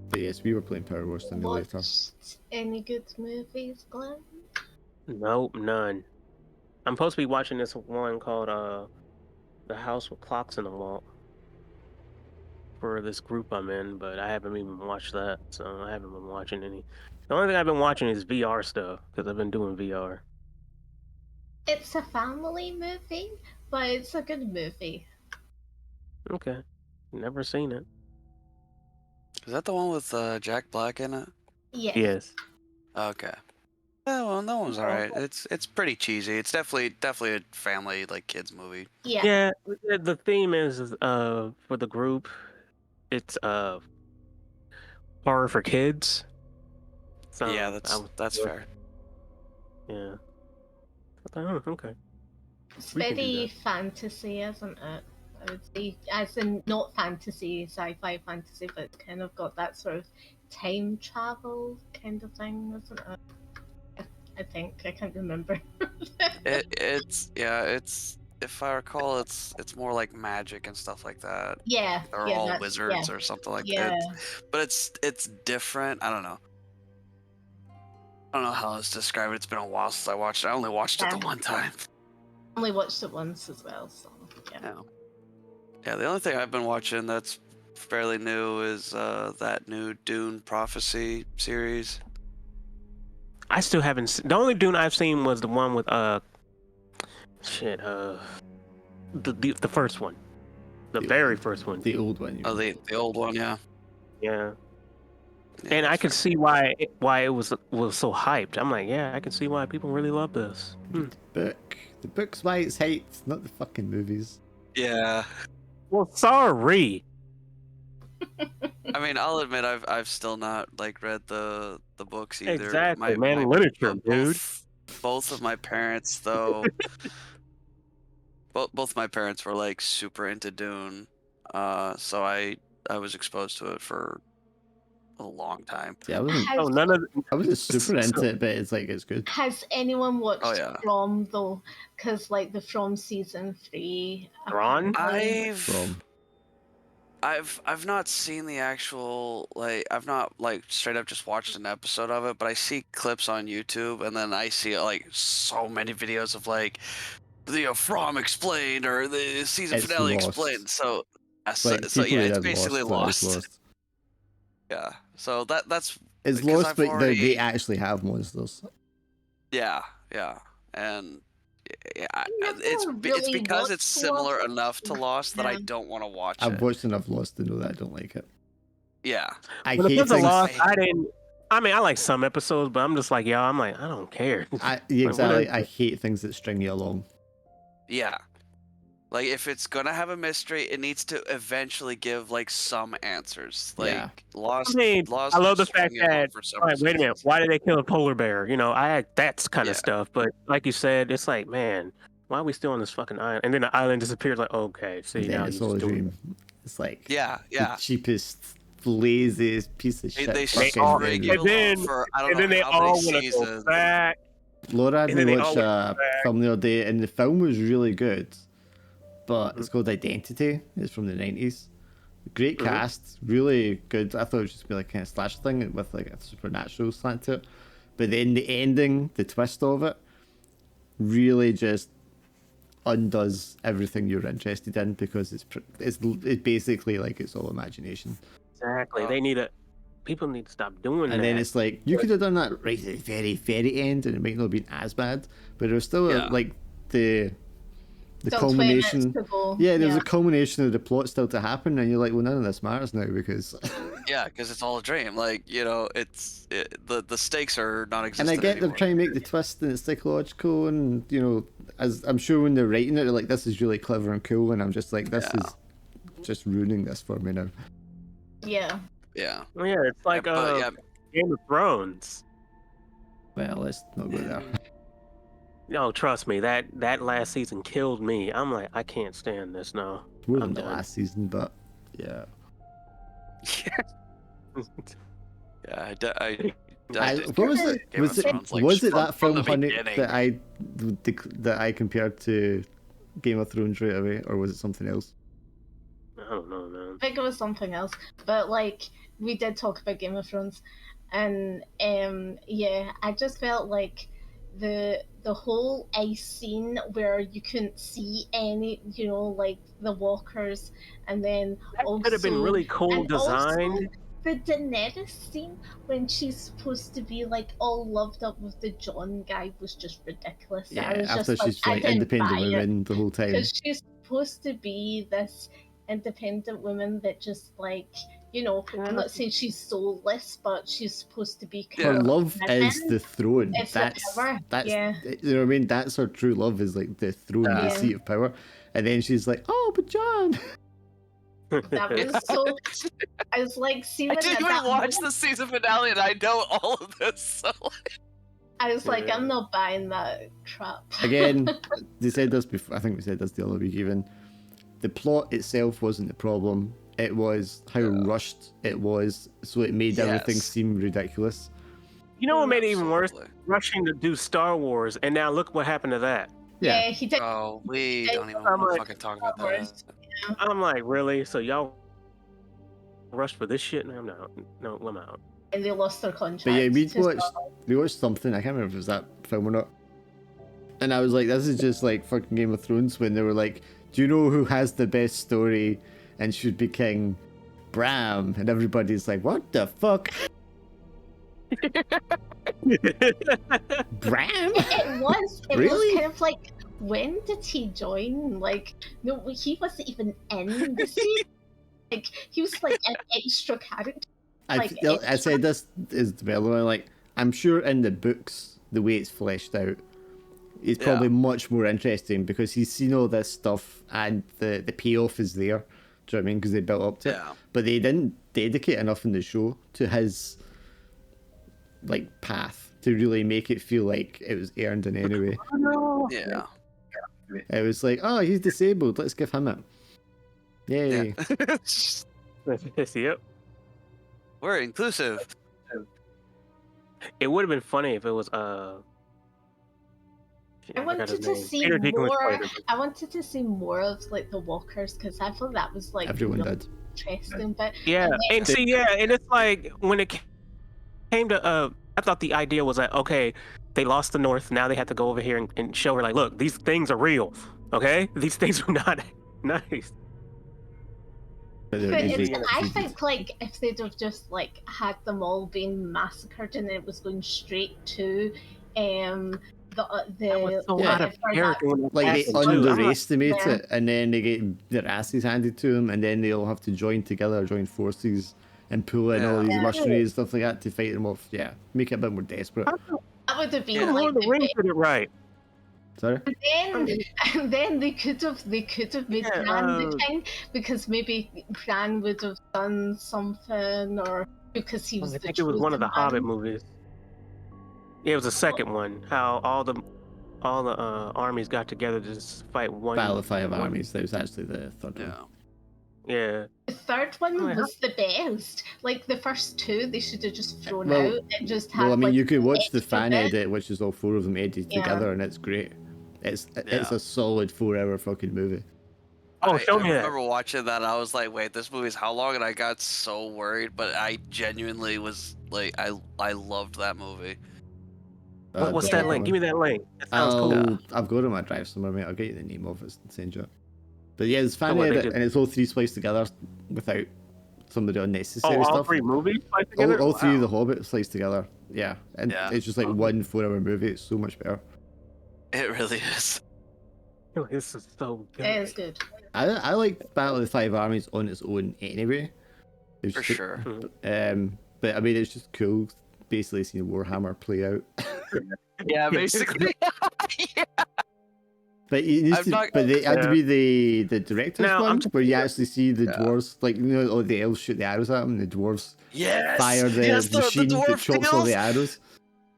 But yes, we were playing Power War Simulator. Watched any good movies, Glenn? Nope, none. I'm supposed to be watching this one called The House with Clocks in the Wall for this group I'm in, but I haven't even watched that, so I haven't been watching any. The only thing I've been watching is VR stuff because I've been doing VR. It's a family movie, but it's a good movie. Okay, never seen it. Is that the one with Jack Black in it? Yes. Okay. Yeah, well, that one's alright. It's pretty cheesy. It's definitely a family like kids movie. Yeah. Yeah. The theme is for the group, it's horror for kids. So Yeah, that's fair. Yeah. Oh, okay. It's very fantasy, isn't it? I would say, as in not fantasy, sci-fi fantasy, but it's kind of got that sort of time travel kind of thing, isn't it? I think I can't remember. It's if I recall, it's more like magic and stuff like that. Yeah, They're all wizards or something like that. But it's different. I don't know how else to describe it. It's been a while since I watched it. I only watched it the one time. I only watched it once as well, so yeah. Yeah, the only thing I've been watching that's fairly new is that new Dune Prophecy series. I still haven't seen. The only Dune I've seen was the one with the first one, the very first one, the old one. Oh, the old one, yeah. Yeah. And I can see why it was so hyped. I'm like, yeah, I can see why people really love this. The book's why it's hyped, not the fucking movies. Yeah. Well, sorry. I mean, I'll admit I've still not like read the books either. Exactly, literature, dude. Both of my parents though. both my parents were like super into Dune, so I was exposed to it for a long time. Yeah, I wasn't. I wasn't super into it, but it's like it's good. Has anyone watched From though? Because like the From season 3. I've not seen the actual, like, I've not like straight up just watched an episode of it, but I see clips on YouTube, and then I see like so many videos of like the From explained or the season finale explained. So yeah, it's basically lost. Yeah, so that's it's lost, but they actually have monsters. Yeah, and it's because it's similar enough to Lost that I don't want to watch it. I've watched enough Lost to know that I don't like it. Yeah, I hate things. Lost, I mean, I like some episodes, but I'm just like, I don't care. Exactly. I hate things that string you along. Yeah. Like, if it's gonna have a mystery, it needs to eventually give like some answers. Like Lost. I love the fact that. All right, wait a minute. Why did they kill a polar bear? That's kind of stuff. But like you said, it's like, man, why are we still on this fucking island? And then the island disappears. Like, okay, see, now it's all a dream. It's like the cheapest, laziest piece of shit. And then they all want to go back. Laura had me watch a film the other day, and the film was really good. But it's called Identity. It's from the 90s. Great cast, really good. I thought it was just be like a kind of slash thing with like a supernatural slant to it. But then the ending, the twist of it, really just undoes everything you're interested in because it's basically like it's all imagination. Exactly. People need to stop doing that. And then it's like you could have done that right at the very, very end, and it might not have been as bad. But it was still like the the Still culmination. 20 minutes to go. Yeah, there's a culmination of the plot still to happen, and you're like, well, none of this matters now because. Yeah, because it's all a dream. Like, you know, the stakes are And non-existent I get anymore. they're trying to make the twist and it's psychological, and you know, as I'm sure when they're writing it, they're like, this is really clever and cool, and I'm just like, this is just ruining this for me now. Yeah. Yeah. Yeah, it's like Game of Thrones. Well, let's not go there. No, trust me, that last season killed me. I'm like, I can't stand this now. More I'm than the done. last season, but yeah. Yeah, What was it? Game of Thrones, like, Was it from that film, the Honey, beginning. that I compared to Game of Thrones right away, or was it something else? I don't know, man. I think it was something else, but like we did talk about Game of Thrones, and yeah, I just felt like the whole ice scene where you couldn't see any, you know, like the walkers, and then That also could have been really cool and also designed. the Daenerys scene when she's supposed to be like all loved up with the Jon guy was just ridiculous. Yeah, I was after just she's I like didn't independent buy it. women the whole time. Because she's supposed to be this independent woman that just like, you know, I'm not saying she's soulless, but she's supposed to be Her kind of love is driven. the throne. It's the That's power, yeah. you know what I mean. That's her true love, is like the throne, the Yeah. seat of power. And then she's like, oh, but John. That was so. I was like, see, I when didn't at even that watch moment, the season finale, and I know all of this. So I was like, Yeah. I'm not buying that crap. Again, they said this before. I think we said this the other week even. The plot itself wasn't the problem. It was how rushed it was, so it made everything Yes. seem ridiculous. You know what made it even worse? Absolutely. Rushing to do Star Wars, and now look what happened to that. Yeah, he did. Oh, we don't even I'm want to like, fucking talk about Wars. that. I'm like, really? So y'all rushed for this shit? No, I'm out. And they lost their contract. But yeah, to we watched something. I can't remember if it was that film or not. And I was like, this is just like fucking Game of Thrones, when they were like, do you know who has the best story and should be king? Bram. And everybody's like, what the fuck? Bram? It was Really? kind of like, when did he join? Like, no, he wasn't even in the scene. Like, he was like an extra character. I said this is development. Like, I'm sure in the books, the way it's fleshed out, is probably much more interesting because he's seen all this stuff and the payoff is there. Do you know what I mean? Because they built up to it. But they didn't dedicate enough in the show to his like path to really make it feel like it was earned in any way. Yeah. It was like, oh, he's disabled. Let's give him it. Yay. Yep. We're inclusive. It would have been funny if it was I wanted to see more. I wanted to see more of like the walkers because I thought that was like Everyone really did. interesting. But Yeah, and see, and it's like when it came to I thought the idea was that okay, they lost the North, now they have to go over here and show her like, look, these things are real, okay? These things are not nice. But I think like if they'd have just like had them all being massacred and then it was going straight to like they underestimate it and then they get their asses handed to them and then they all have to join forces and pull in all these mercenaries and stuff like that to fight them off. Yeah, make it a bit more desperate. That would have been Lord of the Rings did it right. Sorry? And then they could have made Bran the king because maybe Bran would have done something or because he was I think it was one of the Hobbit movies. Yeah, it was the second one. How all the armies got together to just fight one. Battle of Five Armies. That was actually the third one. Yeah. The third one was the best. Like the first two, they should have just thrown Well- out and just had. Well, I mean, like, you could watch the extra fan bit. edit, which is all four of them edited together, and it's great. It's a solid 4-hour fucking movie. Oh, show me I that. remember watching that and I was like, wait, this movie's how long? And I got so worried, but I genuinely was like, I loved that movie. What's that link? Give me that link. That sounds cool. I've got it on my drive somewhere, mate. I'll get you the name of it and send you it. But yeah, it's fan what they edit, did- and it's all three spliced together without some of the unnecessary Oh, all stuff. three movies spliced together? All three of the Wow. Hobbit sliced together. Yeah, and it's just like one 4-hour movie. It's so much better. It really is. This is so good. It is good. I like Battle of the Five Armies on its own anyway. It's For just- sure. But I mean, it's just cool, basically seeing Warhammer play out. Yeah, basically. Yeah. But it needs to, not- but they had to Yeah. be the director's Now, one, I'm where you actually see the Yeah. dwarves, like, you know, all the elves shoot the arrows at them, the dwarves Yes. fire the yes, machine that dwarf chops all deals. the arrows.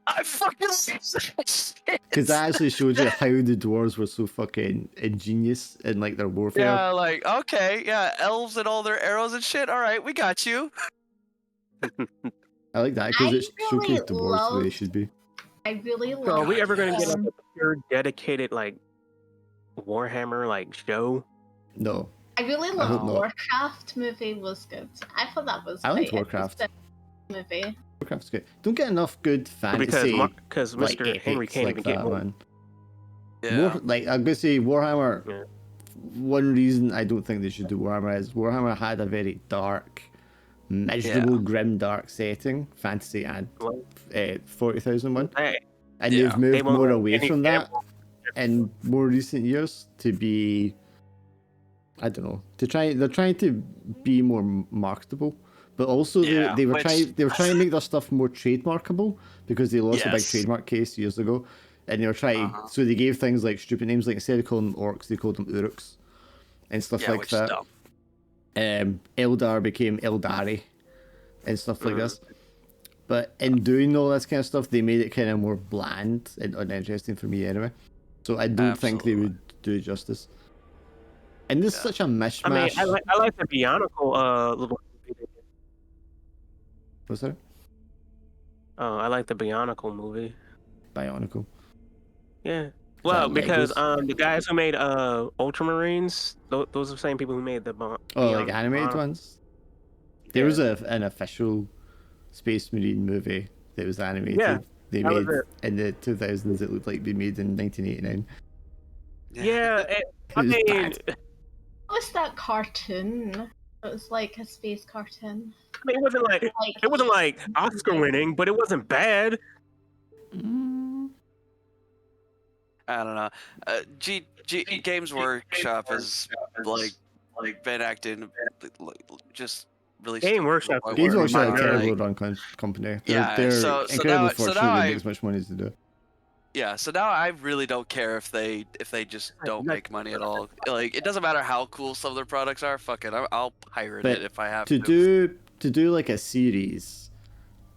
I fucking love that shit. Because that actually showed you how the dwarves were so fucking ingenious in like their warfare. Yeah, like, okay, yeah, elves and all their arrows and shit. All right, we got you. I like that because I it showcased the dwarves the way they love- should be. I really love. So are we ever gonna get like um, a pure dedicated like Warhammer like show? No, I really hope love not. Warcraft movie was good. I thought that was I liked quite Warcraft. interesting movie. Warcraft's good. Don't get enough good fantasy. Because like, Mr. Henry epics can't like even get that, one. man. Yeah. Like I'm gonna say, Warhammer. Yeah. One reason I don't think they should do Warhammer is Warhammer had a very dark, miserable, grim, dark setting, fantasy and Well, 40,000 one, hey, and Yeah. they've moved They won't more let away any from that example. in more recent years to be. I don't know. They're trying to be more marketable, but also Yeah, they were which- trying to make their stuff more trademarkable because they lost a big Yes. trademark case years ago, and they were trying. Uh-huh. So they gave things like stupid names, like instead of calling them orcs, they called them uruks, and stuff Yeah, like which is that. dumb. Eldar became Eldari, and stuff like Mhm. this. But in doing all this kind of stuff, they made it kind of more bland and uninteresting for me anyway. So I don't think they would do it justice. And there's Yeah. such a mishmash. I mean, I like the Bionicle little movie. they did. What's that? I like the Bionicle movie. Bionicle. Yeah. Well, that because Legos? the guys who made Ultramarines, those are the same people who made the Oh, like animated ones? There was an official Space Marine movie that was animated. Yeah, they that was made it. in the 2000s. It looked like they made in 1989. Yeah, It I was mean, bad. What was that cartoon? It was like a space cartoon. it wasn't like Oscar winning, but it wasn't bad. I don't know. Games Workshop is like been acting just really. Game stupid Workshop with my Games words, Workshop but, are a like, terrible run company. They're, Yeah, they're so incredibly now fortunate I- they make as much money as they do. Yeah, so now I really don't care if they just don't make money at all. Like, it doesn't matter how cool some of their products are. Fuck it, I'll pirate But it if I have to do like a series,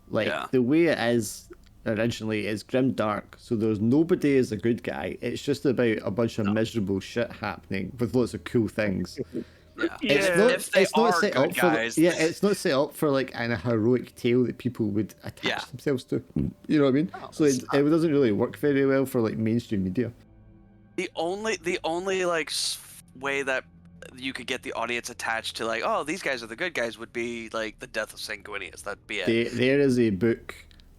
like Yeah. the way it is originally is grim dark. So there's nobody as a good guy. It's just about a bunch of miserable shit happening with lots of cool things. Yeah. It's Yeah. not, If they it's not are set good up guys. for it's not set up for like a heroic tale that people would attach Yeah. themselves to. You know what I mean? No, So it's it doesn't really work very well for like mainstream media. The only like way that you could get the audience attached to, like, oh, these guys are the good guys, would be like the death of Sanguinius. That'd be it. There is a book.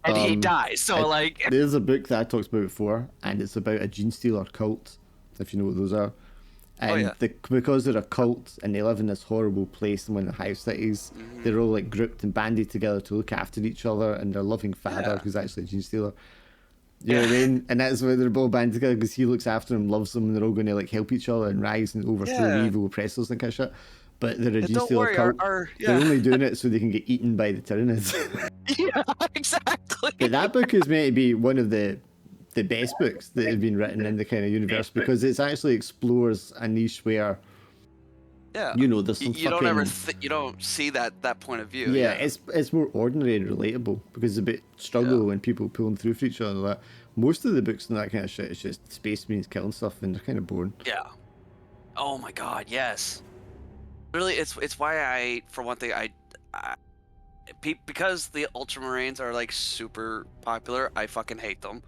And he dies, so like. There's a book that I talked about before, and it's about a gene stealer cult, if you know what those are. And yeah. Because they're a cult and they live in this horrible place in one of the hive cities, they're all like grouped and banded together to look after each other, and their loving father, Yeah. who's actually a gene stealer. You know what I mean? And that's why they're all banded together because he looks after them, loves them, and they're all going to like help each other and rise and overthrow Yeah. evil oppressors and kind of shit. But they're a gene Don't stealer worry, cult. our They're only doing it so they can get eaten by the Tyranids. yeah, exactly. But that book is meant to be one of the best books that have been written in the kind of universe because it actually explores a niche where Yeah. there's some You fucking don't ever you don't see that point of view. yeah, it's more ordinary and relatable because it's a bit struggle and people pulling through for each other and all that. Most of the books and that kind of shit is just space marines killing stuff and they're kind of boring. Yeah. Oh my god, yes. Really, it's why I, for one thing, because the Ultramarines are like super popular, I fucking hate them.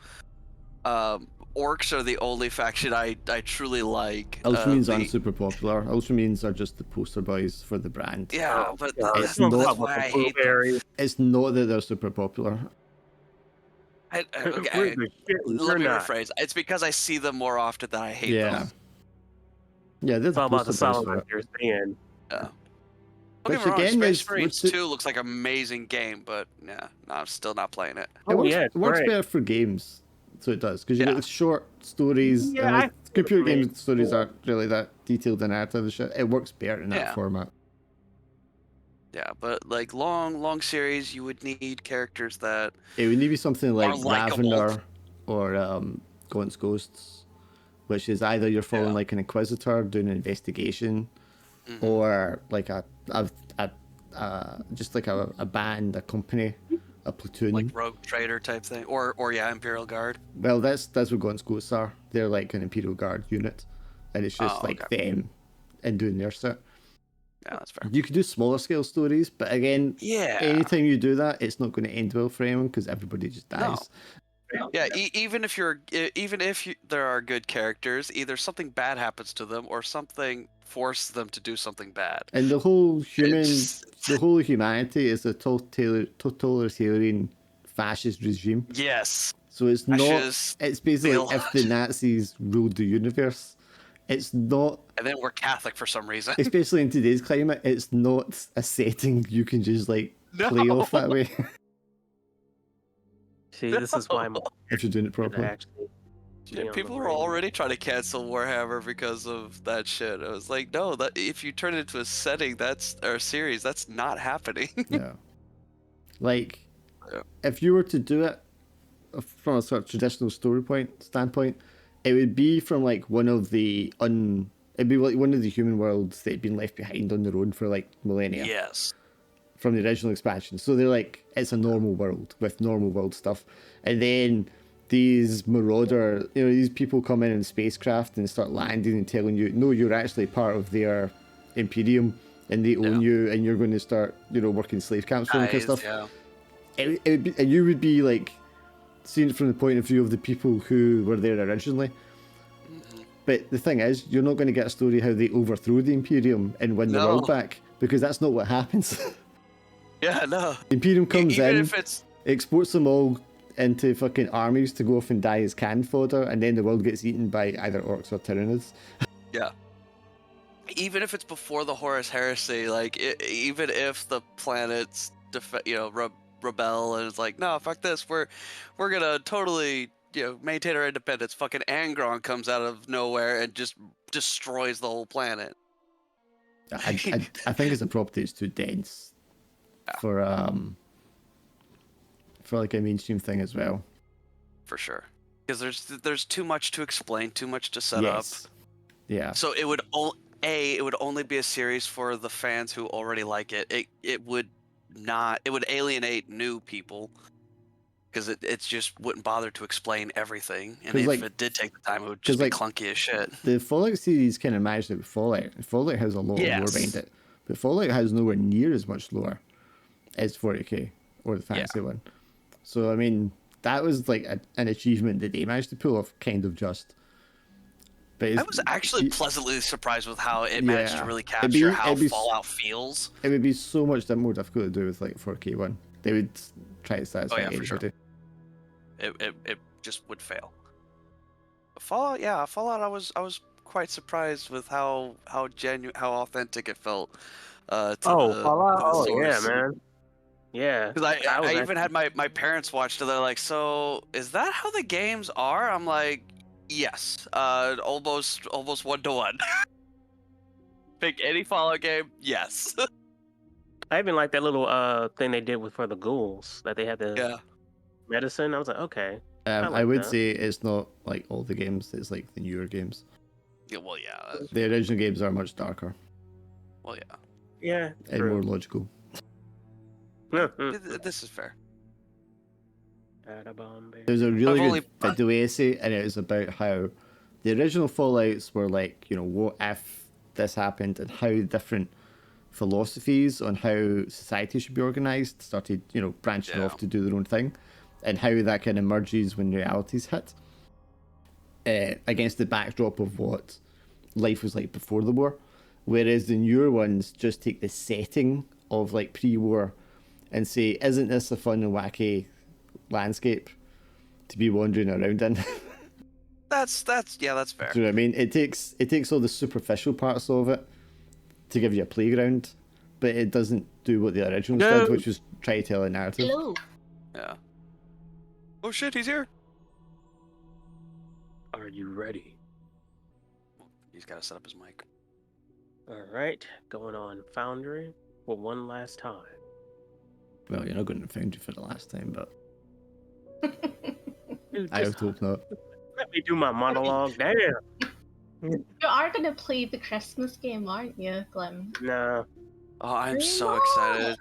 Orcs are the only faction I truly like. Ultramarines aren't super popular. Ultramarines are just the poster boys for the brand. Yeah, but It's that's not- why I hate them. It's not that they're super popular. Okay, let me rephrase. It's because I see them more often than I hate Yeah. them. Yeah, they're It's all the about the poster boys solid for it. like you're saying. Yeah. Don't Which get me wrong, again Space is- Marines what's the- 2 looks like an amazing game, but yeah, no, I'm still not playing it. It works, yeah, it's it works great. better for games. So it does, because you get the short stories, and like computer game stories aren't really that detailed in narrative and shit. It works better in that format. Yeah, but like long series, you would need characters that it would need to be something like likable. Ravener or Gaunt's Ghosts, which is either you're following like an Inquisitor doing an investigation, or like a just like a band, a company, a platoon, like Rogue Trader type thing, or Imperial Guard. Well, that's what Gaunt's Ghosts are. They're like an Imperial Guard unit, and it's just them and doing their shit. Yeah, that's fair. You could do smaller scale stories, but again, anytime you do that, it's not going to end well for anyone because everybody just dies. No. Yeah, even if there are good characters, either something bad happens to them or something forces them to do something bad. And the whole humanity is a totalitarian fascist regime. Yes. So it's not. It's basically like if the Nazis ruled the universe. It's not. And then we're Catholic for some reason. Especially in today's climate, it's not a setting you can just like play off that way. See, this is why if you're doing it properly. People are already trying to cancel Warhammer because of that shit. I was like, no, that if you turn it into a setting, or a series, that's not happening. Yeah. Like, if you were to do it from a sort of traditional story standpoint, it would be from like it'd be like one of the human worlds that had been left behind on their own for like millennia. Yes. From the original expansion. So they're like, it's a normal world with normal world stuff. And then these these people come in spacecraft and start landing and telling you, no, you're actually part of their Imperium and they own you and you're going to start, working slave camps for them and stuff. Yeah. And you would be like, seeing it from the point of view of the people who were there originally. But the thing is, you're not going to get a story how they overthrow the Imperium and win the world back, because that's not what happens. Yeah, no. The Imperium comes in, exports them all into fucking armies to go off and die as canned fodder, and then the world gets eaten by either orcs or Tyranids. Yeah. Even if it's before the Horus Heresy, like, even if the planets, rebel and it's like, no, fuck this, we're gonna totally maintain our independence. Fucking Angron comes out of nowhere and just destroys the whole planet. I think as a property it's too dense for like a mainstream thing as well. For sure, because there's too much to explain, too much to set up. Yeah. So it would only be a series for the fans who already like it. It would alienate new people because it just wouldn't bother to explain everything, and if it did take the time, it would just be clunky as shit. The Fallout series kind of managed it with Fallout. Fallout has a lot of lore behind it, but Fallout has nowhere near as much lore as 40k or the fantasy one. So I mean, that was like an achievement that they managed to pull off, kind of just. But I was actually pleasantly surprised with how it managed to really capture how Fallout feels. It would be so much more difficult to do with like 4K one. They would try to satisfy anybody. For sure. It just would fail. Fallout. I was quite surprised with how authentic it felt. Fallout. Yeah, man. Yeah. Because I even had my parents watch it. They're like, so is that how the games are? I'm like, yes. Almost 1-to-1. Pick any Fallout game. Yes. I even like that little thing they did for the ghouls, that they had the medicine. I was like, okay. I would say it's not like all the games. It's like the newer games. Yeah, well, yeah. The original games are much darker. Well, yeah. Yeah. And more logical. This is fair. There's a really good video essay, and it was about how the original Fallouts were like, what if this happened, and how different philosophies on how society should be organized started, branching off to do their own thing, and how that kind of merges when realities hit, against the backdrop of what life was like before the war. Whereas the newer ones just take the setting of like pre-war and say, isn't this a fun and wacky landscape to be wandering around in? That's fair. Do you know what I mean? It takes all the superficial parts of it to give you a playground, but it doesn't do what the originals did, which was try to tell a narrative. Hello. Yeah. Oh shit, he's here. Are you ready? He's got to set up his mic. All right, going on Foundry for one last time. Well, you're not going to Foundry for the last time, but Dude, I would hope not. let me do my monologue. Damn. You are gonna play the Christmas game, aren't you, Glim? Nah. Oh, I'm so No. excited.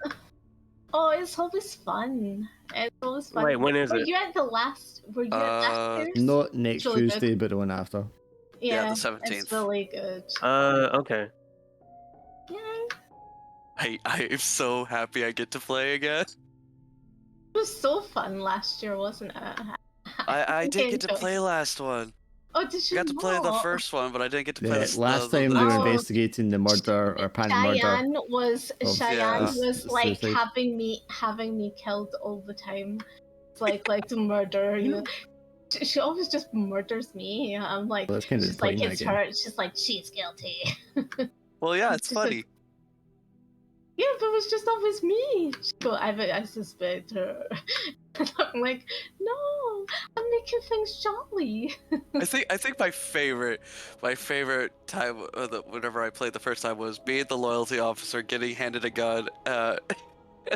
Oh, it's always fun. It's always fun. Wait, when is Were it? you at the last? Were you at last year's? Not next It's really Tuesday, good. but the one after. Yeah, the 17th. It's really good. Okay. Yeah, I'm so happy I get to play again. it was so fun last year, wasn't it? I did get to enjoyed play it. last one. Oh, did I you got to play the not? first one, but I didn't get to play Yeah, the last the time next they were Oh. one. investigating the murder or apparent murder. Cheyenne was Yeah. like Suicide. having me killed all the time. It's like to murder you. She always just murders me. I'm like, Well, that's kind of she's the point like, in it's that game. her. She's like, she's guilty. Well, yeah, it's Just like- funny. Yeah, but it was just always me. So I suspect her. And I'm like, no, I'm making things jolly. I think my favorite time whenever I played the first time was being the loyalty officer, getting handed a gun, and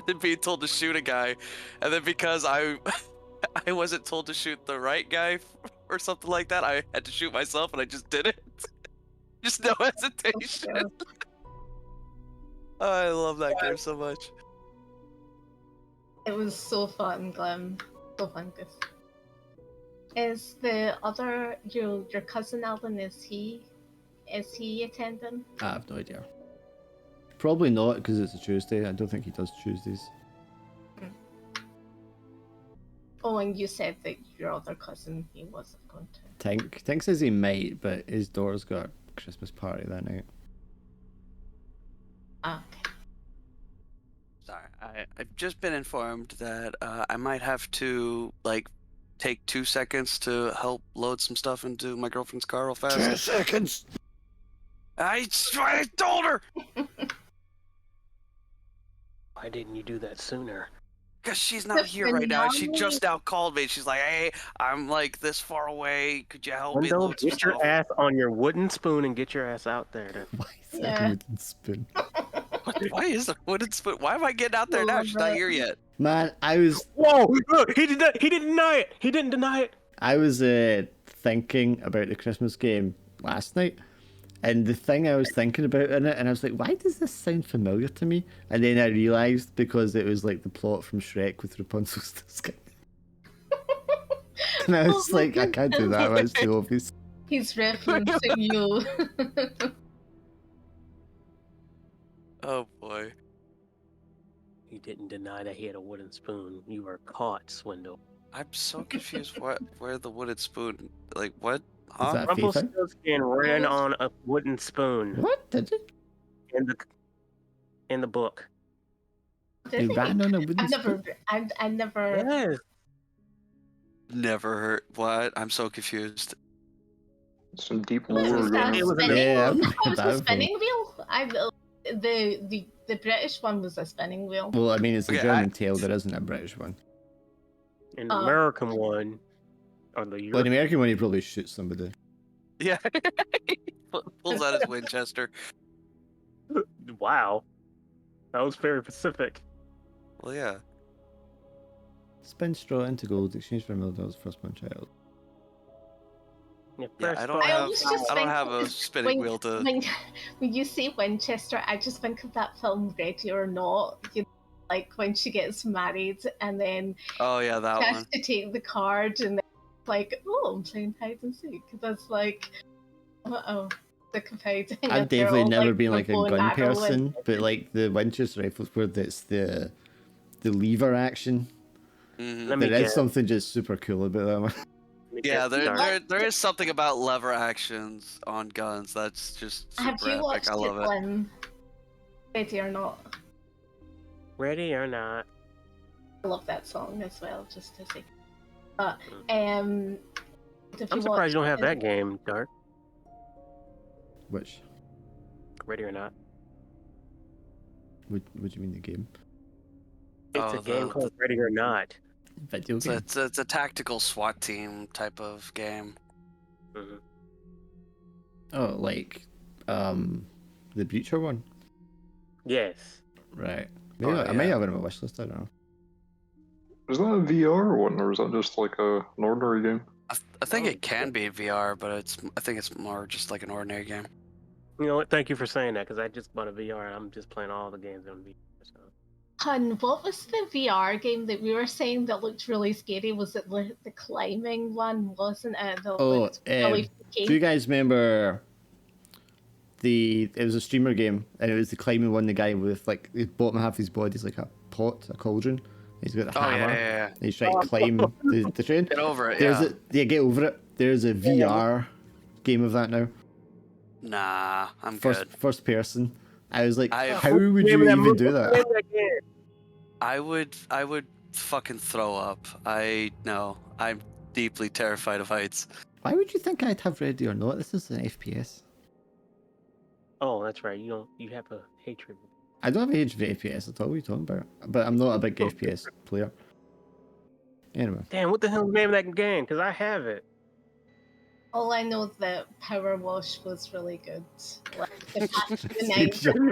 then being told to shoot a guy, and then because I wasn't told to shoot the right guy or something like that, I had to shoot myself, and I just did it. Just no hesitation. Oh, I love that game so much. It was so fun, Glenn. So fun, Gus. Is the other your cousin Alvin? Is he attending? I have no idea. Probably not, because it's a Tuesday. I don't think he does Tuesdays. Oh, and you said that your other cousin he wasn't going to. Tink says he might, but his daughter's got a Christmas party that night. Okay. Sorry, I've just been informed that I might have to take 2 seconds to help load some stuff into my girlfriend's car real fast. 2 seconds. I told her. Why didn't you do that sooner? Because she's not here right now. She just now called me. She's like, hey, I'm like this far away. Could you help me Wendell, load some get your stuff? ass on your wooden spoon and get your ass out there. Why is that Yeah. a wooden spoon? Why is there wooden spoon? Why am I getting out there now? She's not here yet. Man, I was Whoa! Look, he did that. He didn't deny it. He didn't deny it. thinking about the Christmas game last night, and the thing I was thinking about in it, and I was like, why does this sound familiar to me? And then I realised because it was like the plot from Shrek with Rapunzel's skin. And I was like, I can't do that, that's too obvious. He's referencing you. Oh boy. He didn't deny that he had a wooden spoon. You were caught, Swindle. I'm so confused. Where the wooden spoon? Like what? Huh? Is that a fake thing? Rumpelstiltskin ran on a wooden spoon What? Did you? in the book. Did He he? ran on a wooden spoon? I never. Yes. Never heard. What? I'm so confused. Some deep Was lore that going It was on. in the- Yeah, I I've thought it heard was that a before. spinning wheel. The British one was a spinning wheel. Well, I mean, it's a Okay, German tale, there isn't a British one. And the American one, or the Well, the European. American one, he probably shoots somebody. Yeah. Pulls out his Winchester. Wow, that was very specific. Well, yeah. Spin straw into gold, exchange for $1,000,000 first one child. Yeah, I don't I have. always just I don't think have a spinning when, wheel to. when you say Winchester, I just think of that film Ready or Not. You know, like when she gets married and then Oh yeah, that she has one. to take the card and then like, oh, I'm playing hide and seek. That's like, sick of hiding. I've and they're definitely all, never been like a bow and gun arrow and- person, but like the Winchester rifles where it's the lever action. Mhm. Let me There is guess. something just super cool about that one. Let me Yeah, guess. there is something about lever actions on guns that's just super Have you epic. watched I love it, it. Glenn? Ready or Not? Ready or not? I love that song as well, just to say. But if I'm you surprised watch you don't have it- that game, Dark. Which, Ready or not? what do you mean the game? It's Oh, a game the- called Ready or Not. Video game? It's a tactical SWAT team type of game. Mm-hmm. Oh, like the Breacher one. Yes. Right. Maybe I might have it on my wish list. I don't know. Is that a VR one, or is that just like an ordinary game? I think it can be VR, but I think it's more just like an ordinary game. You know what? Thank you for saying that, because I just bought a VR and I'm just playing all the games on VR. So. And what was the VR game that we were saying that looked really scary? Was it the climbing one, wasn't it? That looked really freaky? Do you guys remember it was a streamer game, and it was the climbing one, the guy with like the bottom half of his body is like a cauldron. He's got a hammer. Yeah. And he's trying to climb the train. Get over it, get over it. There's a VR game of that now. Nah, I'm good. First person. I was like, how would you even do that? I would fucking throw up. I'm deeply terrified of heights. Why would you think I'd have Ready or Not? This is an FPS. Oh, that's right. You have a hatred. I don't have a hatred for FPS at all. What are you talking about? But I'm not a big FPS player. Anyway. Damn, what the hell is the name of that game? Because I have it. All I know that Power Wash was really good. Like,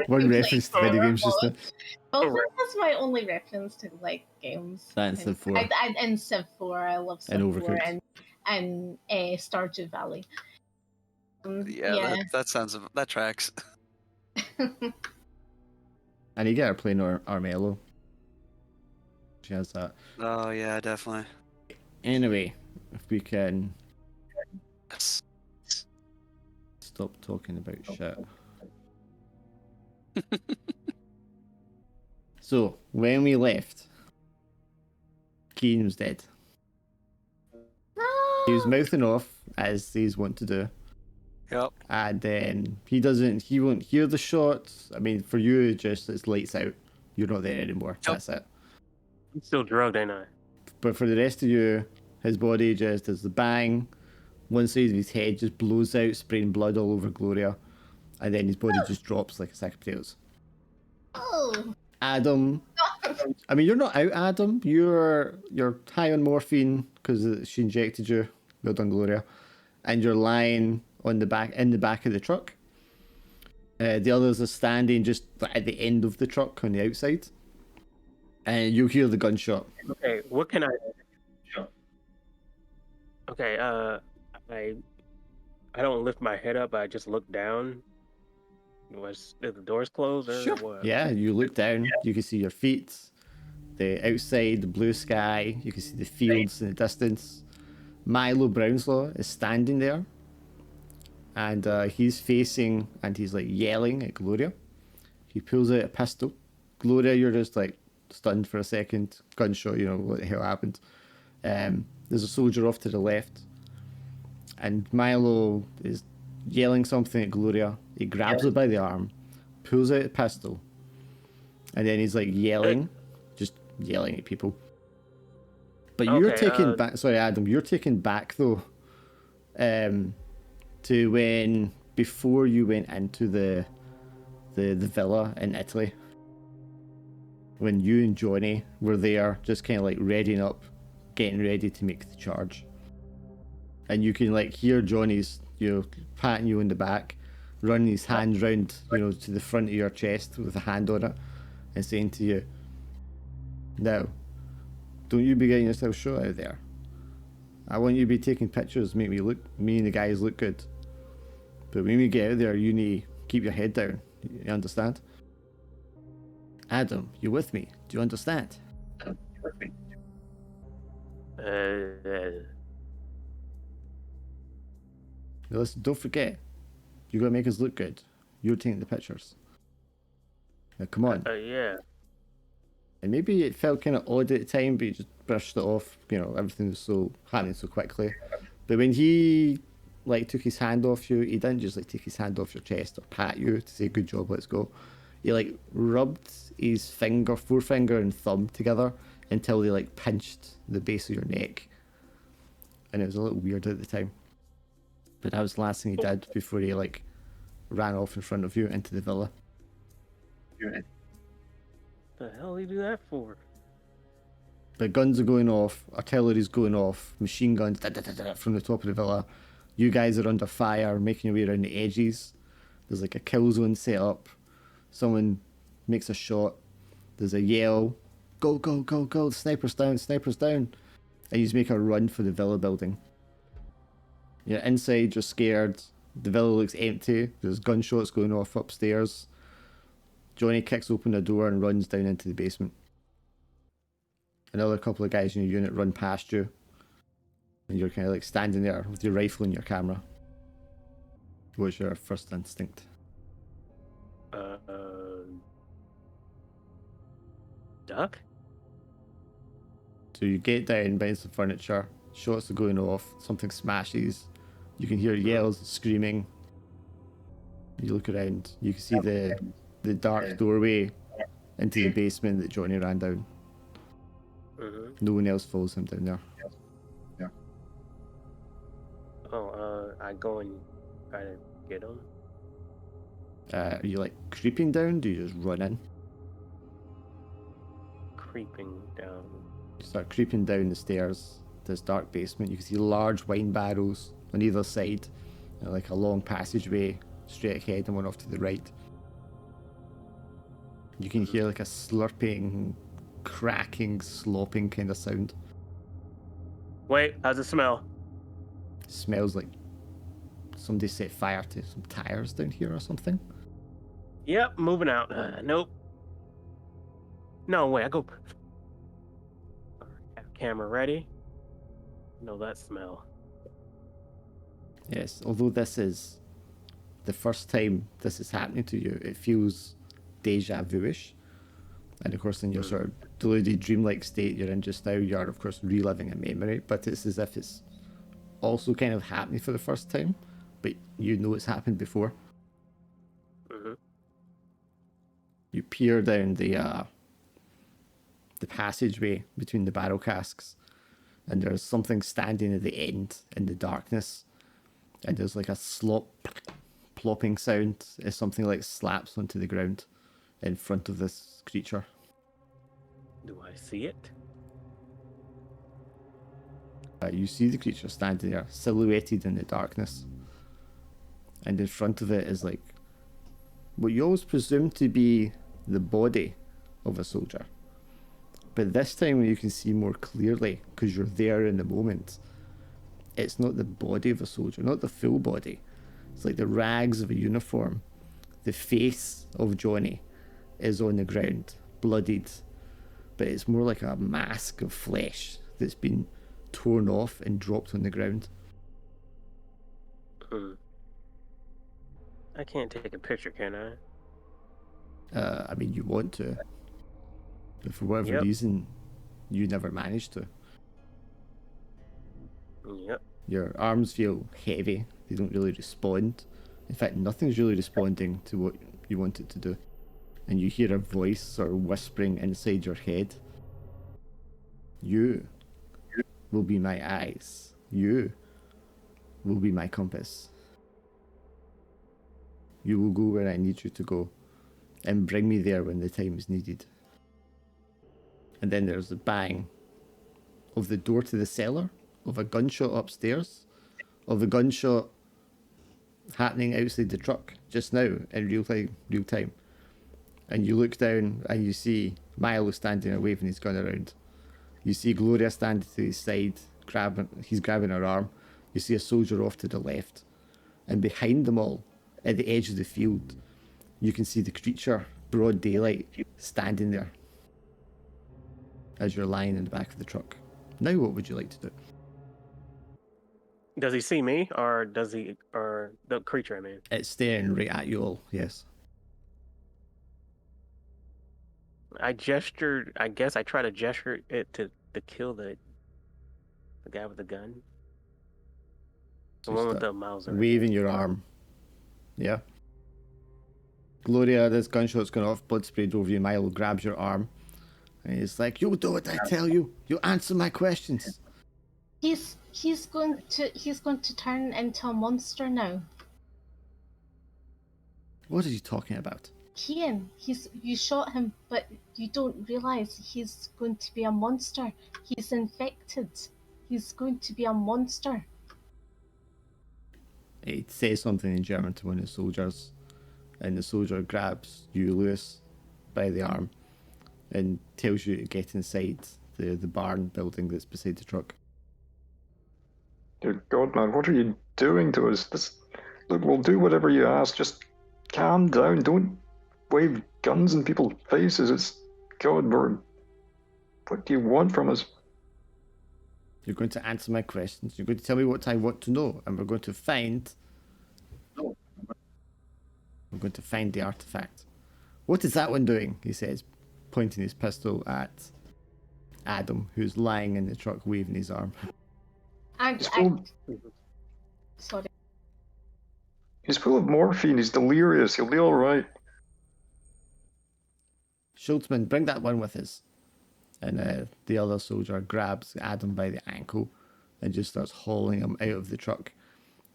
one reference to video games just. Well, that's my only reference to like games. That's Civ 4. And Civ 4, I love Civ 4 and Stardew Valley. That tracks. And you get her playing Armello. She has that. Oh yeah, definitely. Anyway, if we can stop talking about shit. So when we left, Keen was dead. He was mouthing off as he's want to do. Yep. And then he won't hear the shots. I mean, for you, it's lights out. You're not there anymore. Yep. That's it. I'm still drugged, ain't I? But for the rest of you, his body just does the bang. One side of his head just blows out, spraying blood all over Gloria. And then his body just drops like a sack of potatoes. Oh. Adam. I mean, you're not out, Adam. You're high on morphine because she injected you. Well done, Gloria. And you're lying in the back of the truck. The others are standing just at the end of the truck on the outside. And you hear the gunshot. Okay, what can I... Okay, I don't lift my head up, I just look down. Was the doors closed or what? Yeah, you look down, you can see your feet, the outside, the blue sky, you can see the fields in the distance. Milo Brownslaw is standing there. And he's facing, and he's like yelling at Gloria. He pulls out a pistol. Gloria, you're just like stunned for a second. Gunshot, what the hell happened. There's a soldier off to the left. And Milo is yelling something at Gloria. He grabs her by the arm, pulls out a pistol. And then he's like yelling, just yelling at people. But you're taken back, sorry Adam, you're taken back though. To when before you went into the villa in Italy, when you and Johnny were there, just kind of like readying up, getting ready to make the charge, and you can like hear Johnny's patting you in the back, running his hand round to the front of your chest with a hand on it, and saying to you, "Now, don't you be getting yourself shot out there. I want you to be taking pictures, make me and the guys look good. But when we get out there, you need to keep your head down. You understand? Adam, you with me? Do you understand?" Now listen, don't forget. You gotta make us look good. You're taking the pictures. Now come on. Yeah. And maybe it felt kind of odd at the time, but you just brushed it off. Everything was happening so quickly. But when he took his hand off you, he didn't just take his hand off your chest or pat you to say good job, let's go. He rubbed his forefinger and thumb together until they pinched the base of your neck. And it was a little weird at the time. But that was the last thing he did before he ran off in front of you into the villa. The hell did he do that for? The guns are going off, artillery's going off, machine guns from the top of the villa. You guys are under fire, making your way around the edges. There's like a kill zone set up. Someone makes a shot. There's a yell. Go, go, go, go. Sniper's down, sniper's down. And you just make a run for the villa building. You're inside, you're scared. The villa looks empty. There's gunshots going off upstairs. Johnny kicks open the door and runs down into the basement. Another couple of guys in your unit run past you. And you're kind of like standing there with your rifle and your camera. What's your first instinct? Duck? So you get down behind some furniture, shots are going off, something smashes, you can hear yells, screaming. You look around, you can see the dark doorway into the basement that Johnny ran down. No one else follows him down there. I go and try to get him. Are you like creeping down? Do you just run in? Creeping down. You start creeping down the stairs, this dark basement. You can see large wine barrels on either side, and like a long passageway straight ahead and one off to the right. You can hear like a slurping, cracking, slopping kind of sound. Wait, how's it smell? It smells like somebody set fire to some tires down here or something. Yep, moving out. Nope. No, wait, I go. Have camera ready. Know that smell. Yes, although this is the first time this is happening to you, it feels deja vu-ish. And of course, in your sort of deluded dreamlike state you're in just now, you're of course reliving a memory, but it's as if it's also kind of happening for the first time, but you know it's happened before. You peer down the passageway between the barrel casks, and there's something standing at the end in the darkness, and there's like a plopping sound as something like slaps onto the ground in front of this creature. Do I see it? You see the creature standing there, silhouetted in the darkness, and in front of it is like what you always presume to be the body of a soldier. But this time you can see more clearly, because you're there in the moment. It's not the body of a soldier, not the full body. It's like the rags of a uniform. The face of Johnny is on the ground, bloodied, but it's more like a mask of flesh that's been torn off and dropped on the ground. I can't take a picture, can I? I mean, you want to, but for whatever reason, you never managed to. Yep. Your arms feel heavy. They don't really respond. In fact, nothing's really responding to what you want it to do. And you hear a voice sort of whispering inside your head. You will be my eyes. You will be my compass. You will go where I need you to go, and bring me there when the time is needed. And then there's the bang of the door to the cellar, of a gunshot upstairs, of a gunshot happening outside the truck just now in real time. And you look down and you see Milo standing there waving his gun around. You see Gloria standing to his side, he's grabbing her arm. You see a soldier off to the left. And behind them all, at the edge of the field, you can see the creature, broad daylight, standing there as you're lying in the back of the truck. Now what would you like to do? Does he see me, or the creature, I mean? It's staring right at you all, yes. I guess I try to gesture it to kill the guy with the gun. The one with the Mauser. Waving your arm. Yeah. Gloria, this gunshot's gone off, blood sprayed over you. Milo grabs your arm. And he's like, "You do what I tell you. You answer my questions." He's going to turn into a monster now. What are you talking about? Kian, you shot him, but you don't realize he's going to be a monster. He's infected. He's going to be a monster. He says something in German to one of the soldiers, and the soldier grabs you, Lewis, by the arm and tells you to get inside the barn building that's beside the truck. Dear God, man, what are you doing to us? Look, we'll do whatever you ask. Just calm down. Don't wave guns in people's faces. It's God, what do you want from us? You're going to answer my questions. You're going to tell me what I want to know, and we're going to find the artifact. What is that one doing? He says, pointing his pistol at Adam, who's lying in the truck, waving his arm. Sorry. He's full of morphine. He's delirious. He'll be all right. Schultzman, bring that one with us. And the other soldier grabs Adam by the ankle and just starts hauling him out of the truck.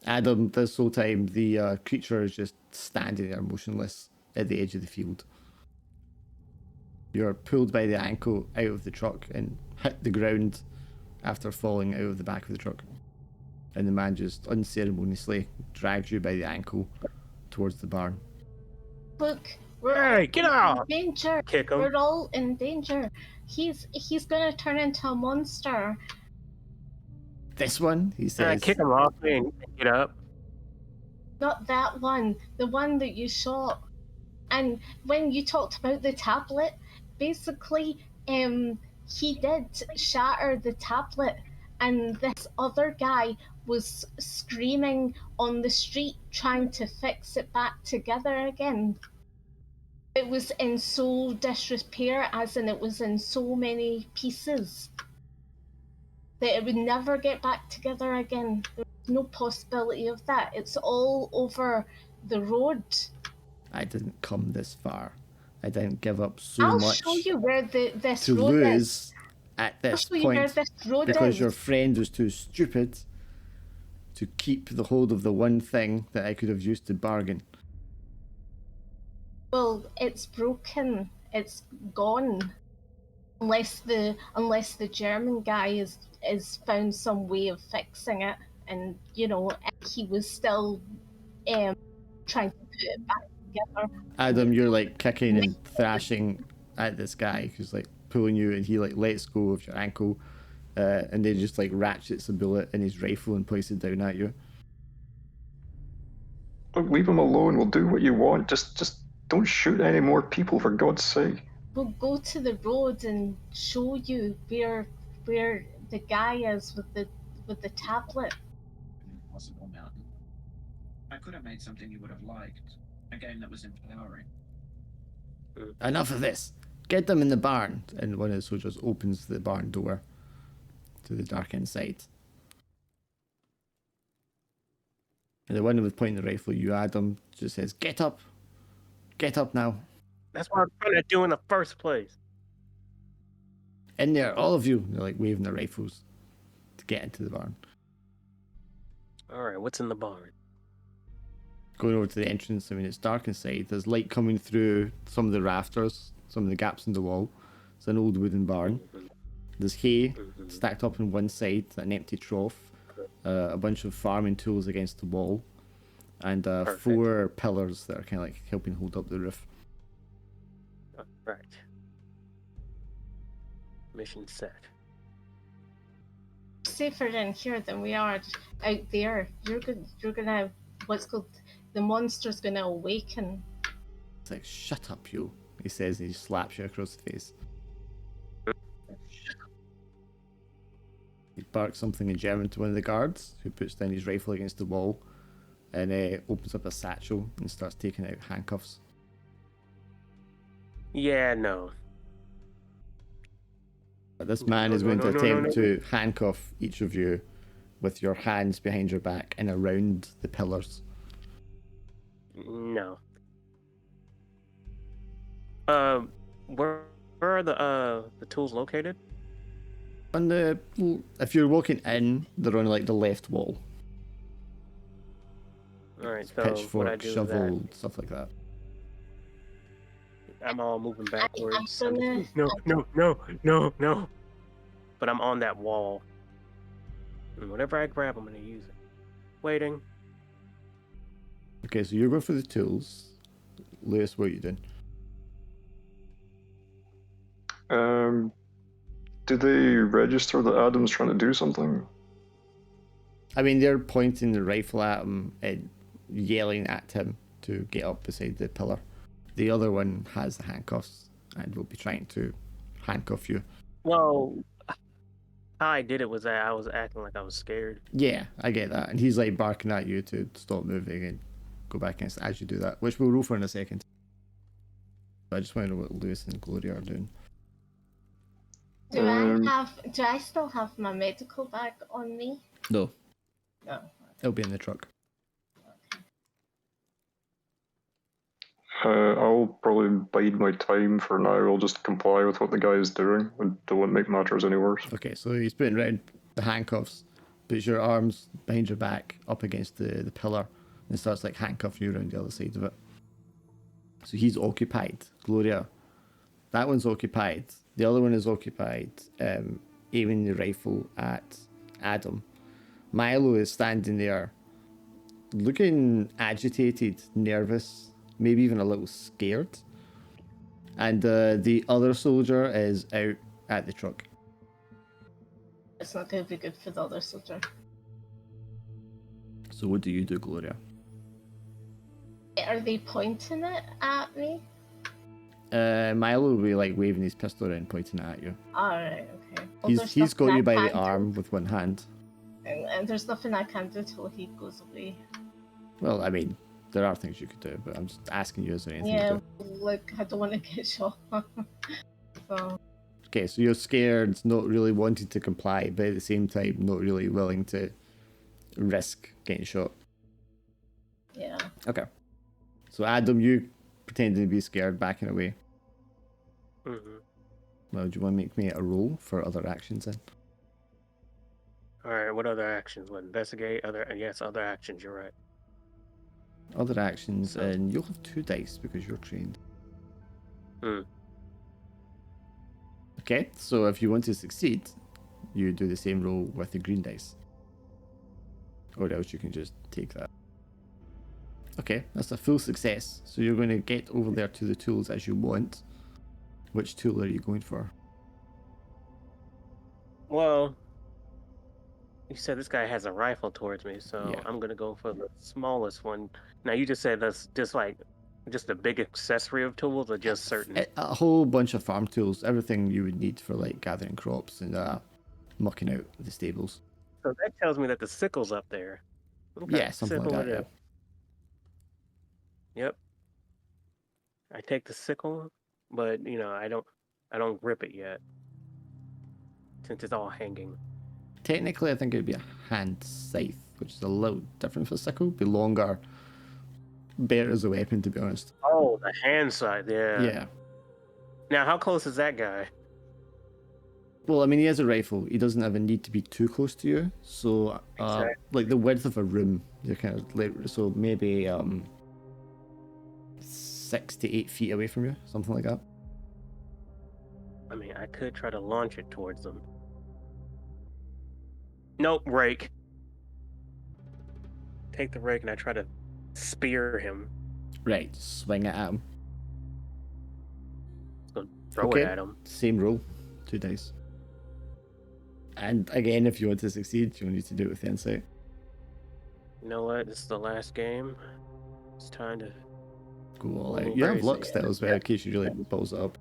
Adam, this whole time, the creature is just standing there motionless at the edge of the field. You're pulled by the ankle out of the truck and hit the ground after falling out of the back of the truck. And the man just unceremoniously drags you by the ankle towards the barn. Look, we're get in out! danger. Kick him. We're all in danger. He's gonna turn into a monster. This one, he says. Kick him off and get up. Not that one. The one that you shot. And when you talked about the tablet, basically, he did shatter the tablet, and this other guy was screaming on the street trying to fix it back together again. It was in so disrepair, as in it was in so many pieces, that it would never get back together again. There's no possibility of that. It's all over the road. I didn't come this far. I didn't give up so much. I'll show you where this to road lose is. at this I'll show you where point this road because is. your friend was too stupid to keep the hold of the one thing that I could have used to bargain. Well, it's broken. It's gone. Unless the German guy is found some way of fixing it, and he was still trying to put it back together. Adam, you're like kicking and thrashing at this guy who's like pulling you, and he like lets go of your ankle, and then just like ratchets a bullet in his rifle and points it down at you. Look, leave him alone. We'll do what you want. Just don't shoot any more people, for God's sake. We'll go to the road and show you where the guy is with the tablet. Impossible mountain. I could have made something you would have liked. A game that was empowering. Enough of this. Get them in the barn. And one of the soldiers opens the barn door to the dark inside. And the one with pointing the rifle, you Adam, just says, "Get up. Get up now. That's what I'm trying to do in the first place." In there, all of you." And they're like waving their rifles to get into the barn. All right, what's in the barn? Going over to the entrance, I mean, it's dark inside. There's light coming through some of the rafters, some of the gaps in the wall. It's an old wooden barn. There's hay stacked up on one side, an empty trough, a bunch of farming tools against the wall, and 4 pillars that are kind of like helping hold up the roof. Right. Mission set. Safer in here than we are out there. You're gonna the monster's gonna awaken. It's like, "Shut up, you," he says, and he slaps you across the face. He barks something in German to one of the guards, who puts down his rifle against the wall and opens up a satchel and starts taking out handcuffs. Yeah, no. But this man is going to attempt to handcuff each of you with your hands behind your back and around the pillars. No. Where are the tools located? If you're walking in, they're on like the left wall. All right, so Pitchfork, what I do shovel, that, stuff like that. I'm all moving backwards. I'm gonna- No. But I'm on that wall. And whatever I grab, I'm gonna use it. Waiting. Okay, so you're going for the tools. Lewis, what are you doing? Do they register that Adam's trying to do something? I mean, they're pointing the rifle at him and yelling at him to get up beside the pillar. The other one has the handcuffs and will be trying to handcuff you. Well, how I did it was that I was acting like I was scared. Yeah, I get that. And he's like barking at you to stop moving and go back in as you do that, which we'll roll for in a second. But I just want to know what Lewis and Gloria are doing. Do I still have my medical bag on me? No. No. It'll be in the truck. I'll probably bide my time for now. I'll just comply with what the guy is doing. I don't want to make matters any worse. Okay, so he's putting around the handcuffs, puts your arms behind your back up against the pillar, and starts like handcuffing you around the other side of it. So he's occupied. Gloria, that one's occupied. The other one is occupied, aiming the rifle at Adam. Milo is standing there, looking agitated, nervous, maybe even a little scared. And the other soldier is out at the truck. It's not going to be good for the other soldier. So what do you do, Gloria? Are they pointing it at me? Milo will be like waving his pistol around, pointing it at you. Alright, okay. Well, He's got you by the can arm with one hand. And there's nothing I can do till he goes away. Well, I mean, there are things you could do, but I'm just asking you, is there anything Yeah, to do? like, I don't want to get shot. So, Okay, so you're scared, not really wanting to comply, but at the same time, not really willing to risk getting shot. yeah. Okay. So Adam, you pretending to be scared, backing away. Mm-hmm. Well, do you want to make me a roll for other actions then? All right, what other actions? What, investigate? Other actions, you're right. Other actions, and you'll have 2 dice because you're trained. Hmm. Okay, so if you want to succeed, you do the same roll with the green dice. Or else you can just take that. Okay, that's a full success. So you're going to get over there to the tools as you want. Which tool are you going for? Well, you said this guy has a rifle towards me, so Yeah. I'm gonna go for the smallest one. Now you just said that's just a big accessory of tools, or just certain. A whole bunch of farm tools, everything you would need for like gathering crops and mucking out the stables. So that tells me that the sickle's up there. Okay, Yeah, something like sickle that. it Yeah. is. Yep. I take the sickle, but I don't grip it yet, since it's all hanging. Technically, I think it'd be a hand scythe, which is a little different for a sickle. Be longer, better as a weapon, to be honest. Oh, the hand side, yeah. Yeah. Now, how close is that guy? Well, I mean, he has a rifle. He doesn't have a need to be too close to you. So, Exactly. like the width of a room, you're kind of like, so maybe 6 to 8 feet away from you, something like that. I mean, I could try to launch it towards them. Nope, rake. Take the rake and I try to spear him. Right, swing it at him. Throw Okay. it at him. Same roll, 2 dice. And again, if you want to succeed, you'll need to do it with insight. You know what? This is the last game. It's time to Go all Oh, out. You have crazy. luck still as well, in case you really balls it up.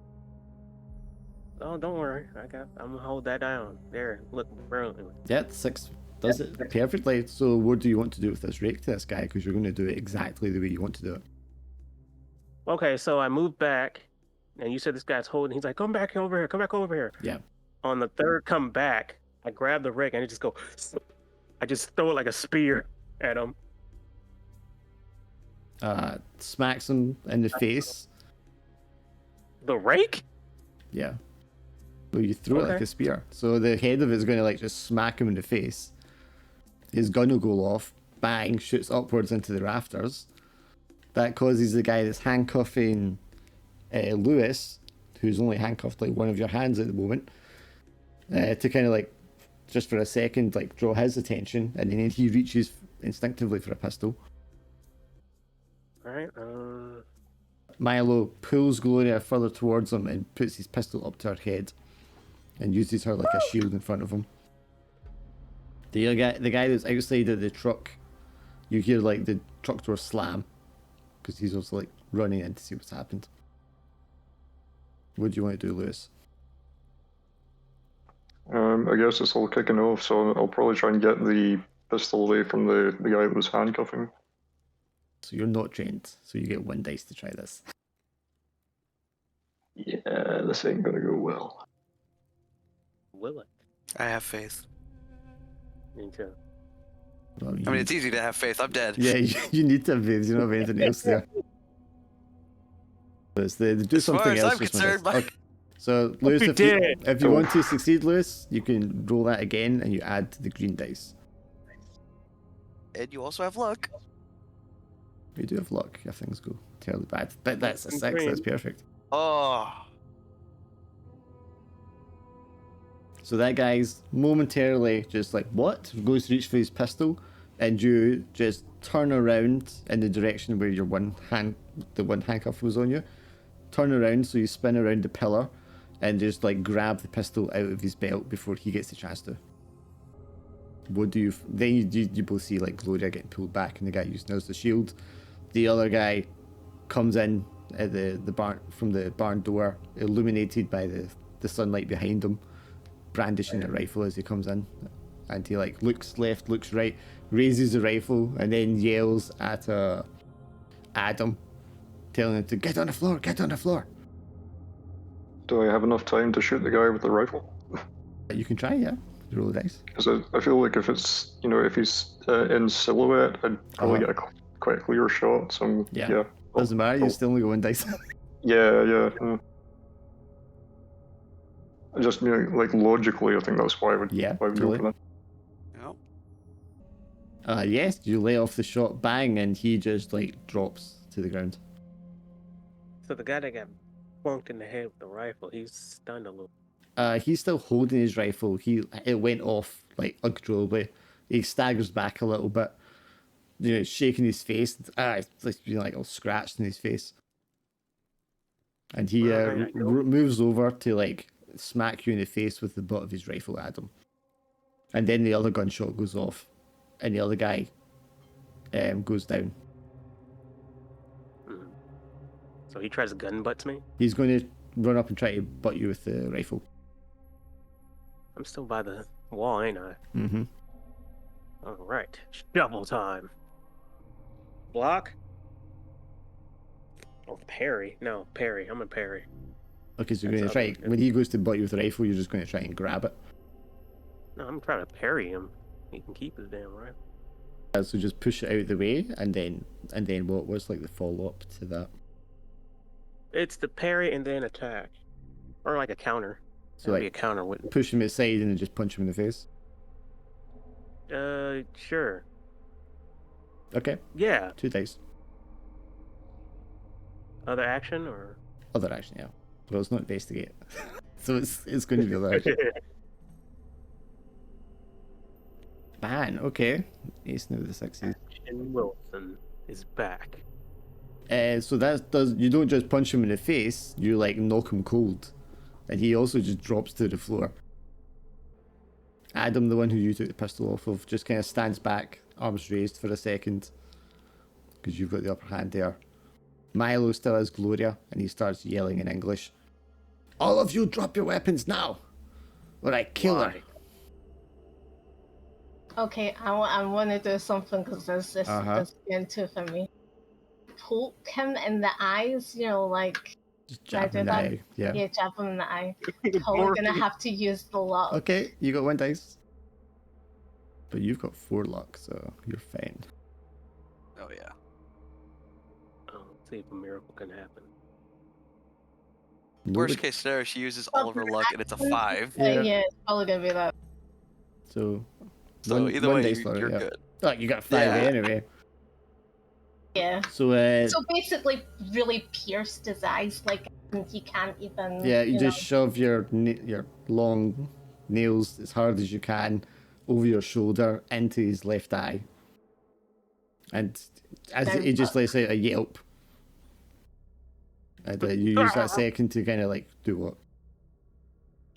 Oh, don't worry. I'm gonna hold that down. There, look, brilliantly. Yeah, 6 does it perfectly. So what do you want to do with this rake to this guy? Because you're going to do it exactly the way you want to do it. Okay, so I moved back, and you said this guy's holding. He's like, "Come back over here. Come back over here." Yeah. On the third come back, I grab the rake and I just throw it like a spear at him. Smacks him in the face. The rake? Yeah. Well, you throw it like Okay. a spear. So the head of it is going to like just smack him in the face. His gun will go off. Bang, shoots upwards into the rafters. That causes the guy that's handcuffing Lewis, who's only handcuffed like one of your hands at the moment, to kind of like, just for a second, like draw his attention, and then he reaches instinctively for a pistol. All right. Milo pulls Gloria further towards him and puts his pistol up to her head and uses her like a shield in front of him. The guy that's outside of the truck, you hear like the truck door slam because he's also like running in to see what's happened. What do you want to do, Lewis? I guess it's all kicking off, so I'll probably try and get the pistol away from the guy that was handcuffing. So you're not trained, so you get 1 dice to try this. Yeah, this ain't gonna go well. Will it? I have faith. Me too. Well, I mean, it's easy to have faith. I'm dead. Yeah, you need to have faith. You don't have anything else there. They do As far something as else. I'm just with concerned, this. my- Okay. So, Lewis, if you want to succeed, Lewis, you can roll that again and you add the green dice. And you also have luck. You do have luck if things go terribly bad. But that's a 6, that's perfect. Oh. So that guy's momentarily just like, what? Goes to reach for his pistol, and you just turn around in the direction where the one handcuff was on you. Turn around so you spin around the pillar and just like grab the pistol out of his belt before he gets the chance to. What do you... Then you both see like Gloria getting pulled back and the guy using as the shield. The other guy comes in at the barn, from the barn door, illuminated by the sunlight behind him, brandishing a rifle as he comes in. And he like looks left, looks right, raises the rifle and then yells at Adam, telling him to get on the floor, get on the floor. Do I have enough time to shoot the guy with the rifle? You can try, yeah. Roll the dice. Because I feel like if it's, if he's in silhouette, I'd probably get a quite a clear shot. So yeah. Doesn't matter, you still only go 1 dice. Yeah. I just like logically, I think that's why I would go for that. Yep. Yes, you lay off the shot, bang, and he just like drops to the ground. So the guy that got bonked in the head with the rifle, he's stunned a little. He's still holding his rifle. It went off like uncontrollably. He staggers back a little bit, shaking his face. It's like being like all scratched in his face. And he moves over to like smack you in the face with the butt of his rifle, Adam. And then the other gunshot goes off, and the other guy goes down. So he tries to gun butts me? He's going to run up and try to butt you with the rifle. I'm still by the wall, ain't I? Mm-hmm. All right. Double time. Block? Oh, parry. No, parry. I'm a parry. Okay, so you're going to try... When he goes to butt you with the rifle, you're just going to try and grab it. No, I'm trying to parry him. He can keep his damn rifle. So just push it out of the way, and then what was like the follow-up to that? It's the parry and then attack. Or like a counter. So like a counter with push him aside and then just punch him in the face? Sure. Okay. Yeah. 2 dice. Other action or? Other action, yeah. Well, it's not investigate. So it's going to be other action. Man, okay. Ace now the 6s. And Wilson is back. So you don't just punch him in the face, you like knock him cold. And he also just drops to the floor. Adam, the one who you took the pistol off of, just kind of stands back, arms raised for a second, because you've got the upper hand there. Milo still has Gloria, and he starts yelling in English. All of you drop your weapons now, or I kill her. Okay, I want to do something because this is getting too for me. Poke him in the eyes, like... Just jab him in the eye, yeah. Yeah, jab him in the eye. Probably gonna have to use the luck. Okay, you got 1 dice. But you've got 4 luck, so you're fine. Oh, yeah. Let's see if a miracle can happen. Worst case scenario, she uses all of her luck and it's a 5. Yeah, it's probably gonna be that. So either one way, dice you're good. Oh, you got 5 anyway. Yeah. So basically, really pierced his eyes, like he can't even. Yeah, you just shove your long nails as hard as you can over your shoulder into his left eye, And as he just lets out a yelp, and you use that second to kind of like do what?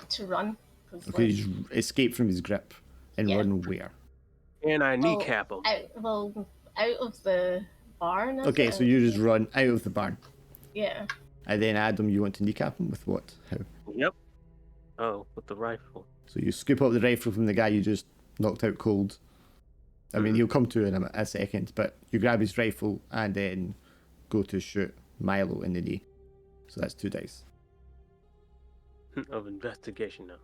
To run. Okay, you just escape from his grip and run where? And I kneecap him. Out of the barn. Okay, so you just run out of the barn. Yeah. And then Adam, you want to kneecap him with what? How? Yep. Oh, with the rifle. So you scoop up the rifle from the guy you just knocked out cold. I mean, he'll come to in a second, but you grab his rifle and then go to shoot Milo in the knee. So that's 2 dice. Of investigation now.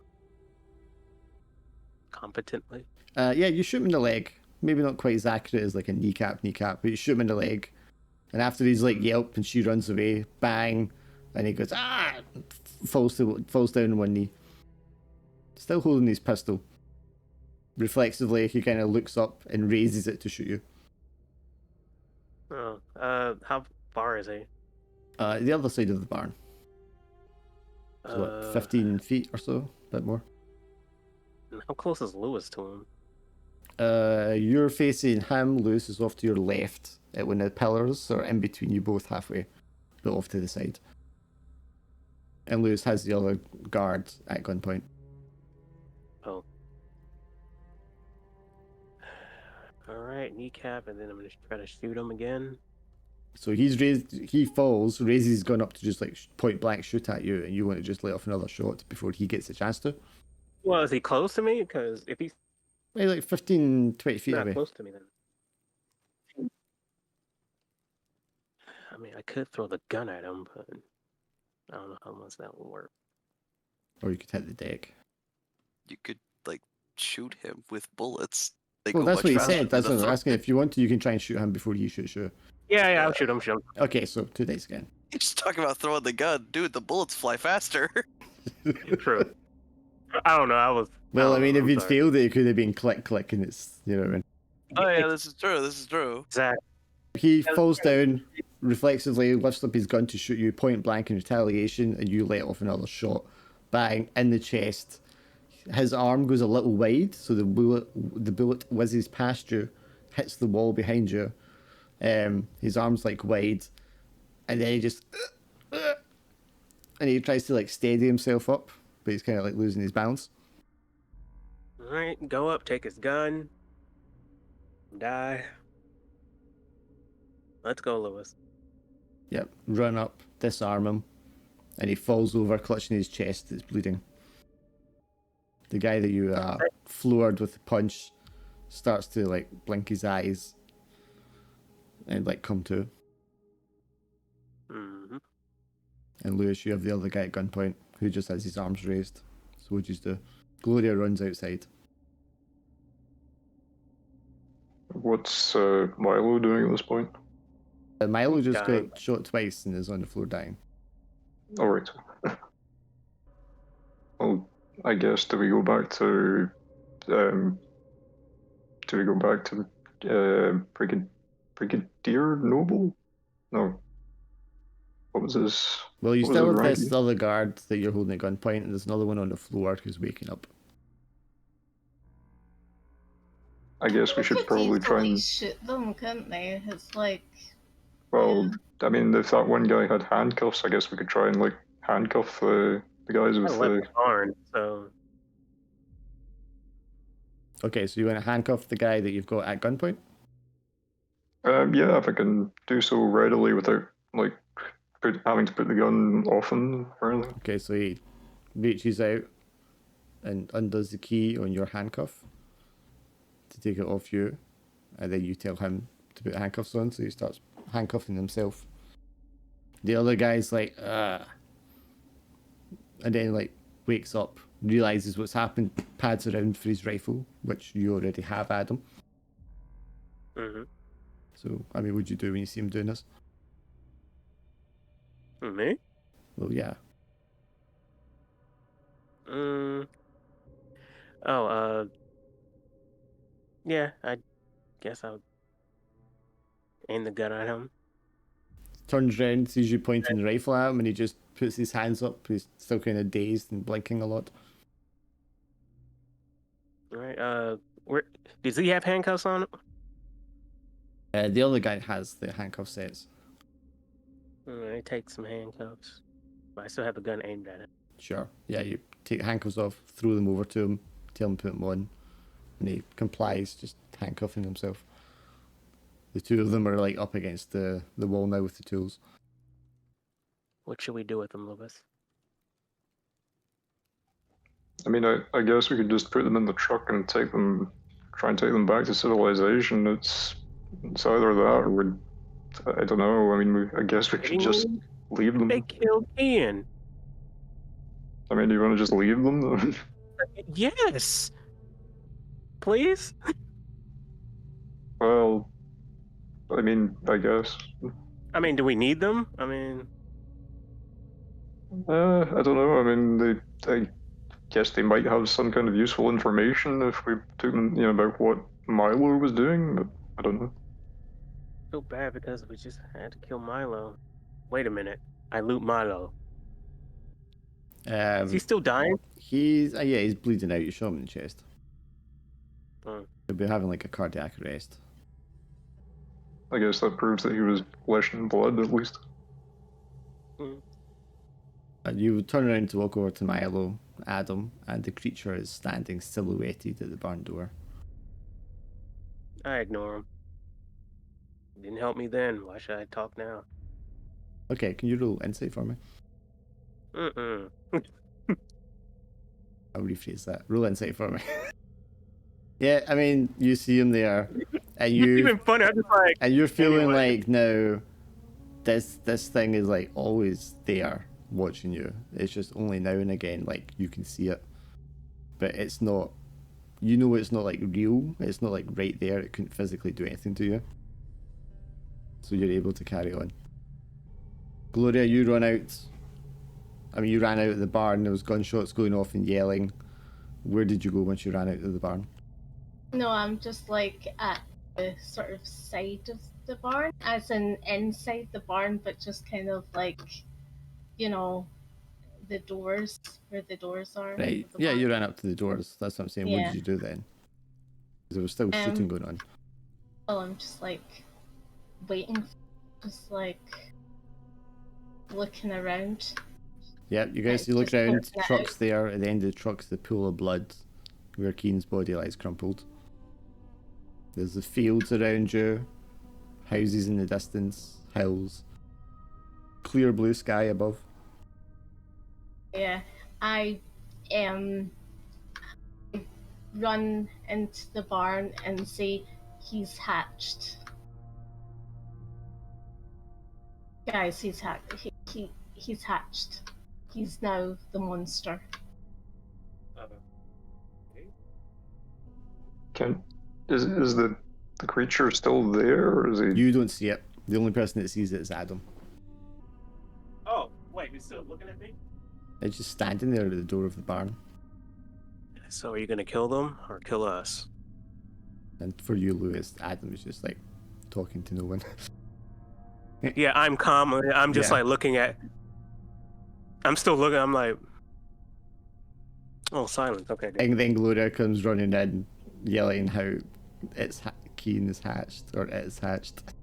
Competently. Yeah, you shoot him in the leg. Maybe not quite as accurate as like a kneecap, but you shoot him in the leg. And after he's like yelp and she runs away, bang, and he goes, falls down on one knee. Still holding his pistol. Reflexively, he kind of looks up and raises it to shoot you. Oh, how far is he? The other side of the barn. So what, 15 feet or so? A bit more. How close is Lewis to him? You're facing him. Lewis is off to your left at one of the pillars, or in between you both halfway, but off to the side. And Lewis has the other guard at gunpoint. Oh. Alright, kneecap, and then I'm going to try to shoot him again. So he falls, raises his gun up to just like point blank shoot at you, and you want to just let off another shot before he gets a chance to. Well, is he close to me? Because if he's Maybe like 15, 20 feet not away. close to me, then. I mean, I could throw the gun at him, but I don't know how much that will work. Or you could hit the deck. You could like shoot him with bullets. They Well, go that's much what he faster said. than That's a what I'm throw. asking. If you want to, you can try and shoot him before he shoots you. Yeah, I'll shoot him. Okay, so 2 dice again. You're just talking about throwing the gun, dude. The bullets fly faster. True. I don't know. Well, I mean, if I'm you'd sorry. failed it, it could have been click, and it's, you know what I mean? Oh yeah, this is true. This is true. Exactly. He falls down, reflexively lifts up his gun to shoot you point blank in retaliation, and you let off another shot. Bang, in the chest. His arm goes a little wide, so the bullet whizzes past you, hits the wall behind you. His arm's like wide, and then he just... and he tries to like steady himself up, but he's kind of like losing his balance. Alright, go up, take his gun, die. Let's go, Lewis. Yep, run up, disarm him, and he falls over, clutching his chest. It's bleeding. The guy that you floored with the punch starts to like blink his eyes and like come to. Mm-hmm. And Lewis, you have the other guy at gunpoint who just has his arms raised. So what do you do? Gloria runs outside. What's Milo doing at this point? Milo just Dying. got shot twice and is on the floor dying. All right. Well, I guess do we go back to Brigadier Noble? No. What was his? Well, you what was still his have rank? this other guard that you're holding at gunpoint, and there's another one on the floor who's waking up. I guess we should probably try and. shoot them, couldn't they? It's like. Well, I mean, if that one guy had handcuffs, I guess we could try and like handcuff the guys I with left the. the barn, so Okay, so you want to handcuff the guy that you've got at gunpoint? Yeah, if I can do so readily without like having to put the gun off him or anything. Okay, so he reaches out and undoes the key on your handcuff to take it off you, and then you tell him to put handcuffs on, so he starts handcuffing himself. The other guy's like, and then like wakes up, realizes what's happened, pads around for his rifle, which you already have, Adam. mm-hmm. So, I mean, what'd you do when you see him doing this? Me? Well, yeah. Yeah, I guess I would aim the gun at him. Turns around, sees you pointing the rifle at him, and he just puts his hands up. He's still kind of dazed and blinking a lot. All right. Where does he have handcuffs on him? The other guy has the handcuff sets. I take some handcuffs. I still have the gun aimed at it. Sure. Yeah, you take the handcuffs off, throw them over to him, tell him to put them on, and he complies, just handcuffing himself. The two of them are like up against the wall now with the tools. What should we do with them, Lewis? I mean, I guess we could just put them in the truck and try and take them back to civilization. It's either that or I don't know. I mean, I guess we could just leave them. They killed Ian. I mean, do you want to just leave them? Yes. Please? Well, I mean, I guess. I mean, do we need them? I mean... I don't know. I mean, I guess they might have some kind of useful information if we took them, about what Milo was doing, but I don't know. I feel bad because we just had to kill Milo. Wait a minute. I loot Milo. Is he still dying? He's bleeding out. You shot him in the chest. Hmm. He'll be having like a cardiac arrest. I guess that proves that he was flesh and blood, at least. And you would turn around to walk over to Milo, Adam, and the creature is standing silhouetted at the barn door. I ignore him. Didn't help me then. Why should I talk now? Okay, can you roll insight for me? I'll rephrase that. Roll insight for me. Yeah, I mean, you see him there, and Even funny. I'm just like. and you're feeling anyway. like now, this thing is like always there watching you. It's just only now and again like you can see it, but it's not. You know, it's not like real. It's not like right there. It couldn't physically do anything to you, so you're able to carry on. Gloria, you run out. I mean, you ran out of the barn. There was gunshots going off and yelling. Where did you go once you ran out of the barn? No, I'm just like at the sort of side of the barn, as in inside the barn, but just kind of like, the doors, where the doors are. Right. of the Yeah, barn. you ran up to the doors. That's what I'm saying. What Yeah. did you do then? 'Cause there was still shooting going on. Well, I'm just like waiting, just like looking around. Yeah, you guys, Right, you look just around. looking at Truck's there. At the end of the truck's the pool of blood, where Keen's body lies crumpled. There's the fields around you, houses in the distance, hills, clear blue sky above. Yeah, I run into the barn and say, "He's hatched." Guys, he's hatched. He's hatched. He's now the monster. Is the creature still there, or is he? You don't see it. The only person that sees it is Adam. Oh, wait, he's still looking at me? It's just standing there at the door of the barn. So are you gonna kill them or kill us? And for you, Lewis, Adam is just like talking to no one. Yeah, I'm calm. I'm just Yeah. like looking at. I'm still looking. I'm like. Oh, silence. Okay. Good. And then Gloria comes running in, yelling how Keen is hatched, or it is hatched.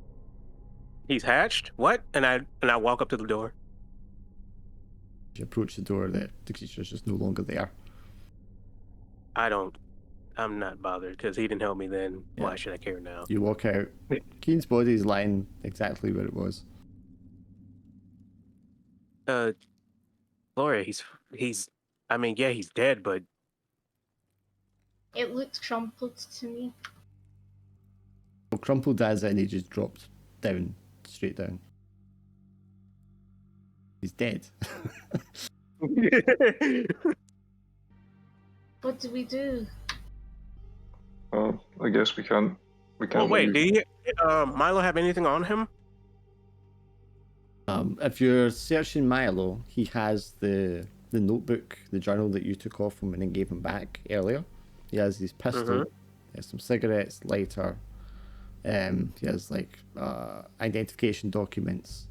He's hatched. What? And I walk up to the door. You approach the door, the creature's just no longer there. I'm not bothered because he didn't help me then. Yeah. Why should I care now? You walk out. Keen's body is lying exactly where it was. Gloria, he's. I mean, yeah, he's dead, but It looks crumpled to me. Well, crumpled as in he just dropped down, straight down. He's dead. What do we do? Well, I guess we can't. Well, wait. leave. Do Milo have anything on him? If you're searching Milo, he has the notebook, the journal that you took off him and then gave him back earlier. He has his pistol, he has some cigarettes, lighter. He has like identification documents.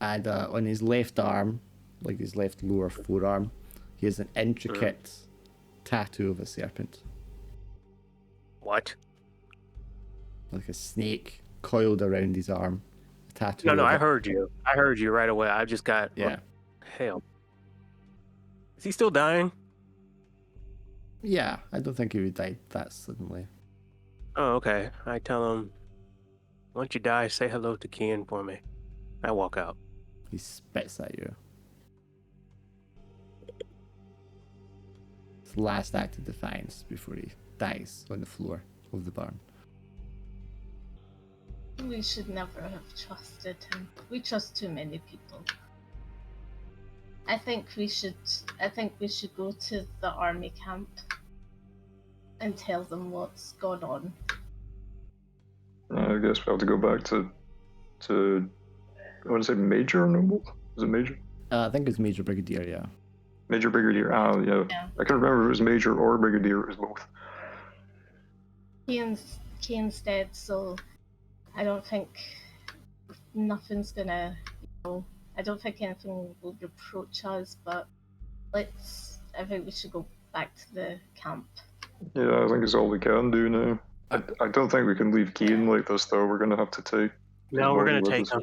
And on his left arm, like his left lower forearm, he has an intricate tattoo of a serpent. What? like a snake coiled around his arm. A tattoo. No, of I it. heard you. I heard you right away. I just got Yeah. hell. Is he still dying? Yeah, I don't think he would die that suddenly. Oh, okay. I tell him, once you die, say hello to Kian for me. I walk out. He spits at you. His last act of defiance before he dies on the floor of the barn. We should never have trusted him. We trust too many people. I think we should go to the army camp and tell them what's gone on. I guess we'll have to go back to I want to say Major Noble? Is it Major? I think it's Major Brigadier, yeah. Major Brigadier. Yeah. I can't remember if it was Major or Brigadier. It was both. Kian's dead, so I don't think nothing's gonna, I don't think anything will reproach us, but I think we should go back to the camp. Yeah, I think it's all we can do now. I don't think we can leave Kian like this, though. We're going to have to take... No, we're going to take us. him.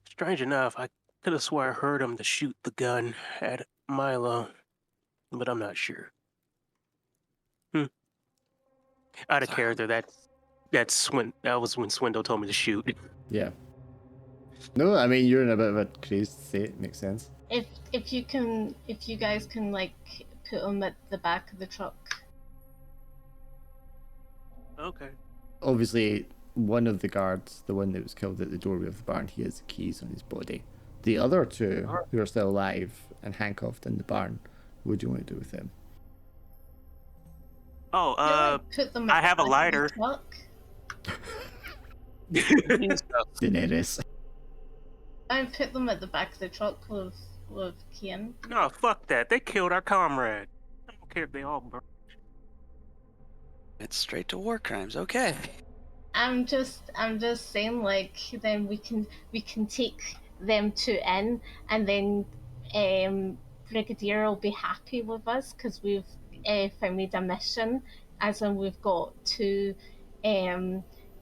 Strange enough, I could have swore I heard him to shoot the gun at Milo, but I'm not sure. Out of character, that was when Swindle told me to shoot. Yeah. No, I mean, you're in a bit of a crazed state. Makes sense. If you guys can, like, put him at the back of the truck. Okay. Obviously, one of the guards, the one that was killed at the doorway of the barn, he has the keys on his body. The other two, who are still alive and handcuffed in the barn, what do you want to do with them? Oh, Put them I at have the a back lighter. of the truck. Daenerys. And put them at the back of the truck with Kian. No, fuck that. They killed our comrade. I don't care if they all burn. It's straight to war crimes. Okay. I'm just saying, like, then we can take them two in, and then Brigadier will be happy with us because we've made a mission, as in we've got two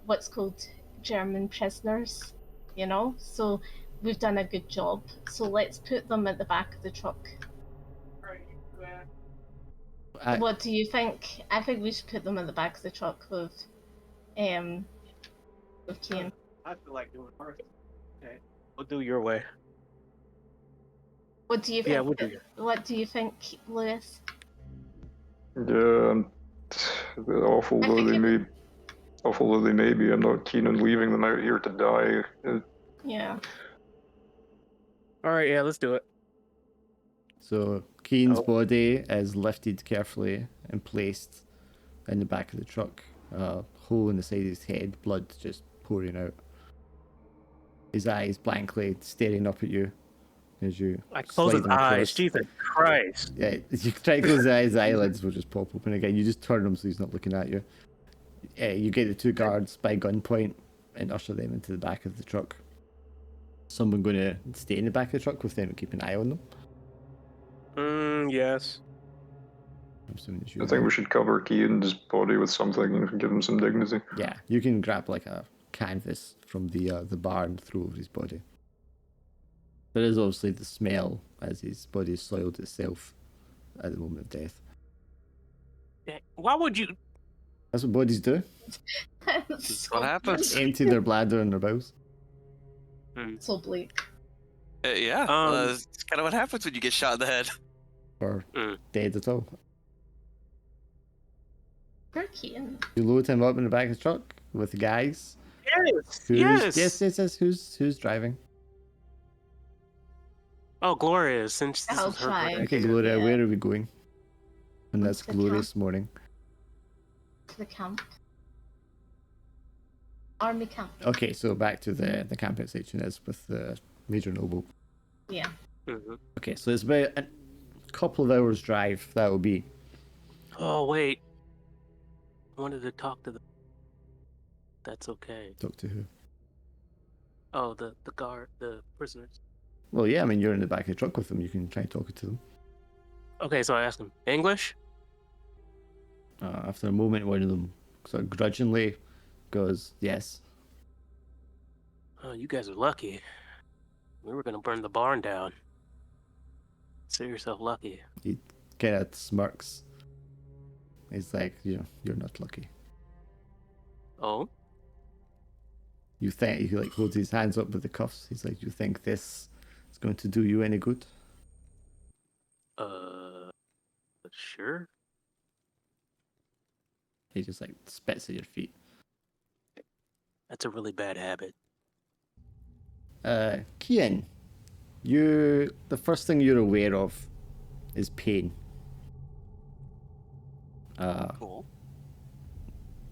what's called German prisoners, so we've done a good job. So let's put them at the back of the truck. What do you think? I think we should put them at the back of the truck with Kian. I feel like doing first. Okay. We'll do your way. What do you think? Yeah, we'll do your. What do you think, Lewis? Yeah, awful though they may be, I'm not keen on leaving them out here to die. Yeah. All right, yeah, let's do it. So Keen's body is lifted carefully and placed in the back of the truck. Hole in the side of his head, blood just pouring out. His eyes blankly staring up at you as you. I close his slide him eyes. across. Jesus Christ. Yeah, you try to close his eyes, his eyelids will just pop open again. You just turn him so he's not looking at you. You get the two guards by gunpoint and usher them into the back of the truck. Someone going to stay in the back of the truck with them and keep an eye on them? Yes. I'm assuming it's you. I think we should cover Kian's body with something and give him some dignity. Yeah, you can grab like a canvas from the bar and throw over his body. There is obviously the smell as his body is soiled itself at the moment of death. Why would you? That's what bodies do. That's what happens. Empty their bladder and their bowels. So bleak. Yeah, that's kind of what happens when you get shot in the head. Or dead at all. Poor Kian. You load him up in the back of the truck with the guys. Yes. Yes. Who's driving? Oh, Gloria, since this I'll is her try. birthday. Okay, Gloria, Yeah. where are we going? On this The glorious morning. To the camp. Army camp. Okay, so back to the camping section is with the Major Noble. Yeah. Okay, so it's about a couple of hours drive, that will be. Oh, wait. I wanted to talk to the... That's okay. Talk to who? Oh, the guard, the prisoners. Well, yeah, I mean, you're in the back of the truck with them. You can try talking to them. Okay, so I asked him, English? After a moment, one of them sort of grudgingly goes, yes. Oh, you guys are lucky. We were gonna burn the barn down. Consider yourself lucky. He kind of smirks. He's like, you're not lucky. Oh? You think, he like holds his hands up with the cuffs. He's like, you think this is going to do you any good? Sure. He just like spits at your feet. That's a really bad habit. Kian, the first thing you're aware of is pain. Cool.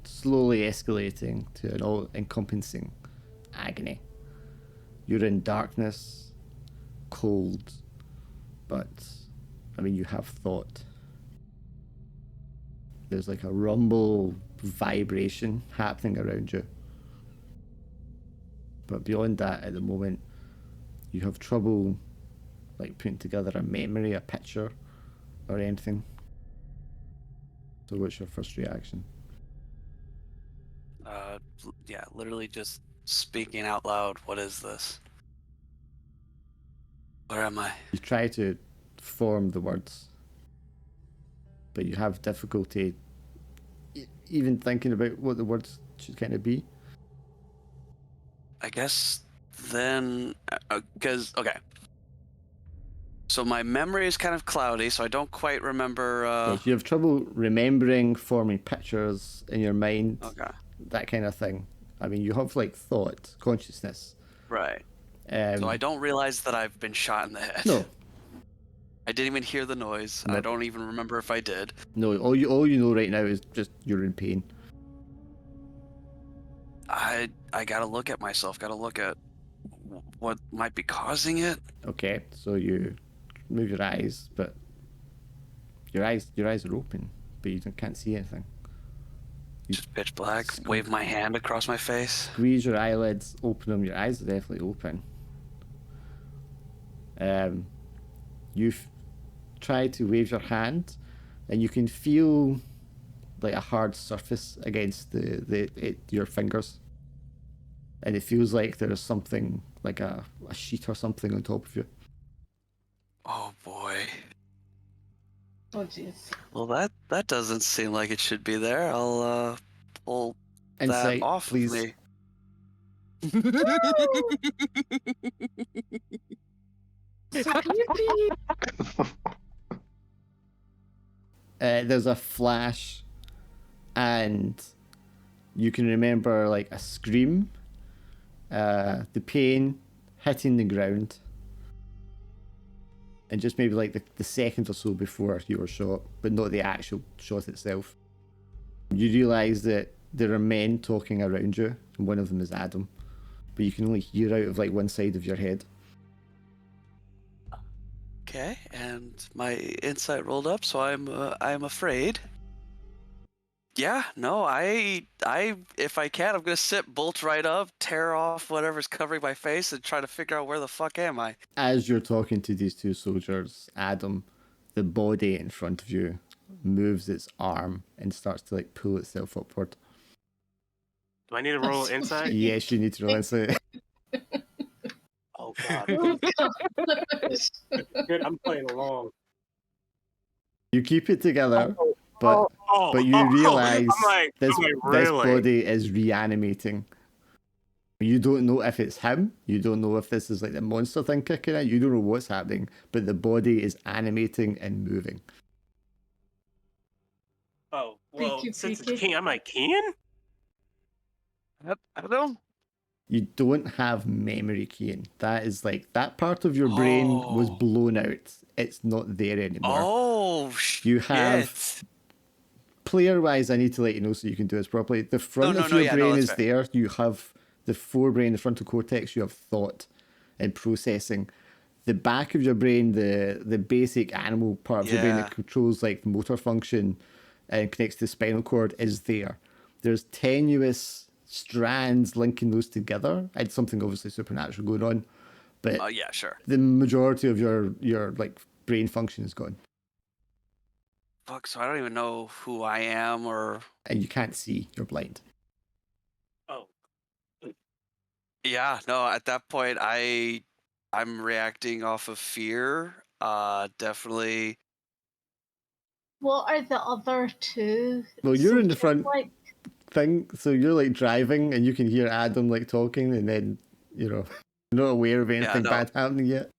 Slowly escalating to an all-encompassing agony. You're in darkness, cold, but, I mean, you have thought. There's like a rumble, vibration happening around you. But beyond that, at the moment, you have trouble, like, putting together a memory, a picture, or anything. So what's your first reaction? Yeah, literally just speaking out loud. What is this? Where am I? You try to form the words, but you have difficulty even thinking about what the words should kind of be. I guess then, because okay. So my memory is kind of cloudy, so I don't quite remember. Yes, you have trouble remembering, forming pictures in your mind, Okay. that kind of thing. I mean, you have like thought, consciousness. Right. So I don't realize that I've been shot in the head. No. I didn't even hear the noise. Nope. I don't even remember if I did. No, all you know right now is just you're in pain. I gotta look at myself. Gotta look at what might be causing it. Okay, so you move your eyes, but your eyes are open, but you can't see anything. Just pitch black. Wave my hand across my face. Squeeze your eyelids, open them. Your eyes are definitely open. You've tried to wave your hand, and you can feel like a hard surface against your fingers, and it feels like there's something like a sheet or something on top of you. Oh boy. Oh jeez. Well, that doesn't seem like it should be there. I'll pull Insight, that off please. of me. So creepy. There's a flash, and you can remember like a scream, the pain hitting the ground, and just maybe like the second or so before you were shot, but not the actual shot itself. You realise that there are men talking around you, and one of them is Adam, but you can only hear out of like one side of your head. Okay, and my insight rolled up, so I'm afraid. Yeah, no, I if I can, I'm gonna sit bolt right up, tear off whatever's covering my face, and try to figure out where the fuck am I. As you're talking to these two soldiers, Adam, the body in front of you moves its arm and starts to like pull itself upward. Do I need to roll so insight? Yes, you need to roll insight. Oh god. Oh gosh. Good, I'm playing along. You keep it together, but you realise this really? body is reanimating. You don't know if it's him. You don't know if this is like the monster thing kicking in. You don't know what's happening, but the body is animating and moving. Oh, well, Freaky, since it's freaky. King, am I King? I don't know. You don't have memory keying. That is like that part of your brain was Oh. blown out. It's not there anymore. Oh shit. You have player-wise, I need to let you know so you can do this properly. The front of your brain is there. You have the forebrain, the frontal cortex. You have thought and processing. The back of your brain, the basic animal part of your brain that controls like motor function and connects to the spinal cord is there. There's tenuous strands linking those together. I had something obviously supernatural going on, but yeah, sure. the majority of your like brain function is gone. Fuck, so I don't even know who I am or. And you can't see. You're blind. Yeah, no, at that point I'm reacting off of fear. Definitely. What are the other two? Well, you're in the just front like thing, so you're like driving, and you can hear Adam like talking, and then you're not aware of Yeah, anything no. bad happening yet.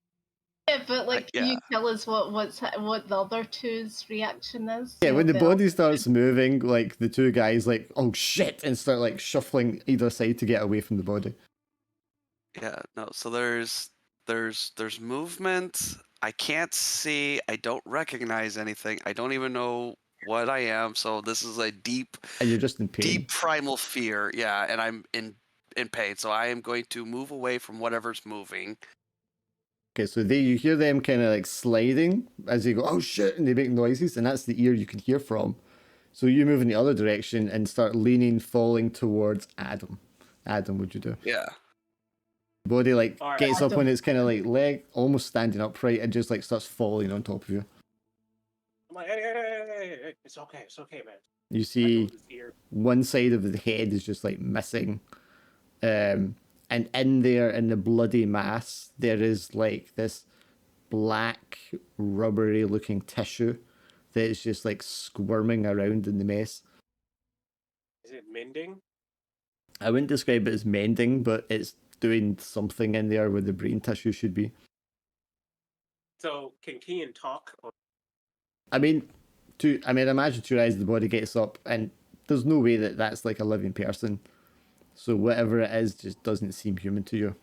yeah, but like, can Yeah. you tell us what the other two's reaction is? Yeah, You when know, the body starts moving, like the two guys like, oh shit, and start like shuffling either side to get away from the body. Yeah, no. So there's movement. I can't see. I don't recognize anything. I don't even know what I am. So this is a deep, And you're just in pain. deep primal fear. Yeah, and I'm in pain. So I am going to move away from whatever's moving. Okay, so you hear them kind of like sliding as they go, oh shit, and they make noises, and that's the ear you can hear from. So you move in the other direction and start leaning, falling towards Adam. Adam, what'd you do? Yeah. Body like All right. gets up Adam. on its kind of like leg, almost standing upright, and just like starts falling on top of you. I'm like, hey, it's okay, man. You I see know this ear. one side of the head is just like missing. And in there, in the bloody mass, there is like this black, rubbery looking tissue that is just like squirming around in the mess. Is it mending? I wouldn't describe it as mending, but it's doing something in there where the brain tissue should be. So can Kian talk? Or... I mean, imagine two eyes, the body gets up, and there's no way that that's like a living person. So whatever it is just doesn't seem human to you.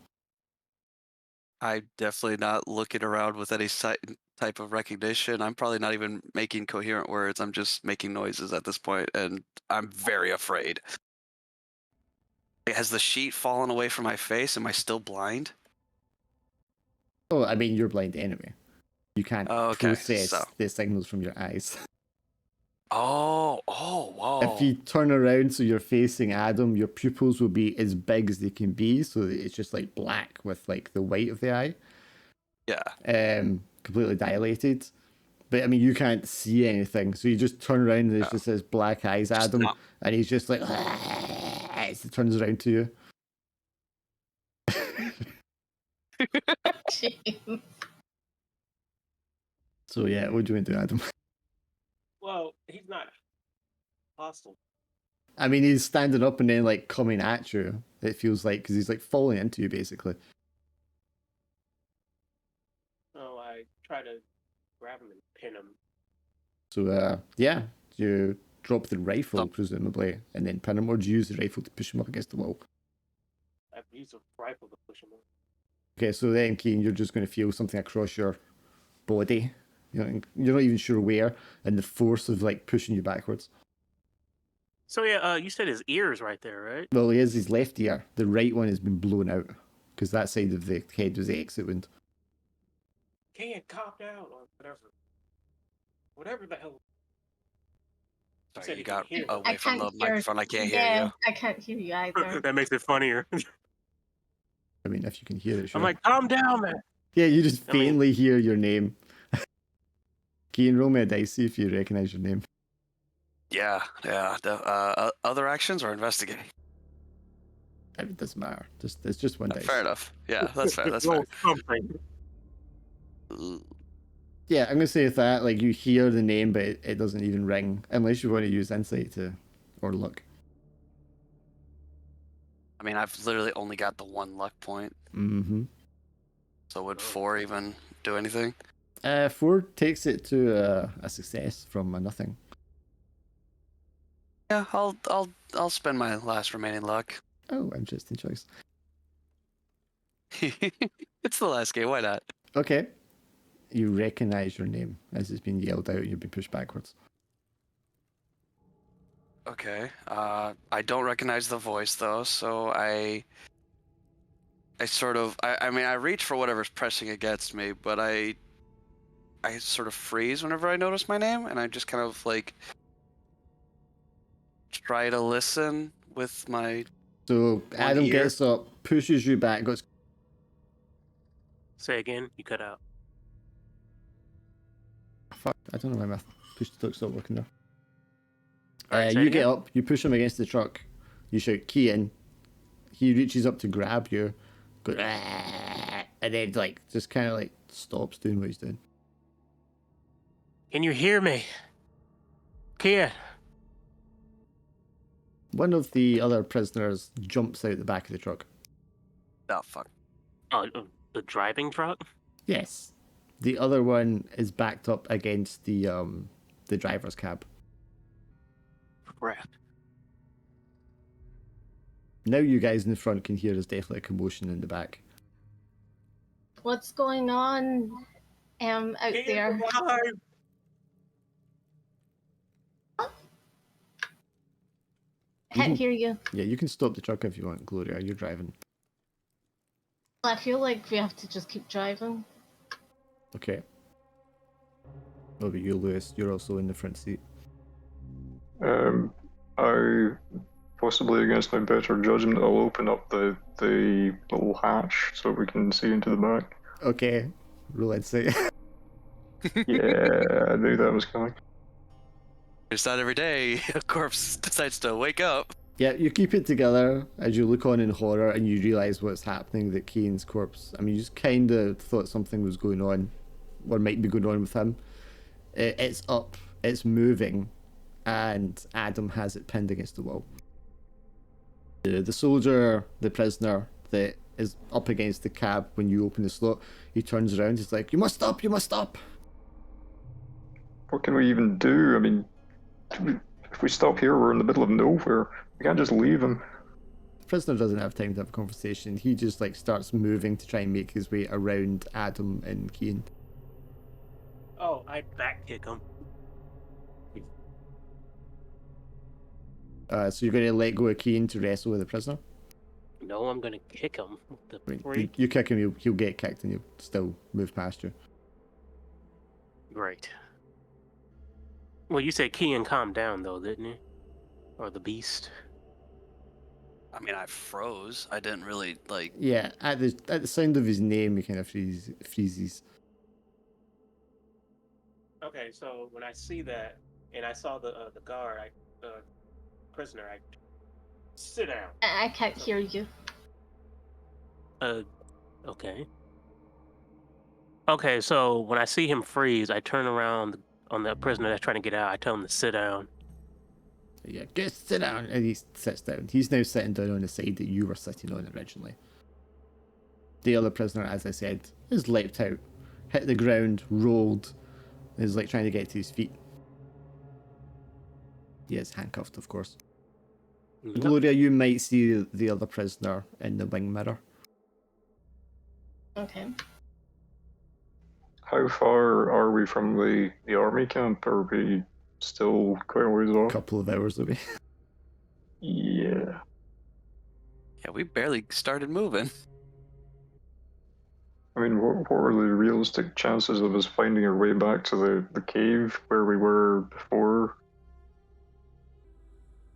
I'm definitely not looking around with any type of recognition. I'm probably not even making coherent words. I'm just making noises at this point, and I'm very afraid. Has the sheet fallen away from my face? Am I still blind? Oh, I mean, you're blind anyway. You can't process so. the signals from your eyes. Oh, whoa. If you turn around so you're facing Adam, your pupils will be as big as they can be, so it's just like black with like the white of the eye. Yeah. Completely dilated. But I mean, you can't see anything, so you just turn around and there's just this black eyes Adam, and he's just like, as he turns around to you. So yeah, what do you want to do, Adam? Well, he's not hostile. I mean, he's standing up and then like coming at you. It feels like because he's like falling into you basically. So I try to grab him and pin him. So yeah, you drop the rifle presumably, and then pin him, or do you use the rifle to push him up against the wall? I use a rifle to push him up. Okay, so then, Keen, you're just going to feel something across your body. You're not even sure where, and the force of like pushing you backwards. So yeah, you said his ear is right there, right? Well, he has his left ear. The right one has been blown out because that side of the head was the exit wound. Can't calm down or whatever the hell. Sorry, you got away from the microphone. I can't hear yeah, you. I can't hear you either. That makes it funnier. I mean, if you can hear it, sure. I'm like, calm down, man. Yeah, you just faintly hear your name. Keen, roll me a dice, see if you recognize your name. Yeah. Other actions or investigating? It doesn't matter. It's just one dice. Fair enough. Yeah, that's fair. That's Roll fair. something. Yeah, I'm gonna say with that, like you hear the name, but it doesn't even ring unless you want to use insight or luck. I mean, I've literally only got the one luck point. Mm-hmm. So would 4 even do anything? 4 takes it to a success from a nothing. Yeah, I'll spend my last remaining luck. Oh, interesting choice. It's the last game. Why not? Okay. You recognize your name as it's been yelled out and you've been pushed backwards. Okay. I don't recognize the voice though, so I sort of I mean I reach for whatever's pressing against me, but I sort of freeze whenever I notice my name, and I just kind of like try to listen with my. So Adam gets up, pushes you back, goes. Say again. You cut out. Fuck! I don't know why my push to talk stopped working there. Right, you get up, you push him against the truck, you shout key in, he reaches up to grab you, go, "Ah," and then like just kind of like stops doing what he's doing. Can you hear me? Kid. One of the other prisoners jumps out the back of the truck. Oh fuck. Oh, the driving truck? Yes. The other one is backed up against the driver's cab. Crap. Now you guys in the front can hear there's definitely a commotion in the back. What's going on out there? Can't hear you. Yeah, you can stop the truck if you want, Gloria. You're driving. I feel like we have to just keep driving. Okay. What about you, Lewis? You're also in the front seat. I possibly against my better judgment, I'll open up the little hatch so we can see into the back. Okay. Roll insight. Yeah, I knew that was coming. It's not every day a corpse decides to wake up. Yeah, you keep it together as you look on in horror and you realise what's happening, that Kane's corpse. I mean, you just kind of thought something was going on, or might be going on with him. It's up, it's moving, and Adam has it pinned against the wall. The soldier, the prisoner that is up against the cab when you open the slot, he turns around, he's like, "You must stop, you must stop!" What can we even do? I mean, if we stop here, we're in the middle of nowhere. We can't just leave him. The prisoner doesn't have time to have a conversation. He just like starts moving to try and make his way around Adam and Keane. Oh, I back kick him. So you're going to let go of Keane to wrestle with the prisoner? No, I'm gonna kick him. The I mean, freak. you kick him, he'll get kicked and he'll still move past you. Great. Well, you said Keane calmed down though, didn't he? Or the beast? I mean, I froze. I didn't really like. Yeah, at the sound of his name, he kind of freezes. Okay, so when I see that, and I saw the guard, prisoner, I sit down. I can't hear you. Okay. Okay, so when I see him freeze, I turn around on the prisoner that's trying to get out. I tell him to sit down. Yeah, just sit down. And he sits down. He's now sitting down on the side that you were sitting on originally. The other prisoner, as I said, is leapt out, hit the ground, rolled, is like trying to get to his feet. He is handcuffed, of course. Yep. Gloria, you might see the other prisoner in the wing mirror. Okay. How far are we from the army camp? Are we still quite a ways A off? couple of hours away. Yeah. Yeah, we barely started moving. I mean, what were the realistic chances of us finding our way back to the cave where we were before?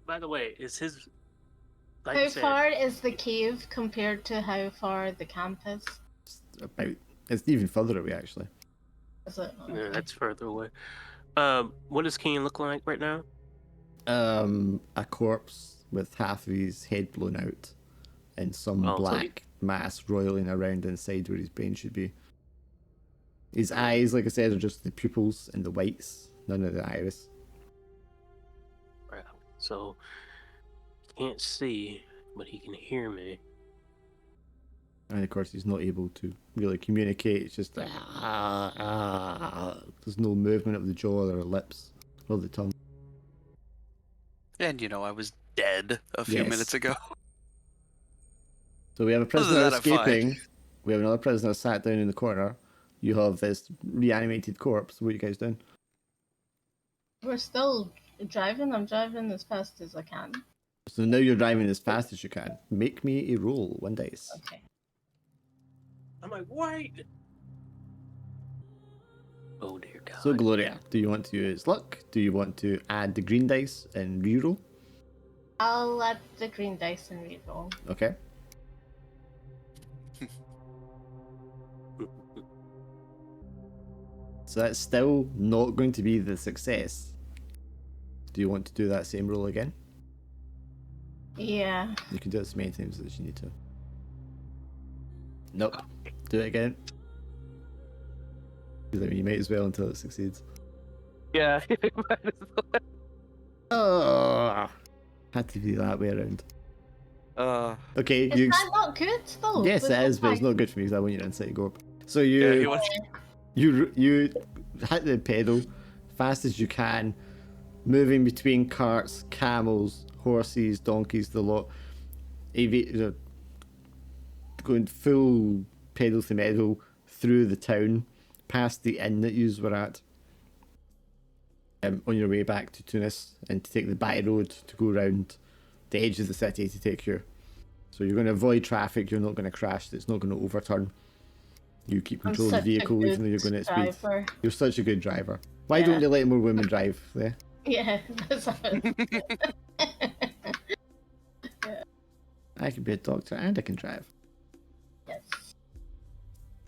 By the way, is his... Like How you said, far is the cave compared to how far the camp is? It's even further away, actually. Is it? Yeah, Okay. that's further away. What does Keane look like right now? A corpse with half of his head blown out and some Oh, so black mass roiling around inside where his brain should be. His eyes, like I said, are just the pupils and the whites, none of the iris. Right. So, he can't see, but he can hear me. And of course, he's not able to really communicate. It's just there's no movement of the jaw or the lips or the tongue. And you know, I was dead a few Yes. minutes ago. So we have a Other prisoner than that, I'm fine. escaping. We have another prisoner sat down in the corner. You have this reanimated corpse. What are you guys doing? We're still driving. I'm driving as fast as I can. So now you're driving as fast as you can. Make me a roll, 1 dice. Okay. I'm like, wait! Oh dear God. So Gloria, do you want to use luck? Do you want to add the green dice and reroll? I'll add the green dice and reroll. Okay. So that's still not going to be the success. Do you want to do that same roll again? Yeah. You can do it as many times as you need to. Nope. Do it again. You might as well until it succeeds. Yeah. Oh, had to be that way around. Okay, Is that not good though? Yes, it is, but it's not good for me because I want your insight to go up. So you Yeah, he wants... you hit the pedal fast as you can, moving between carts, camels, horses, donkeys, the lot. Going full pedal to metal through the town, past the inn that you were at. On your way back to Tunis, and to take the by road to go around the edge of the city to take you. So you're going to avoid traffic, you're not going to crash, it's not going to overturn. You keep control of the vehicle even though you're going at speed. You're such a good driver. Why don't they let more women drive there? Yeah, that's I can be a doctor and I can drive. Yes.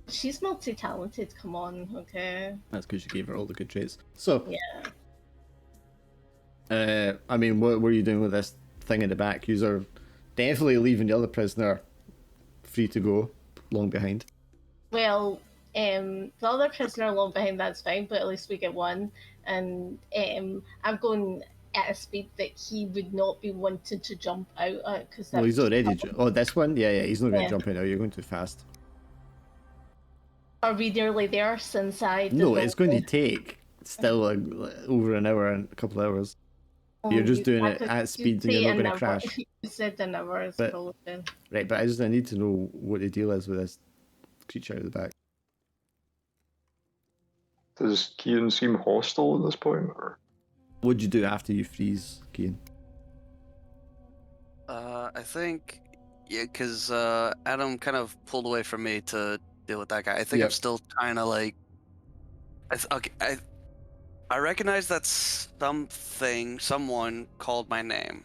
She's multi-talented, come on, okay? That's because you gave her all the good traits. So, yeah. I mean, what were you doing with this thing in the back? You're definitely leaving the other prisoner free to go, long behind. Well, the other prisoner long behind, that's fine, but at least we get one. And I'm going at a speed that he would not be wanting to jump out at. Well, he's already... Oh, this one? Yeah, he's not going to jump out now. You're going too fast. Are we nearly there since I... No, it's going to take still over an hour and a couple of hours. You're just doing it at speed and you're not going to crash. You said an hour is probably... Right, but I need to know what the deal is with this creature out the back. Does Kian seem hostile at this point, or? What'd you do after you freeze, Kian? I think, yeah, because Adam kind of pulled away from me to deal with that guy. I think I'm still trying to like. I recognize that someone called my name,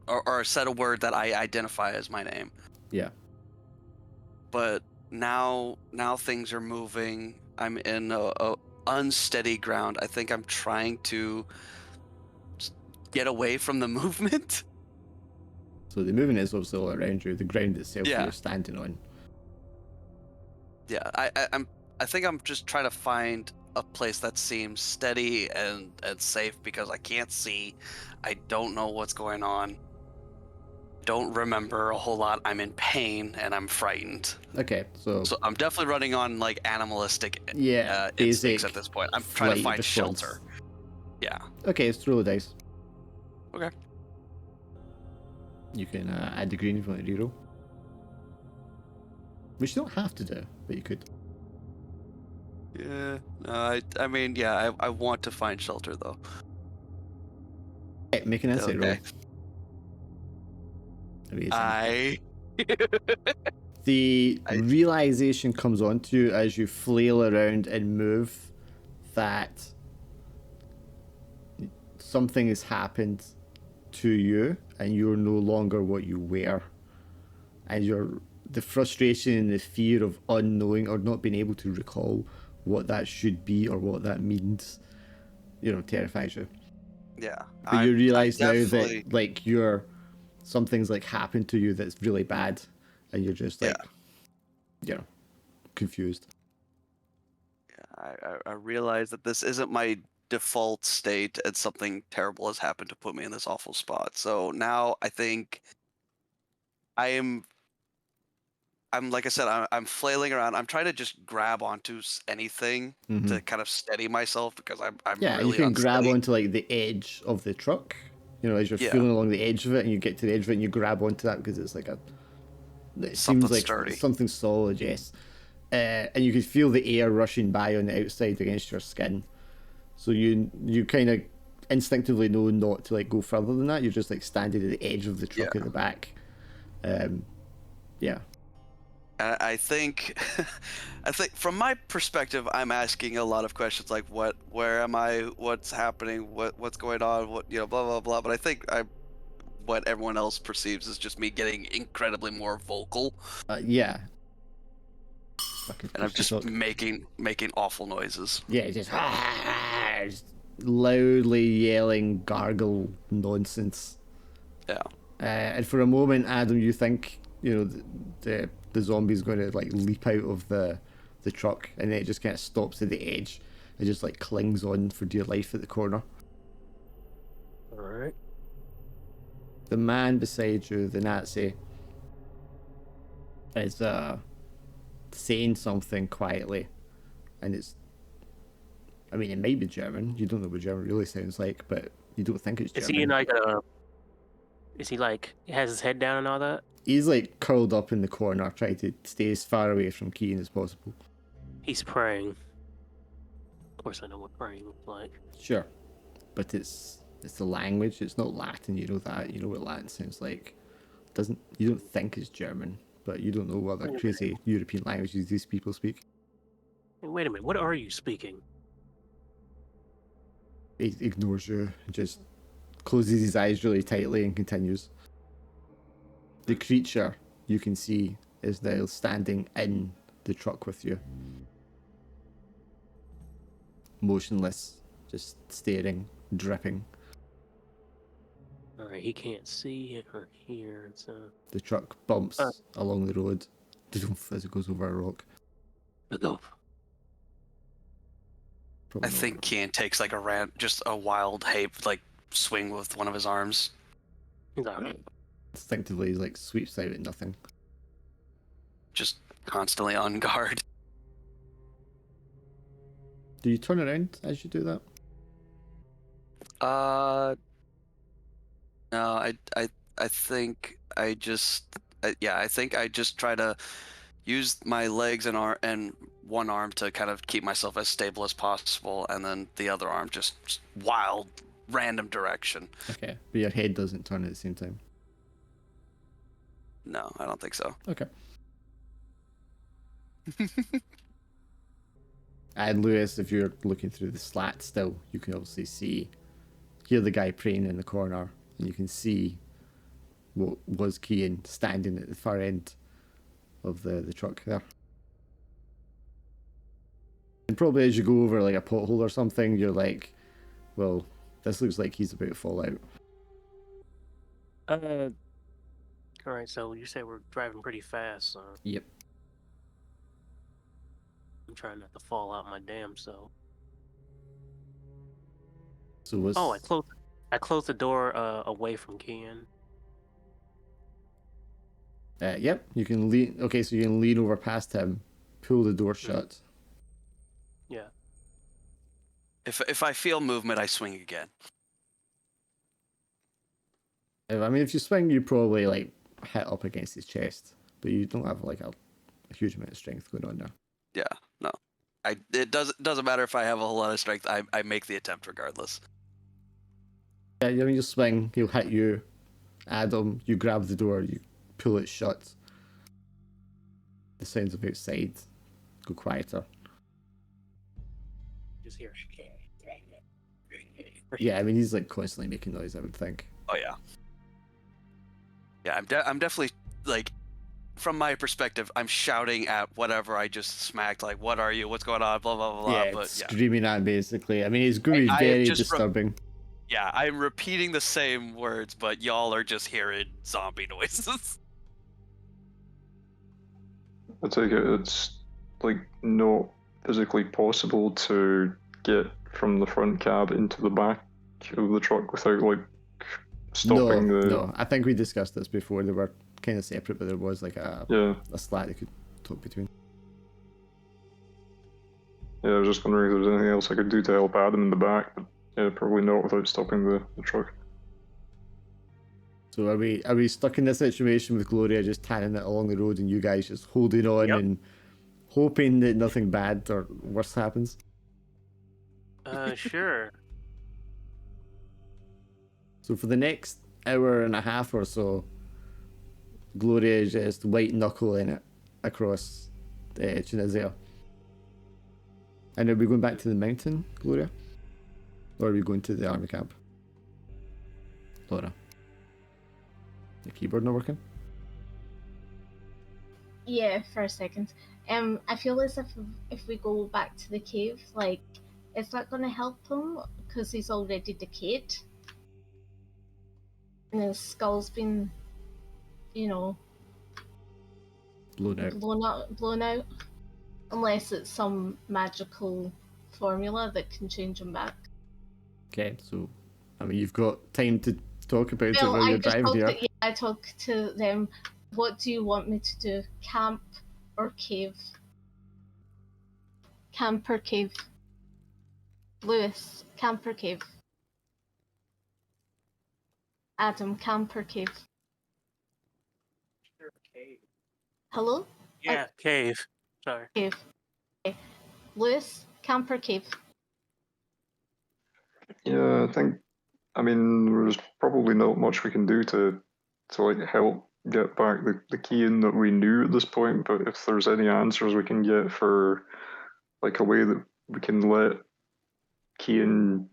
or said a word that I identify as my name. Yeah. But now things are moving. I'm in a unsteady ground. I think I'm trying to get away from the movement. So the movement is obviously all around you. The ground itself you're standing on. Yeah, I think I'm just trying to find a place that seems steady and safe because I can't see. I don't know what's going on. Don't remember a whole lot. I'm in pain and I'm frightened. Okay, so I'm definitely running on like animalistic basic instincts at this point. I'm trying to find shelter. Yeah. Okay, let's roll the dice. Okay. You can add the green if you want to reroll. Which you don't have to do, but you could. Yeah. I mean, yeah. I want to find shelter though. Okay, make an insight roll. The realization comes onto you as you flail around and move that something has happened to you and you're no longer what you were, and the frustration and the fear of unknowing or not being able to recall what that should be or what that means, terrifies you. Yeah. But you realize now that like something's like happened to you that's really bad, and you're just like, confused. Yeah, I realize that this isn't my default state, and something terrible has happened to put me in this awful spot. So now I think I'm like I said, I'm flailing around. I'm trying to just grab onto anything to kind of steady myself because I'm really you can unsteady. grab onto like the edge of the truck. As you're feeling along the edge of it, and you get to the edge of it, and you grab onto that because it's like it seems like sturdy. Something solid, yes. And you can feel the air rushing by on the outside against your skin. So you kind of instinctively know not to like go further than that. You're just like standing at the edge of the truck at the back. Yeah. I think from my perspective, I'm asking a lot of questions like where am I, what's happening, what's going on, blah blah blah. But I think what everyone else perceives is just me getting incredibly more vocal. Yeah. And I'm just making awful noises. Yeah, just loudly yelling gargle nonsense Yeah. And for a moment, Adam, you think the zombie's going to like leap out of the truck, and then it just kind of stops at the edge. It just like clings on for dear life at the corner. All right. The man beside you, the Nazi, is saying something quietly, and I mean, it might be German. You don't know what German really sounds like, but you don't think it's German. Is he like Is he like has his head down and all that? He's like curled up in the corner, trying to stay as far away from Keane as possible. He's praying. Of course, I know what praying looks like. Sure, but it's the language. It's not Latin. You know that. You know what Latin sounds like. You don't think it's German, but you don't know what other crazy European languages these people speak. Hey, wait a minute. What are you speaking? He ignores you, just closes his eyes really tightly and continues. The creature you can see is now standing in the truck with you. Motionless, just staring, dripping. Alright, he can't see it or hear, so... The truck bumps along the road as it goes over a rock. I think Kian takes like just a wild like swing with one of his arms. Instinctively, he like sweeps out at nothing. Just constantly on guard. Do you turn around as you do that? No, I think I just I think I just try to use my legs and one arm to kind of keep myself as stable as possible, and then the other arm just wild random direction. Okay, but your head doesn't turn at the same time. No, I don't think so. Okay. And Lewis, if you're looking through the slat still, you can obviously hear the guy praying in the corner, and you can see what was Kian standing at the far end of the truck there. And probably as you go over like a pothole or something, you're like, well, this looks like he's about to fall out. Alright, so you say we're driving pretty fast, so... Yep. I'm trying not to fall out my damn self. So was... Oh, I closed the door away from Kian. Yep, you can lean... Okay, so you can lean over past him, pull the door shut. Yeah. If I feel movement, I swing again. I mean, if you swing, you probably like hit up against his chest, but you don't have like a huge amount of strength going on there. Yeah, no. It doesn't matter if I have a whole lot of strength. I make the attempt regardless. Yeah, I mean, you swing, he'll hit you. Adam, you grab the door, you pull it shut. The sounds of outside go quieter. Just hear... Yeah, I mean, he's like constantly making noise, I would think. Oh yeah. Yeah, I'm definitely like, from my perspective, I'm shouting at whatever I just smacked. Like, what are you? What's going on? Blah blah blah. Yeah, but screaming at him basically. I mean, it's going to be very disturbing. Yeah, I'm repeating the same words, but y'all are just hearing zombie noises. I take it it's like not physically possible to get from the front cab into the back of the truck without like stopping No, I think we discussed this before. They were kind of separate, but there was like a slat they could talk between. Yeah, I was just wondering if there was anything else I could do to help Adam in the back, but yeah, probably not without stopping the truck. So are we stuck in this situation with Gloria just tanning it along the road and you guys just holding on and hoping that nothing bad or worse happens? Sure. So for the next hour and a half or so, Gloria is just white knuckling it across Tunisia. And are we going back to the mountain, Gloria? Or are we going to the army camp? Laura. The keyboard not working? Yeah, for a second. I feel as if we go back to the cave, like, is that going to help him? Because he's already decayed. and his skull's been, you know, Blown out. blown out, unless it's some magical formula that can change him back. Okay, so I mean, you've got time to talk about it Well, while you're I just driving here. I talk to them. What do you want me to do? Camp or cave? Camp or cave? Lewis, camp or cave? Adam, camp or cave? Cave. Hello? Yeah, cave. Sorry. Cave. Okay. Lewis, camp or cave? Yeah, I mean, there's probably not much we can do to like help get back the key in that we knew at this point, but if there's any answers we can get for like a way that we can let Kian,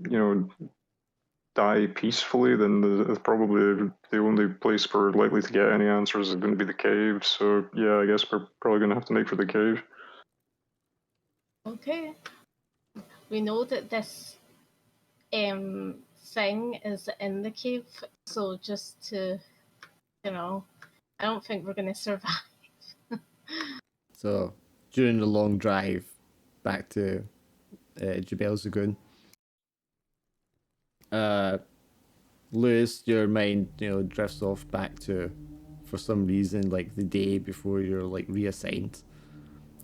die peacefully, then it's probably the only place we're likely to get any answers is going to be the cave. So yeah, I guess we're probably going to have to make for the cave. Okay. We know that this thing is in the cave, so just to, I don't think we're going to survive. So during the long drive back to Jebel Zagun, Lewis, your mind, drifts off back to, for some reason, like the day before you're like reassigned,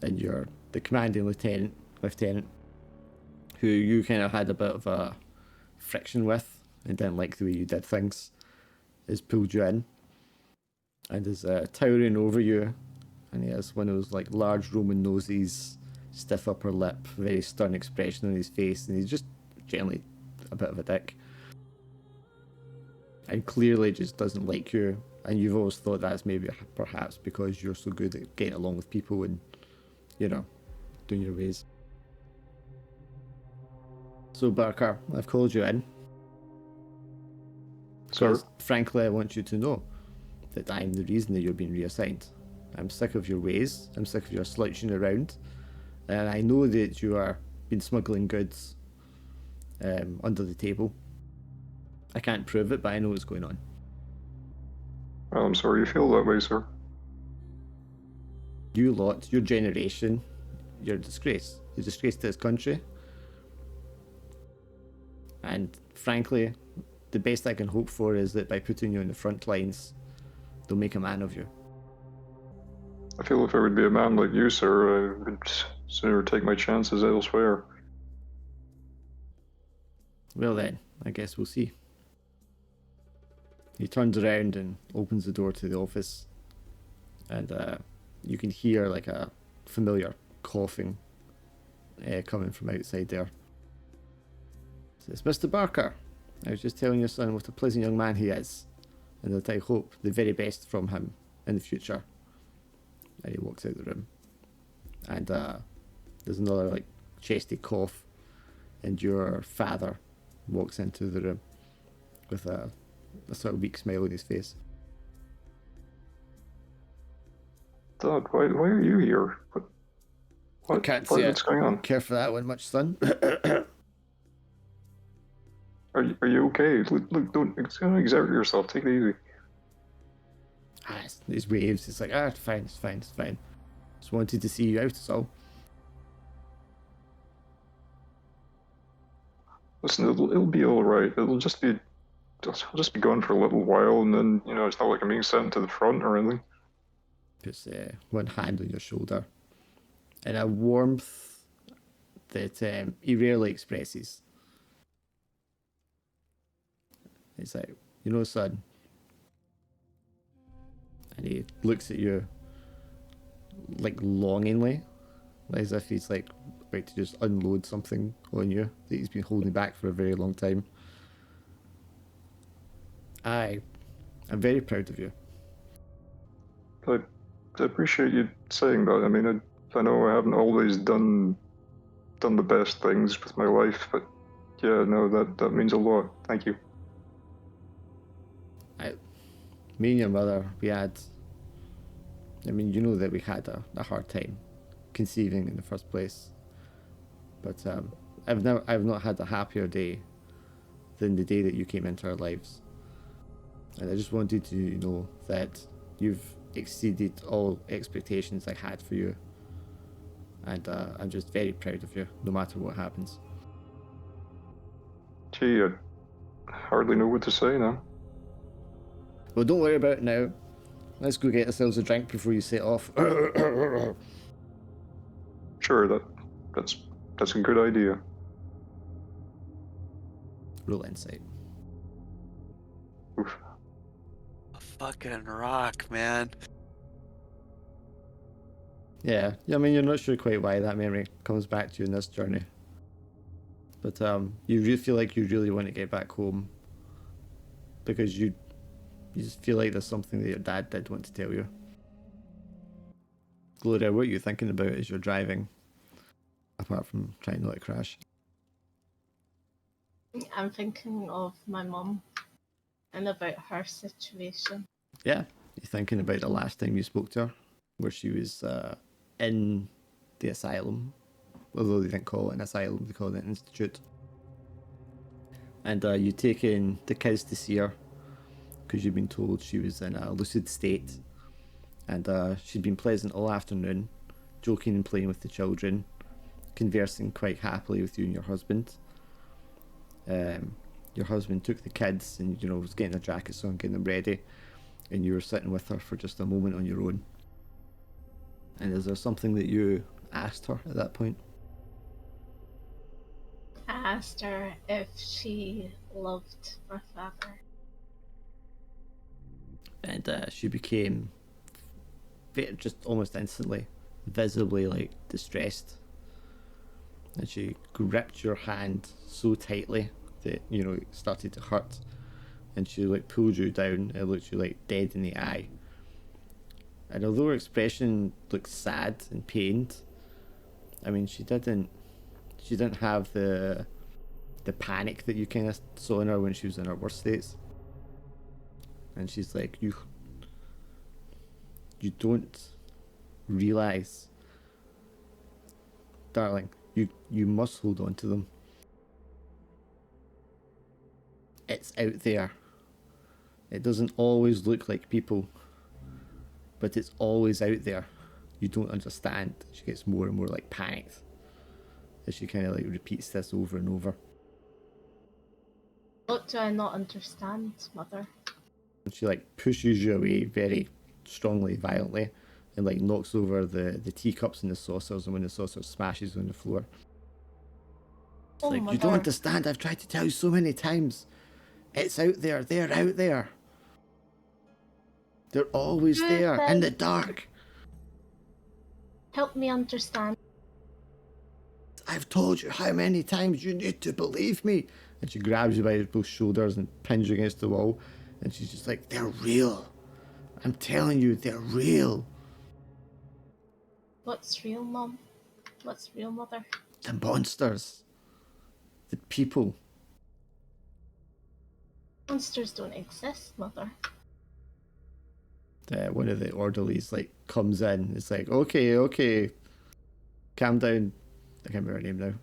and you're the commanding lieutenant, who you kind of had a bit of a friction with and didn't like the way you did things, has pulled you in and is towering over you, and he has one of those like large Roman noses, stiff upper lip, very stern expression on his face, and he's just generally a bit of a dick. And clearly just doesn't like you, and you've always thought that's maybe perhaps because you're so good at getting along with people and, doing your ways. So Barker, I've called you in. Sir? Frankly, I want you to know that I'm the reason that you're being reassigned. I'm sick of your ways, I'm sick of your slouching around, and I know that you are been smuggling goods under the table. I can't prove it, but I know what's going on. Well, I'm sorry you feel that way, sir. You lot, your generation, you're a disgrace. You're a disgrace to this country. And frankly, the best I can hope for is that by putting you on the front lines, they'll make a man of you. I feel if I would be a man like you, sir, I would sooner take my chances elsewhere. Well then, I guess we'll see. He turns around and opens the door to the office, and you can hear like a familiar coughing coming from outside there. Says, Mr. Barker, I was just telling your son what a pleasant young man he is, and that I hope the very best from him in the future. And he walks out the room, and there's another like chesty cough, and your father walks into the room with a sort of weak smile on his face. Dad, why are you here? I can't see what's going on? Care for that one much, son. Are you okay? Look, don't exert yourself. Take it easy. These waves. It's like, it's fine. Just wanted to see you out, so. Listen, it'll be all right. I'll just be gone for a little while, and then it's not like I'm being sent to the front or anything. Puts one hand on your shoulder, and a warmth that he rarely expresses. It's like, son. And he looks at you like longingly, as if he's like about to just unload something on you that he's been holding back for a very long time. I'm very proud of you. I appreciate you saying that. I mean, I know I haven't always done the best things with my life, but yeah, no, that means a lot. Thank you. Me and your mother, we had. I mean, you know that we had a hard time conceiving in the first place, but I've not had a happier day than the day that you came into our lives. And I just wanted you to know that you've exceeded all expectations I had for you. And I'm just very proud of you, no matter what happens. Gee, I hardly know what to say now. Well, don't worry about it now. Let's go get ourselves a drink before you set off. Sure, that's a good idea. Roll insight. Oof. A fucking rock, man. Yeah, I mean, you're not sure quite why that memory comes back to you in this journey. But you really feel like you really want to get back home because you just feel like there's something that your dad did want to tell you. Gloria, what are you thinking about as you're driving? Apart from trying not to crash. I'm thinking of my mum and about her situation. Yeah, you're thinking about the last time you spoke to her, where she was in the asylum. Although they didn't call it an asylum, they called it an institute. And you taken the kids to see her because you've been told she was in a lucid state. And she'd been pleasant all afternoon, joking and playing with the children, conversing quite happily with you and your husband. Your husband took the kids and, you know, was getting their jackets on, getting them ready, and you were sitting with her for just a moment on your own. And is there something that you asked her at that point? I asked her if she loved my father. And she became just almost instantly, visibly like distressed. And she gripped your hand so tightly that, you know, it started to hurt. And she like pulled you down and looked you like dead in the eye. And although her expression looked sad and pained, I mean, she didn't have the panic that you kind of saw in her when she was in her worst states. And she's like, you don't realize, darling, you must hold on to them. It's out there. It doesn't always look like people, but it's always out there. You don't understand. She gets more and more like panicked as she kind of like repeats this over and over. What do I not understand, Mother? And she like pushes you away very strongly, violently, and like knocks over the teacups and the saucers, and when the saucer smashes on the floor. It's Oh, like, Mother. you don't understand. I've tried to tell you so many times. It's out there. They're out there. They're always there in the dark. Help me understand. I've told you how many times. You need to believe me. And she grabs you by both shoulders and pins you against the wall. And she's just like, they're real. I'm telling you, they're real. What's real, Mom? What's real, Mother? The monsters. The people. Monsters don't exist, Mother. One of the orderlies like comes in. It's like, okay, calm down. I can't remember her name now.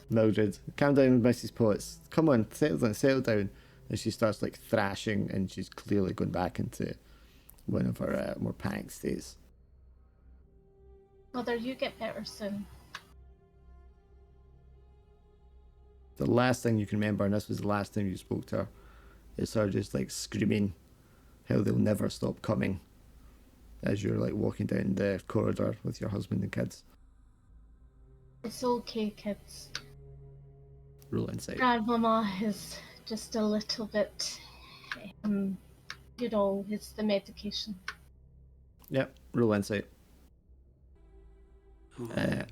Mildred. Calm down, Mrs. Potts. Come on, settle down. And she starts like thrashing, and she's clearly going back into one of her more panicked states. Mother, you get better soon. The last thing you can remember, and this was the last time you spoke to her, is her just like screaming how they'll never stop coming as you're like walking down the corridor with your husband and kids. It's okay, kids. Roll insight. Grandmama is just a little bit, you know, it's the medication. Yep, roll insight.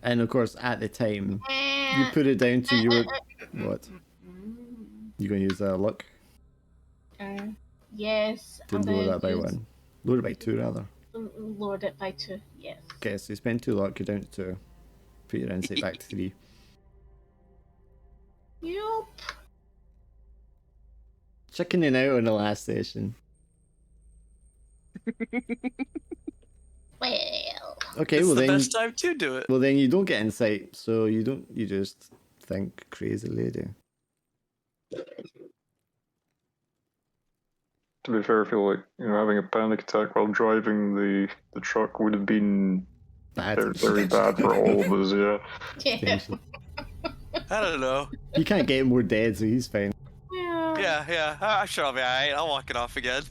And of course, at the time, you put it down to your... What? You going to use luck? Yes. To lower that by 1. Lower it by 2, rather. Lowered it by 2, yes. Okay, so you spend 2 luck, you're down to 2. Put your insight back to 3. Yup. Chickening out on the last session. Well. Okay, It's well the then... best time to do it. Well then you don't get insight, so you just think crazy lady. To be fair, I feel like having a panic attack while driving the truck would have been Bad. very bad for all of us. Yeah. Yeah. Potentially. I don't know. He can't get more dead, so he's fine. Yeah. I'm sure I'll be alright. I'll walk it off again.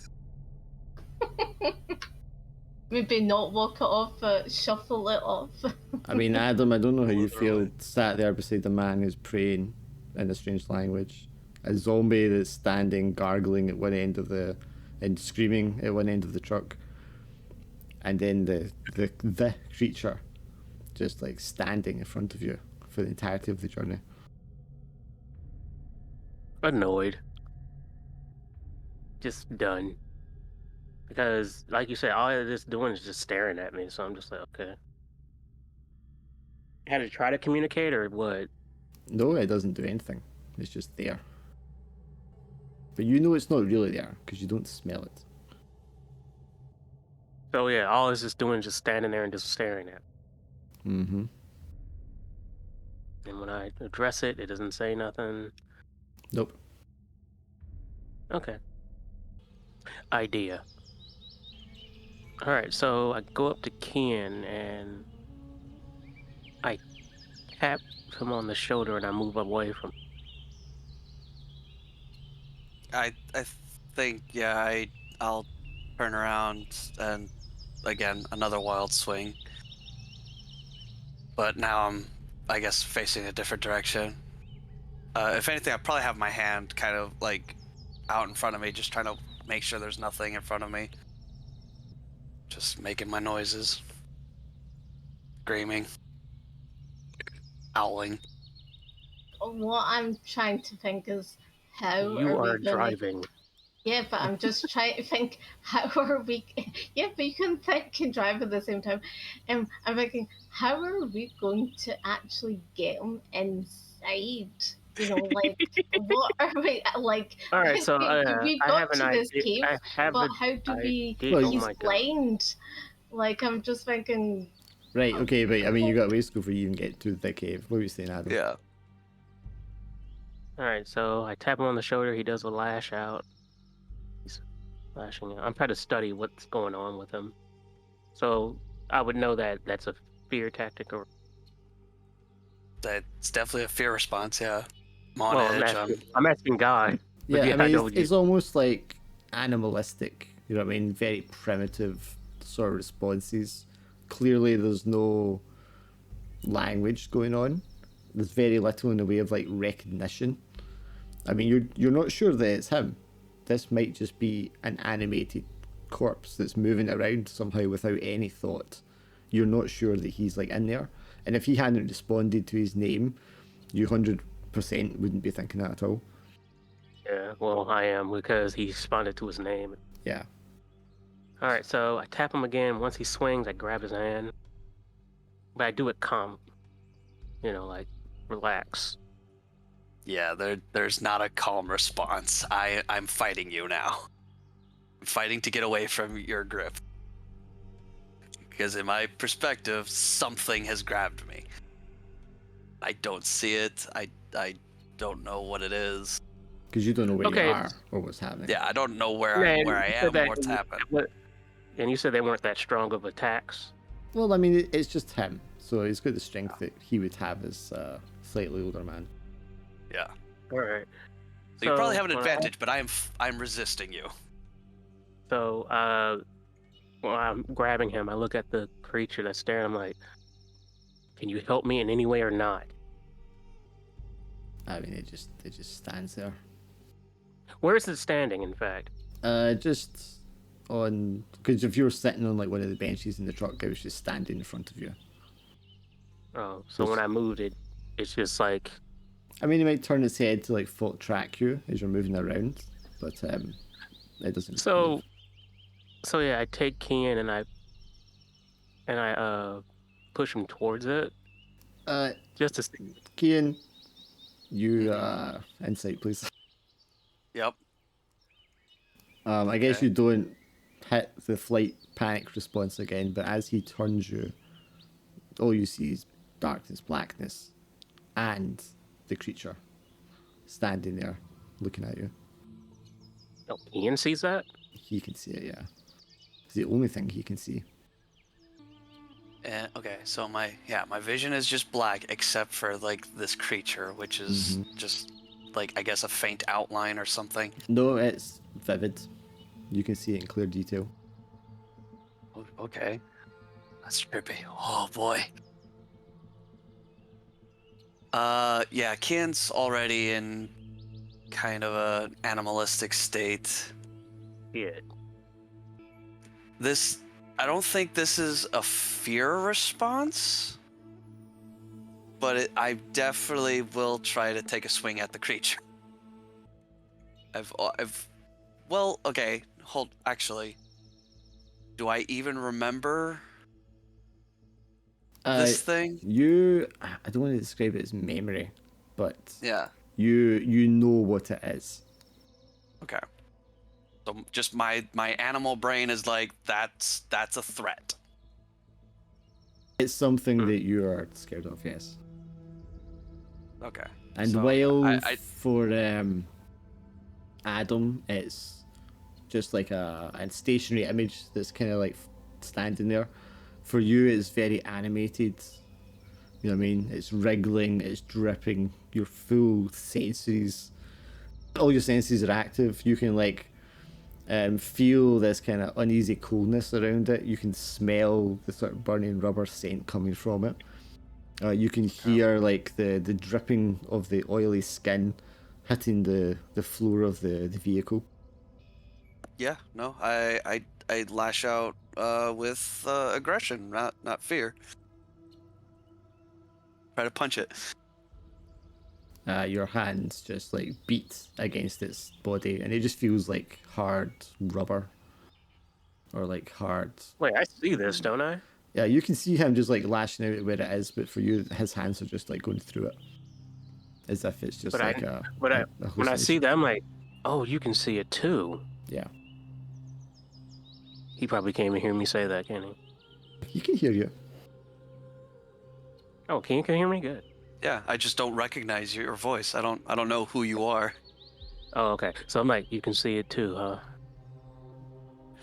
Maybe not walk it off, but shuffle it off. I mean, Adam, I don't know how you feel sat there beside a man who's praying in a strange language. A zombie that's standing, gargling at one end of and screaming at one end of the truck. And then the creature just like standing in front of you for the entirety of the journey. Annoyed. Just done. Because, like you said, all it's doing is just staring at me, so I'm just like, okay. Had to try to communicate, or what? No, it doesn't do anything. It's just there. But you know it's not really there, because you don't smell it. So yeah, all it's just doing is just standing there and just staring at me. Mm-hmm. And when I address it, it doesn't say nothing. Nope. Okay. Idea. Alright, so I go up to Ken and I tap him on the shoulder and I move away from him. I think, yeah, I'll turn around and, again, another wild swing. But now I'm, I guess, facing a different direction. If anything, I probably have my hand kind of, like, out in front of me, just trying to make sure there's nothing in front of me. Just making my noises. Screaming. Howling. What I'm trying to think is how You are are we gonna... driving. Yeah, but I'm just trying to think, how are we... Yeah, but you can think and drive at the same time. I'm thinking, how are we going to actually get them inside? You know, like, what are we, like... All right, so we I have got an to this idea. cave, but how do we... Well, Oh He's my god. blind. Like, I'm just thinking... Right, okay, but I mean, you got a ways to go before you even get to the cave. What were you saying, Adam? Yeah. All right, so I tap him on the shoulder. He does a lash out. He's lashing out. I'm trying to study what's going on with him, so I would know that that's a fear tactic or. That's definitely a fear response, yeah. I'm on Well, edge. I'm asking God. Yeah, Yeah, I mean, know it's almost like animalistic, you know what I mean? Very primitive sort of responses. Clearly, there's no language going on. There's very little in the way of like recognition. I mean, you're not sure that it's him. This might just be an animated corpse that's moving around somehow without any thought. You're not sure that he's like in there. And if he hadn't responded to his name, you 100% wouldn't be thinking that at all. Yeah, well, I am because he responded to his name. Yeah. All right, so I tap him again. Once he swings, I grab his hand, but I do it calm. You know, like relax. Yeah, there's not a calm response. I'm fighting you now. I'm fighting to get away from your grip. Because in my perspective, something has grabbed me. I don't see it. I don't know what it is. Because you don't know where Okay. you are or what's happening. Yeah, I don't know where Man, I you am said that- or what's happened. And you said they weren't that strong of attacks. Well, I mean, it's just him. So he's got the strength that he would have as a slightly older man. Yeah. All right. So you probably have an when advantage, but I'm resisting you. So, when I'm grabbing him, I look at the creature that's staring. I'm like, "Can you help me in any way or not?" I mean, it just stands there. Where is it standing? In fact, Just on, because if you were sitting on like one of the benches in the truck, it was just standing in front of you. oh, so when I moved it, it's just like, I mean, it might turn its head to like track you as you're moving around, but it doesn't. so. move. So yeah, I take Ken and I push him towards it just to see. Kian, you insight, please. Yep. I guess Okay. you don't hit the flight panic response again, but as he turns you, all you see is darkness, blackness, and the creature standing there looking at you. Oh, Ian sees that. He can see it, yeah. It's the only thing he can see. Okay, so my vision is just black except for like this creature, which is just like I guess a faint outline or something. No, it's vivid. You can see it in clear detail. Okay, that's trippy. Oh boy. Yeah, Kian's already in kind of a animalistic state. Yeah. I don't think this is a fear response, but I definitely will try to take a swing at the creature. Well, okay, actually, do I even remember this thing? I don't want to describe it as memory, but Yeah. you know what it is. Okay. So just my animal brain is like, that's a threat. It's something that you are scared of, yes. Okay. And so while for Adam, it's just like a stationary image that's kind of like standing there. For you, it's very animated. You know what I mean? It's wriggling, it's dripping. Your full senses, all your senses are active. You can like feel this kind of uneasy coldness around it. You can smell the sort of burning rubber scent coming from it. You can hear like the dripping of the oily skin hitting the floor of the vehicle. Yeah, no, I lash out with aggression, not fear. Try to punch it. Your hands just like beat against its body, and it just feels like hard rubber, or like hard. Wait, I see this, don't I? Yeah, you can see him just like lashing out at where it is, but for you, his hands are just like going through it, as if it's just when I see that, I'm like, oh, you can see it too. Yeah. He probably can't even hear me say that, can he? He can hear you. Oh, can you hear me? Good. Yeah, I just don't recognize your voice. I don't know who you are. Oh, okay. So I'm like, you can see it too, huh?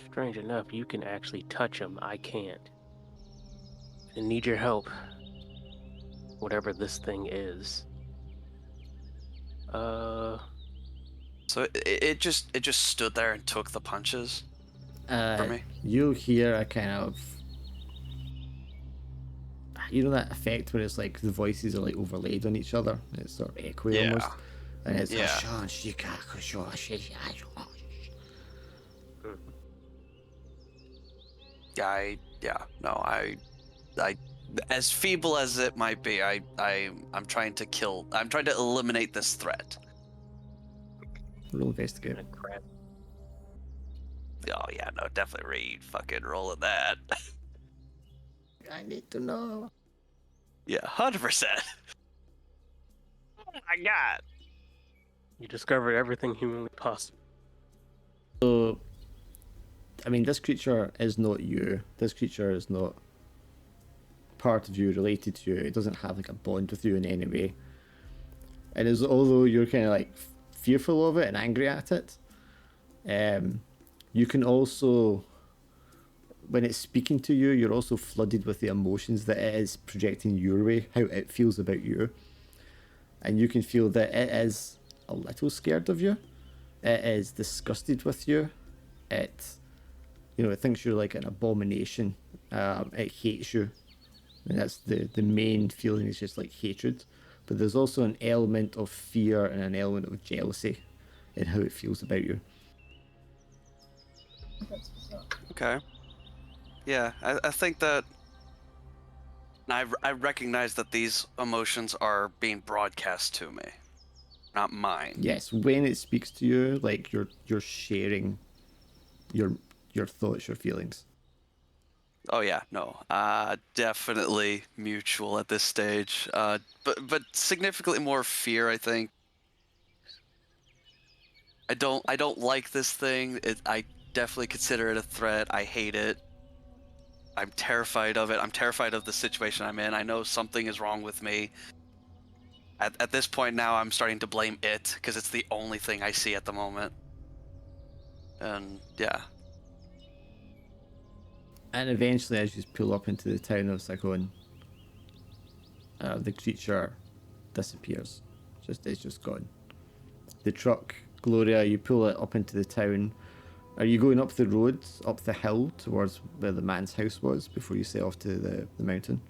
Strange enough, you can actually touch him. I can't. I need your help. Whatever this thing is. So it just stood there and took the punches for me. You hear a kind of, you know, that effect where it's like the voices are like overlaid on each other, and it's sort of echoey almost, and it's I as feeble as it might be, I'm trying to eliminate this threat. Roll investigate. Crap. Oh yeah, no, definitely fucking rolling that. I need to know. Yeah, 100%. Oh my god. You discovered everything humanly possible. So, I mean, this creature is not you. This creature is not part of you, related to you. It doesn't have like a bond with you in any way. And although you're kind of like fearful of it and angry at it, you can also, when it's speaking to you, you're also flooded with the emotions that it is projecting your way, how it feels about you. And you can feel that it is a little scared of you. It is disgusted with you. It thinks you're like an abomination. It hates you. And that's the main feeling, is just like hatred. But there's also an element of fear and an element of jealousy in how it feels about you. Okay. Yeah, I think that I recognize that these emotions are being broadcast to me, not mine. Yes, when it speaks to you, like you're sharing your thoughts, your feelings. Oh yeah, no, definitely mutual at this stage. But significantly more fear, I think. I don't like this thing. I definitely consider it a threat. I hate it. I'm terrified of it. I'm terrified of the situation I'm in. I know something is wrong with me. At this point now, I'm starting to blame it because it's the only thing I see at the moment. And yeah, And eventually, as you pull up into the town of Sakon, the creature disappears. It's just gone. The truck, Gloria, you pull it up into the town. Are you going up the road, up the hill towards where the man's house was before you set off to the mountain?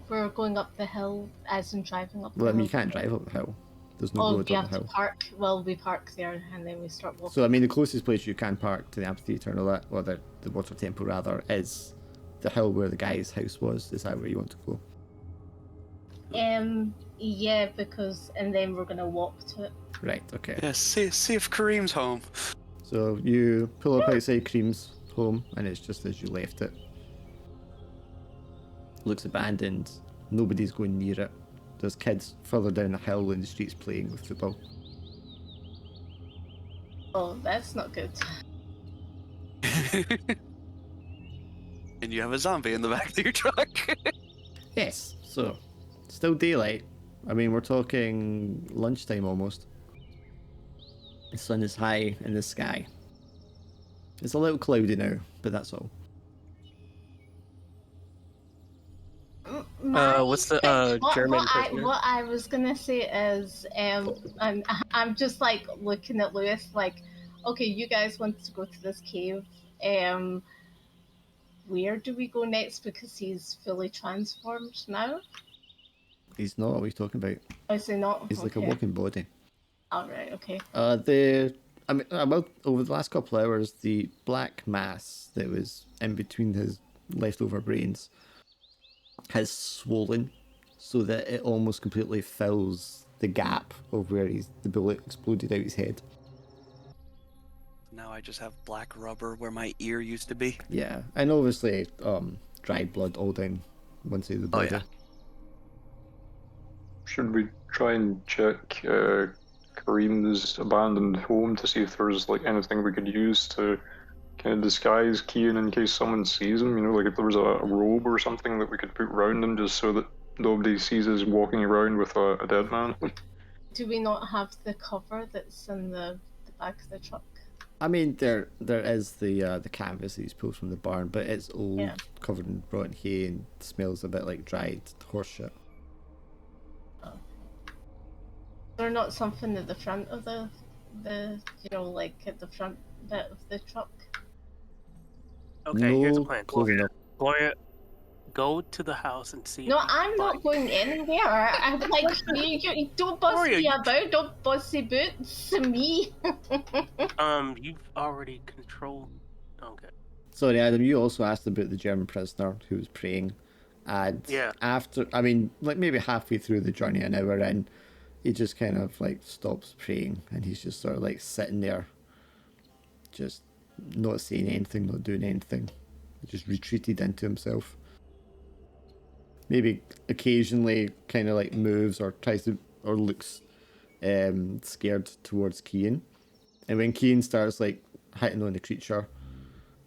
We're going up the hill, as in driving up the Well, I hill. mean, you can't drive up the hill. There's no road we up have the to hill. park. Well, we park there and then we start walking. So, I mean, the closest place you can park to the amphitheatre, or the water temple rather, is the hill where the guy's house was. Is that where you want to go? Yeah, and then we're gonna walk to it. Right, okay. Yeah, see if Kareem's home. So you pull up outside Cream's home, and it's just as you left it. Looks abandoned. Nobody's going near it. There's kids further down the hill in the streets playing with football. Oh, that's not good. And you have a zombie in the back of your truck. Yes, so still daylight. I mean, we're talking lunchtime almost. The sun is high in the sky. It's a little cloudy now, but that's all. What's the German prisoner? What I was gonna say is, I'm just like looking at Lewis, like, okay, you guys want to go to this cave. Where do we go next? Because he's fully transformed now. He's not. What are you talking about? Oh, is he not? He's like a walking body. All right. Okay. About over the last couple of hours, the black mass that was in between his leftover brains has swollen so that it almost completely fills the gap of where the bullet exploded out his head. Now I just have black rubber where my ear used to be. Yeah, and obviously dried blood all down one side of the body. Oh, yeah. Should we try and check Kareem's abandoned home to see if there's like anything we could use to kind of disguise Kian in case someone sees him? You know, like if there was a robe or something that we could put around him just so that nobody sees us walking around with a dead man. Do we not have the cover that's in the back of the truck? I mean, there is the canvas that he's pulled from the barn, but it's old, covered in rotten hay, and smells a bit like dried horse shit. Oh. They're not something at the front of the like at the front bit of the truck. Okay, here's the plan. Clothing up. Gloria, go to the house and see. No, I'm not going anywhere. I'm like, you don't boss Gloria, me about. Don't bossy boots me. You've already controlled. Okay. Sorry, Adam, you also asked about the German prisoner who was praying. And after, I mean, like maybe halfway through the journey, an hour in, he just kind of like stops praying and he's just sort of like sitting there, just not saying anything, not doing anything. He just retreated into himself. Maybe occasionally kind of like moves or tries to, or looks scared towards Kian. And when Kian starts like hitting on the creature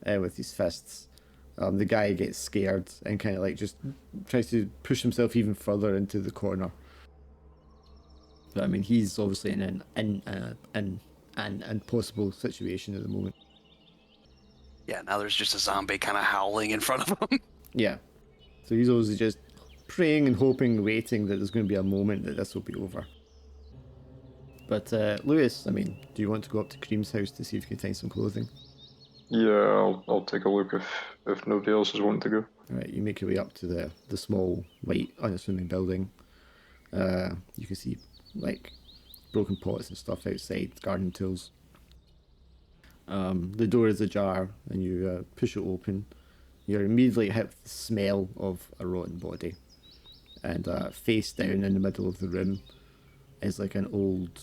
with his fists, the guy gets scared and kind of like just tries to push himself even further into the corner. But I mean, he's obviously in an impossible situation at the moment. Yeah, now there's just a zombie kind of howling in front of him. Yeah. So he's obviously just praying and hoping, waiting that there's going to be a moment that this will be over. But Lewis, I mean, do you want to go up to Cream's house to see if you can find some clothing? Yeah, I'll take a look if nobody else is wanting to go. Alright, you make your way up to the small, white, unassuming building. You can see, like, broken pots and stuff outside, garden tools. The door is ajar, and you push it open. You're immediately hit with the smell of a rotten body. And face down in the middle of the room is like an old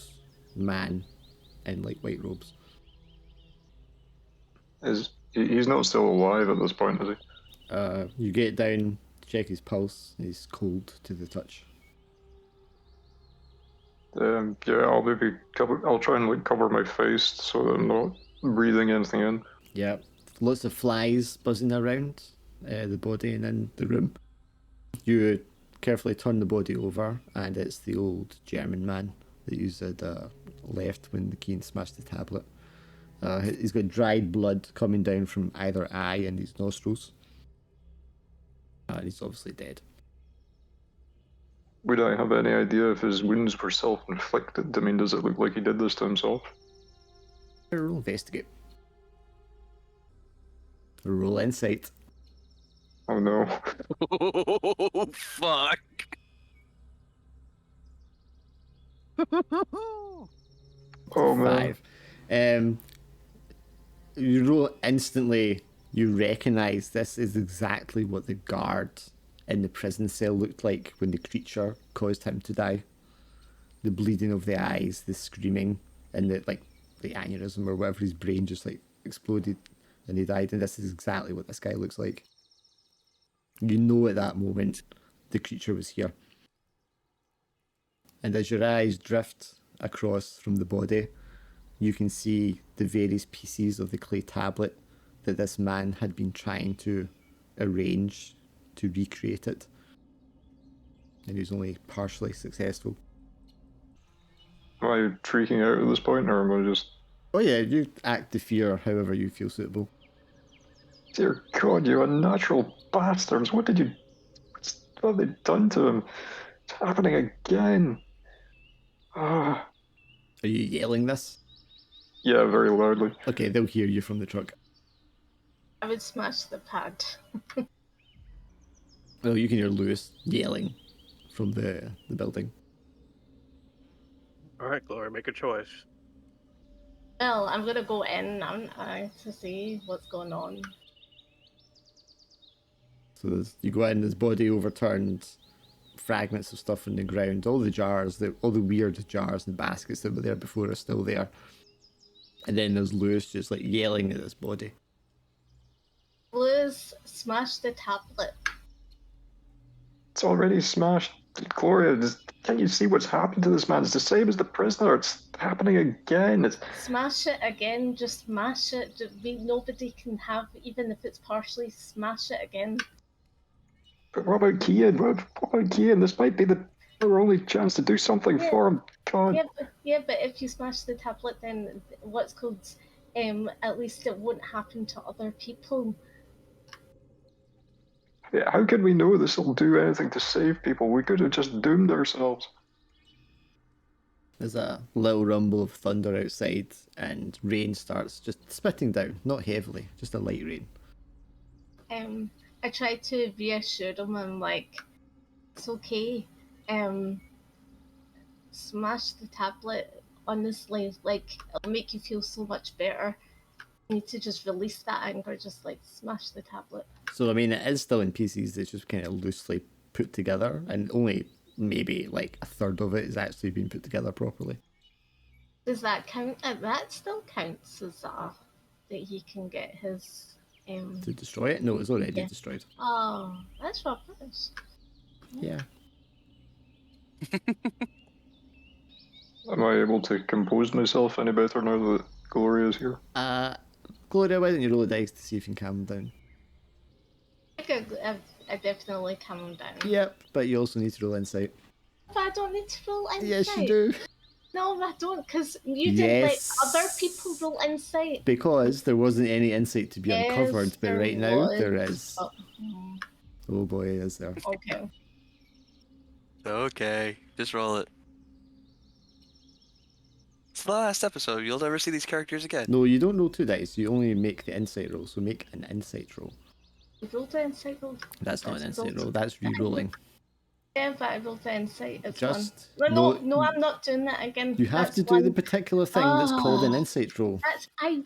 man in like white robes. He's not still alive at this point, is he? You get down, check his pulse. He's cold to the touch. Yeah, I'll try and like cover my face so that I'm not breathing anything in. Yeah, lots of flies buzzing around the body and in the room. You carefully turn the body over, and it's the old German man that you had left when the Keen smashed the tablet. He's got dried blood coming down from either eye and his nostrils. And he's obviously dead. Would I have any idea if his wounds were self-inflicted? I mean, does it look like he did this to himself? Roll investigate. Roll insight. Oh no. Oh, fuck. Oh man. 5. You roll instantly. You recognise this is exactly what the guard in the prison cell looked like when the creature caused him to die. The bleeding of the eyes, the screaming, and the aneurysm or whatever, his brain just like exploded and he died. And this is exactly what this guy looks like. You know at that moment the creature was here. And as your eyes drift across from the body, you can see the various pieces of the clay tablet that this man had been trying to arrange to recreate it. And he was only partially successful. Am I freaking out at this point, or am I just... Oh yeah, you act the fear however you feel suitable. Dear God, you unnatural bastards! What have they done to him? It's happening again. Ah. Are you yelling this? Yeah, very loudly. Okay, they'll hear you from the truck. I would smash the pad. Well, you can hear Lewis yelling from the building. All right, Glory, make a choice. Well, I'm gonna go in, aren't I, to see what's going on. So you go in, there's body overturned, fragments of stuff on the ground, all the jars, all the weird jars and baskets that were there before are still there. And then there's Lewis just like yelling at this body. Lewis, smash the tablet. It's already smashed. Gloria, can't you see what's happened to this man? It's the same as the prisoner. It's happening again. Smash it again. Just smash it. Nobody can have, even if it's partially, smash it again. But what about Kian? What about Kian? This might be our only chance to do something for him. God. Yeah, but if you smash the tablet, then what's called, at least it won't happen to other people. Yeah, how can we know this will do anything to save people? We could have just doomed ourselves. There's a little rumble of thunder outside, and rain starts just spitting down, not heavily, just a light rain. I tried to reassure them. I'm like, it's okay. Smash the tablet. Honestly, like, it'll make you feel so much better. You need to just release that anger. Just like smash the tablet. So I mean, it is still in pieces. It's just kind of loosely put together, and only maybe like a third of it is actually being put together properly. Does that count? That still counts as that he can get his. To destroy it? No, it's already destroyed. Oh, that's rubbish. Yeah. Am I able to compose myself any better now that Gloria's here? Gloria, why don't you roll a dice to see if you can calm him down? I definitely calm him down. Yep, but you also need to roll insight. But I don't need to roll insight. Yes, you do. No, I don't, because you didn't let other people roll insight. Because there wasn't any insight to be uncovered, but right now there is. Oh boy, is there. Okay. Okay, just roll it. It's the last episode. You'll never see these characters again. No, you don't roll 2 dice. You only make the insight roll. So make an insight roll. You rolled the insight roll. That's not an insight roll. That's re-rolling. Yeah, but I rolled the insight. It's Just one. No, I'm not doing that again. You have to do the particular thing that's called an insight roll.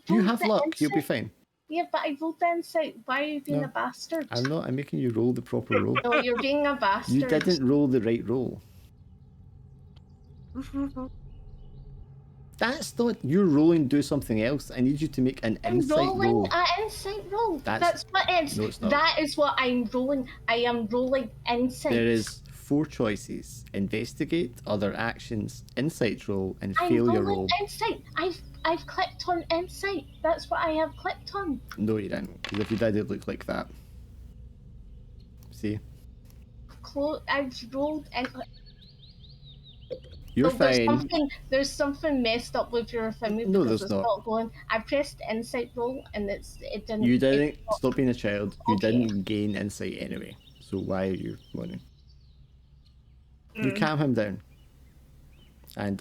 You have luck. Insight. You'll be fine. Yeah, but I rolled the insight. Why are you being a bastard? I'm not. I'm making you roll the proper roll. No, you're being a bastard. You didn't roll the right roll. That's not. You're rolling. Do something else. I need you to make an insight roll. I'm rolling an insight roll. That's what it is. No, it's not. That is what I'm rolling. I am rolling insight. There is 4 choices: investigate, other actions, insight roll, and failure roll. Insight. I've clicked on insight. That's what I have clicked on. No, you didn't. Because if you did, it looked like that. See? I've rolled. You're So fine. there's something messed up with your thingy No, because there's it's not. not going. I pressed insight roll and it didn't. You it's didn't not- stop being a child. You Okay. didn't gain insight anyway. So why are you moaning? You Mm. calm him down. And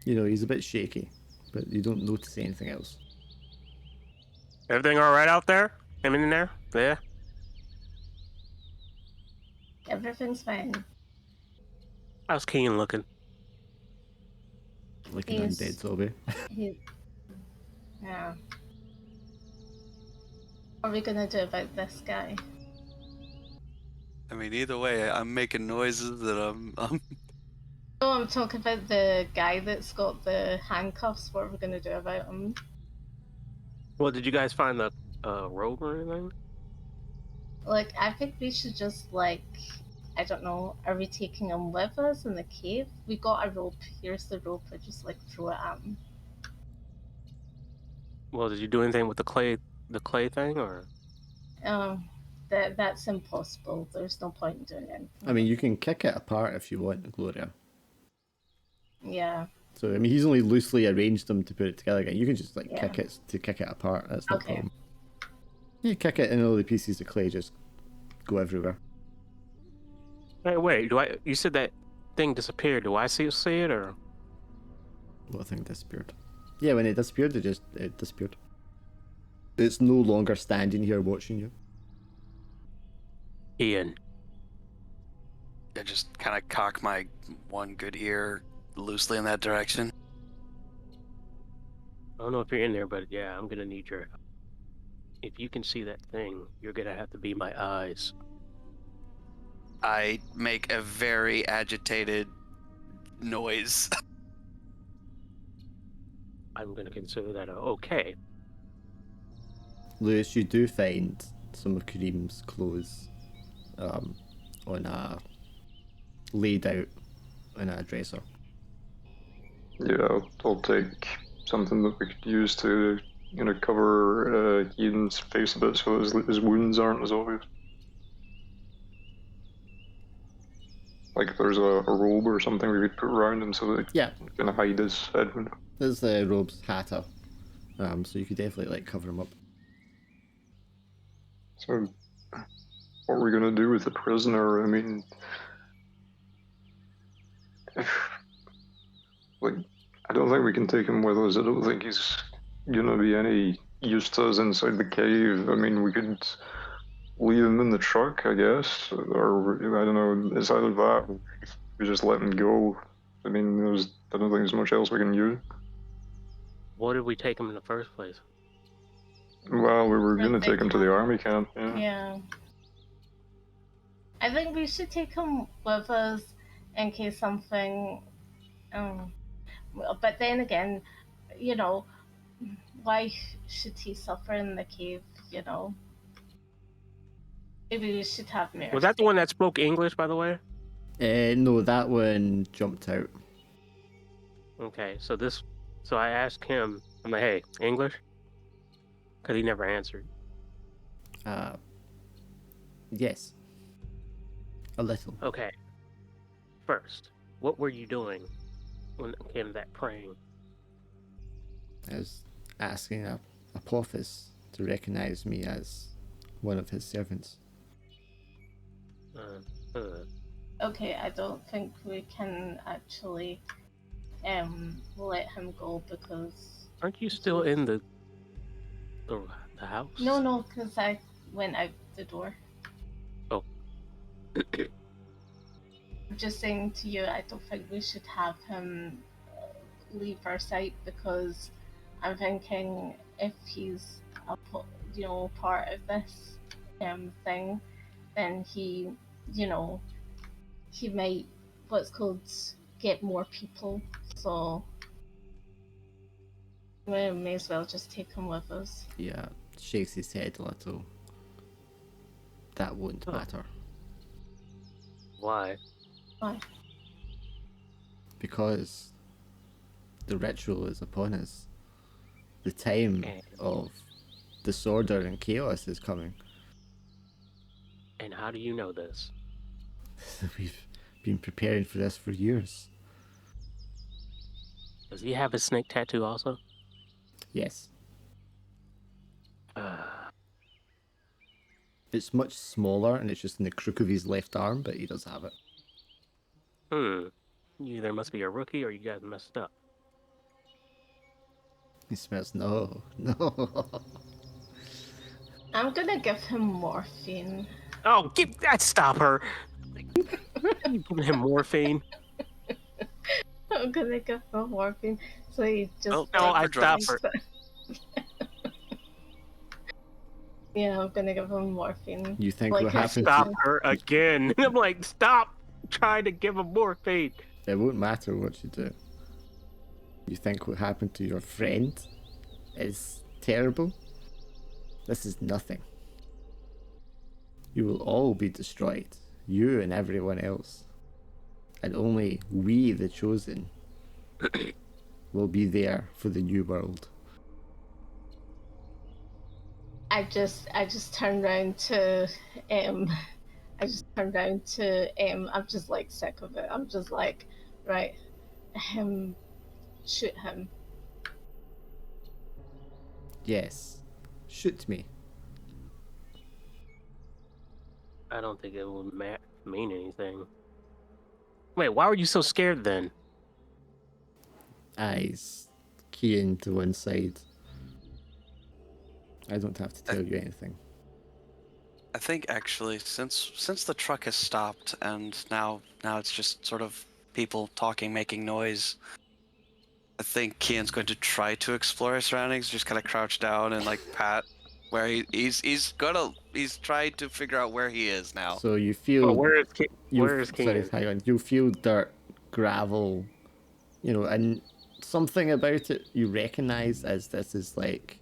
he's a bit shaky, but you don't notice anything else. Everything all right out there? Him in there? Yeah. Everything's fine. How's Keen looking? Like an He's- undead zombie. Yeah. What are we gonna do about this guy? I mean, either way, I'm making noises that I'm No, I'm talking about the guy that's got the handcuffs. What are we gonna do about him? Well, did you guys find the robe or anything? Like, I think we should just I don't know. Are we taking him with us in the cave? We got a rope. Here's the rope. I just throw it at him. Well, did you do anything with the clay thing, or? That's impossible. There's no point in doing anything. I mean, you can kick it apart if you want, Gloria. Yeah. So, I mean, he's only loosely arranged them to put it together again. You can just, Yeah. kick it apart. That's no Okay. problem. You kick it and all the pieces of clay just go everywhere. Hey, wait. You said that thing disappeared. Do I see it, or? What thing disappeared? Yeah, when it disappeared, it disappeared. It's no longer standing here watching you. Ian. I just kind of cock my one good ear loosely in that direction. I don't know if you're in there, but yeah, I'm gonna need your. If you can see that thing, you're gonna have to be my eyes. I make a very agitated noise. I'm gonna consider that okay. Lewis, you do find some of Kareem's clothes laid out in a dresser. Yeah, I'll take something that we could use to, cover Ian's face a bit so his wounds aren't as obvious. Like if there's a robe or something we could put around him so that it kind of hide his head. There's the robe's hatter, so you could definitely cover him up. So, what are we gonna do with the prisoner? I mean, I don't think we can take him with us. I don't think he's gonna be any use to us inside the cave. I mean, we could leave him in the truck, I guess, or I don't know. It's either that, or we just let him go. I mean, I don't think there's much else we can use. What did we take him in the first place? Well, we were gonna take him to the army camp. Yeah. I think we should take him with us in case something. But then again, why should he suffer in the cave? Maybe we should have mercy. Was that the one that spoke English, by the way? No, that one jumped out. Okay, so I asked him, I'm like, hey, English? Because he never answered. Yes. A little. Okay. First, what were you doing when it came to that praying? I was asking Apophis to recognize me as one of his servants. Okay, I don't think we can actually let him go because. Aren't you still in the house? No, because I went out the door. Oh. I'm just saying to you, I don't think we should have him leave our sight because I'm thinking if he's part of this thing, then he might get more people. So we may as well just take him with us. Yeah, shakes his head a little. That won't matter. Why? Why? Because the ritual is upon us. The time of disorder and chaos is coming. And how do you know this? We've been preparing for this for years. Does he have a snake tattoo also? Yes. It's much smaller and it's just in the crook of his left arm, but he does have it. You either must be a rookie or you guys messed up. He smells no. I'm gonna give him morphine. Oh, stop her! You giving him morphine? I'm gonna give him morphine, so he just. Oh, No, I drugs. stopped her. Yeah, I'm gonna give him morphine. You think Like what I happens? Stop her again. I'm like, stop trying to give him morphine. It won't matter what you do. You think what happened to your friend is terrible? This is nothing. You will all be destroyed. You and everyone else. And only we, the chosen, will be there for the new world. I just turned around to I'm just like sick of it. I'm just like, right, shoot him. Yes. Shoot me. I don't think it would mean anything. Wait, why were you so scared then? Eyes keying to one side. I don't have to tell you anything. I think actually, since the truck has stopped and now it's just sort of people talking, making noise, I think Kian's going to try to explore his surroundings, just kind of crouch down and like pat where he's trying to figure out where he is now. So you feel. Oh, where is Sorry, King? hang on. You feel dirt, gravel, and something about it you recognize as this is like.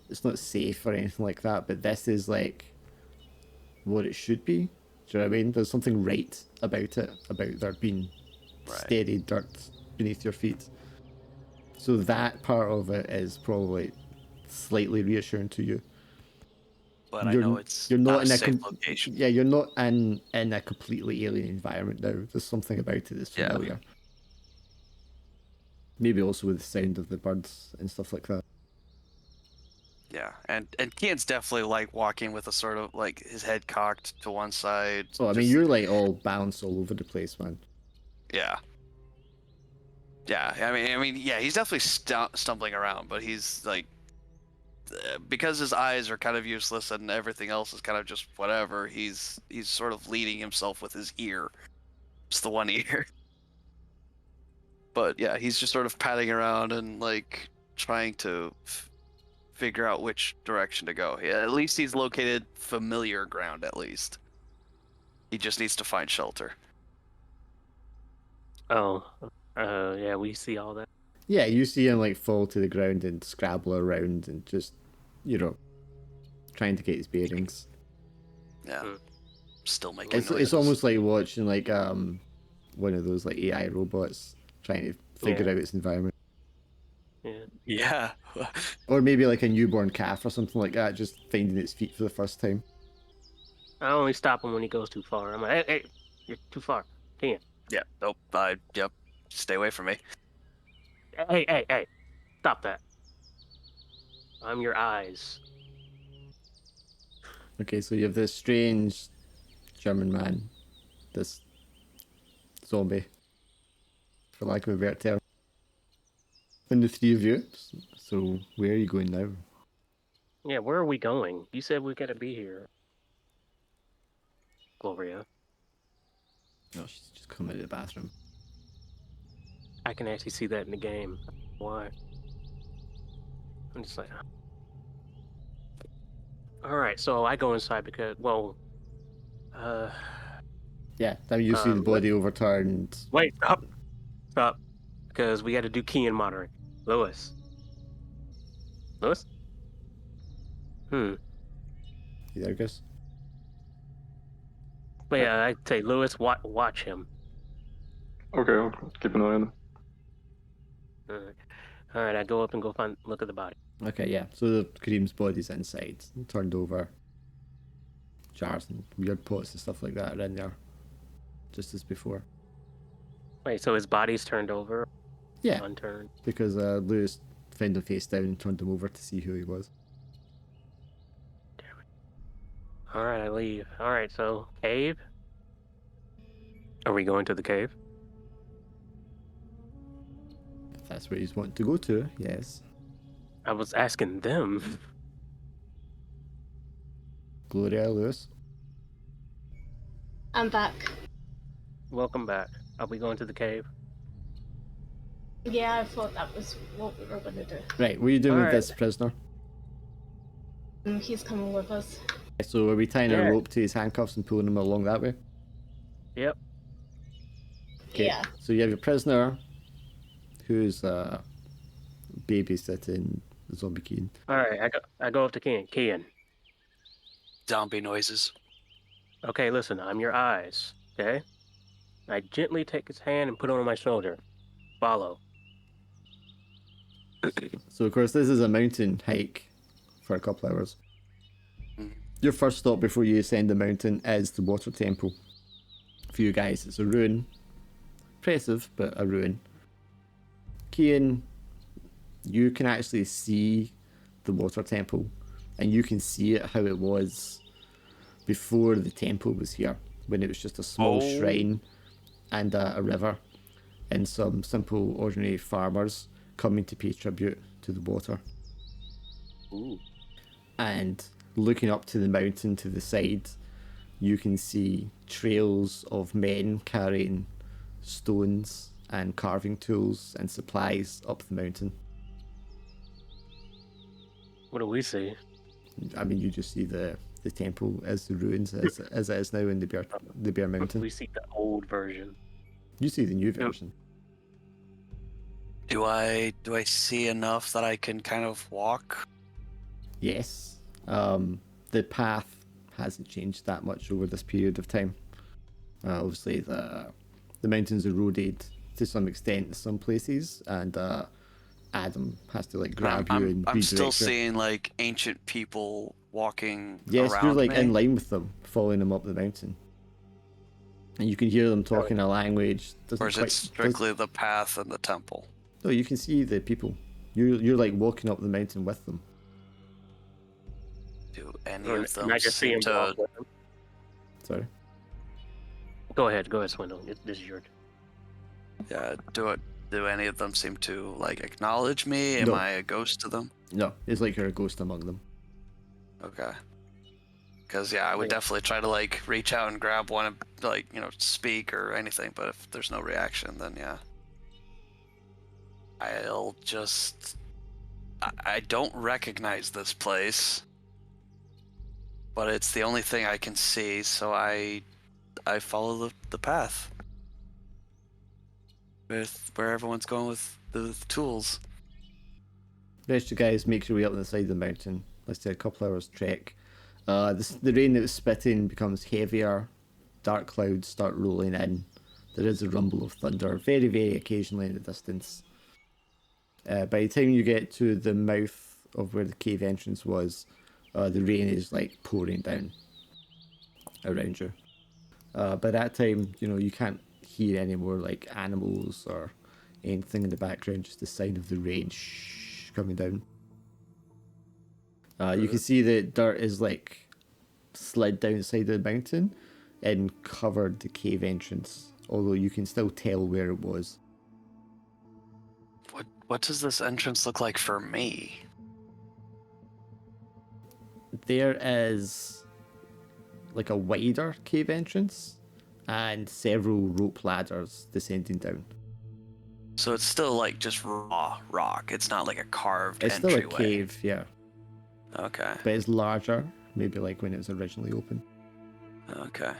It's not safe or anything like that, but this is like what it should be. Do you know what I mean? There's something right about it, about there being steady dirt beneath your feet. So that part of it is probably slightly reassuring to you. But I know you're not in a safe location. Yeah, you're not in a completely alien environment now. There's something about it that's familiar. Yeah. Maybe also with the sound of the birds and stuff like that. Yeah, and Kian's definitely like walking with a sort of like his head cocked to one side. Oh, I mean, you're like all bounced all over the place, man. Yeah. Yeah, I mean, yeah, he's definitely stumbling around, but he's like, because his eyes are kind of useless and everything else is kind of just whatever. He's sort of leading himself with his ear. It's the one ear. But yeah, he's just sort of padding around and like trying to figure out which direction to go. Yeah, at least he's located familiar ground. At least he just needs to find shelter. Oh, yeah, we see all that. Yeah, you see him like fall to the ground and scrabble around and just, trying to get his bearings. Yeah, still making noises. It's almost like watching like one of those like AI robots trying to figure out its environment. Yeah. Or maybe like a newborn calf or something like that, just finding its feet for the first time. I only stop him when he goes too far. I'm like, hey, you're too far. Can't. Yeah. Nope. Yep. Stay away from me. Hey. Stop that. I'm your eyes. Okay, so you have this strange German man, this zombie, for lack of a better term. And the three of you. So where are you going now? Yeah, where are we going? You said we gotta be here. Gloria. No, she's just come out of the bathroom. I can actually see that in the game. Why? I'm just like... Alright, so I go inside because, Yeah, then you see the body overturned. Wait, stop. Because we gotta do key and monitoring. Lewis? You there, Gus? But yeah, I'd say, Lewis, watch him. Okay, I'll keep an eye on him. Alright, I go up and look at the body. Okay, yeah. So the Kareem's body's inside, turned over. Jars and weird pots and stuff like that are in there, just as before. Wait, so his body's turned over? Yeah. unturned. Because Lewis found him face down and turned him over to see who he was. All right, I leave. All right, so cave. Are we going to the cave? If that's where he's wanting to go to, yes. I was asking them. Gloria, Lewis. I'm back. Welcome back. Are we going to the cave? Yeah, I thought that was what we were going to do. Right, what are you doing with Alright. this prisoner? He's coming with us. So are we tying Yeah. a rope to his handcuffs and pulling him along that way? Yep. Okay. Yeah. So you have your prisoner who's babysitting the zombie king. All right, I go up to Kian. Kian. Zombie noises. Okay, listen, I'm your eyes, okay? I gently take his hand and put it on my shoulder. Follow. So of course this is a mountain hike for a couple hours. Mhm. Your first stop before you ascend the mountain is the water temple. For you guys, it's a ruin. Impressive, but a ruin. Kian, you can actually see the water temple, and you can see it how it was before the temple was here, when it was just a small shrine and a river, and some simple, ordinary farmers coming to pay tribute to the water. Ooh. And looking up to the mountain to the side, you can see trails of men carrying stones and carving tools and supplies up the mountain. What do we see? I mean, you just see the temple as the ruins as it is now in the Bear Mountain. We see the old version. You see the new version. Do I see enough that I can kind of walk? Yes. The path hasn't changed that much over this period of time. Obviously, the mountains eroded to some extent in some places, and Adam has to like grab you and I'm still redirect you. seeing like ancient people walking Yes, around you're like me. in line with them, following them up the mountain, and you can hear them talking a language. Or is it strictly the path and the temple? No, you can see the people. You're like walking up the mountain with them. Do any Or of them can I just see him seem to? walk with him? Sorry. Go ahead, Swindle. This is your. Yeah. Do any of them seem to like acknowledge me? Am No. I a ghost to them? No, it's like you're a ghost among them. Okay. Because I would definitely try to like reach out and grab one and like speak or anything. But if there's no reaction, then yeah, I'll just. I don't recognize this place, but it's the only thing I can see, so I follow the path with where everyone's going with the tools. The rest of you guys make your way up the side of the mountain. Let's say a couple hours trek. The rain that was spitting becomes heavier. Dark clouds start rolling in. There is a rumble of thunder, very, very occasionally in the distance. By the time you get to the mouth of where the cave entrance was, the rain is like pouring down around you. By that time, you can't hear any more like animals or anything in the background, just the sound of the rain coming down. You can see that dirt is like slid down the side of the mountain and covered the cave entrance, although you can still tell where it was. What does this entrance look like for me? There is like a wider cave entrance and several rope ladders descending down. So it's still like just raw rock. It's not like a carved It's still entryway. a cave, yeah, Okay. but it's larger, maybe like when it was originally open. Okay.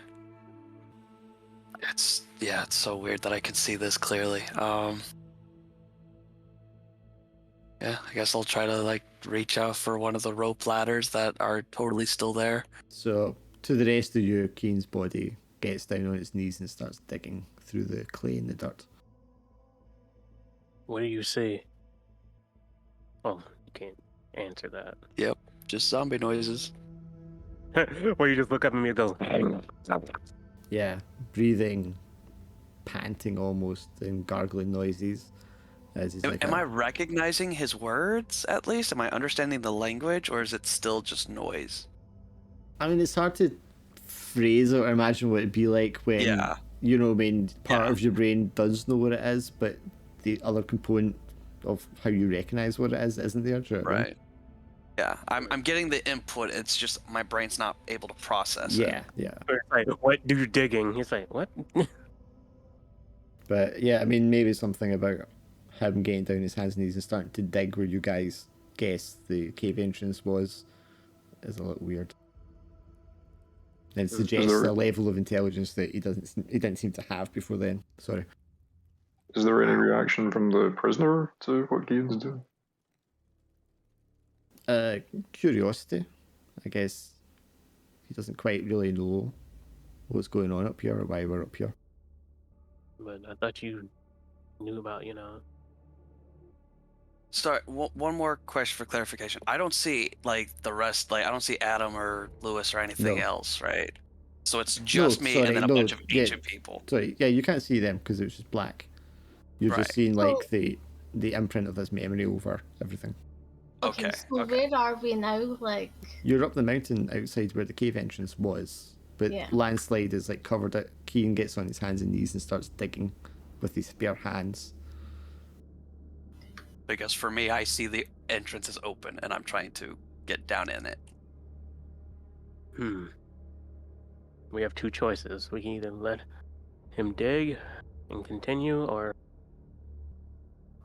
It's so weird that I can see this clearly. Yeah, I guess I'll try to like reach out for one of the rope ladders that are totally still there. So to the rest of you, Keen's body gets down on its knees and starts digging through the clay and the dirt. What do you see? Oh, you can't answer that. Yep, just zombie noises. Or you just look up at me and go. Yeah, breathing, panting almost, and gargling noises. As he's Am I recognizing his words at least? Am I understanding the language, or is it still just noise? I mean, it's hard to phrase or imagine what it'd be like when, you know, I mean, part of your brain does know what it is, but the other component of how you recognize what it is isn't there. Do you know what I mean? Right. Yeah, I'm getting the input. It's just my brain's not able to process it. Yeah. It's like, what do you digging? He's like, what? But yeah, I mean, maybe something about him getting down his hands and knees and starting to dig where you guys guess the cave entrance was is a little weird. And suggests a level of intelligence that he didn't seem to have before then. Sorry. Is there any reaction from the prisoner to what Gideon's doing? Curiosity, I guess. He doesn't quite really know what's going on up here or why we're up here. But I thought you knew about, you know. Sorry, one more question for clarification. I don't see like the rest. Like I don't see Adam or Lewis or anything else, right? So it's just me and then a bunch of ancient people. Sorry, yeah, you can't see them because it was just black. You're just seeing like the imprint of this memory over everything. Okay, so where are we now? Like, you're up the mountain outside where the cave entrance was, but landslide is like covered it. Kean gets on his hands and knees and starts digging with his bare hands. Because for me, I see the entrance is open and I'm trying to get down in it. We have two choices. We can either let him dig and continue or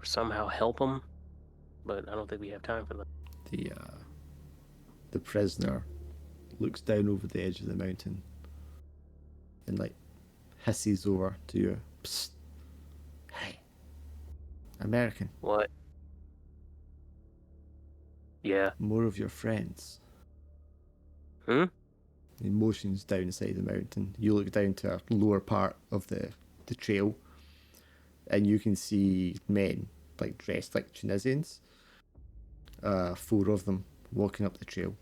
somehow help him. But I don't think we have time for that. The prisoner looks down over the edge of the mountain and like hisses over to you. Psst. Hey, American. What? Yeah. More of your friends. He motions down the side of the mountain. You look down to a lower part of the trail, and you can see men like dressed like Tunisians. 4 of them walking up the trail.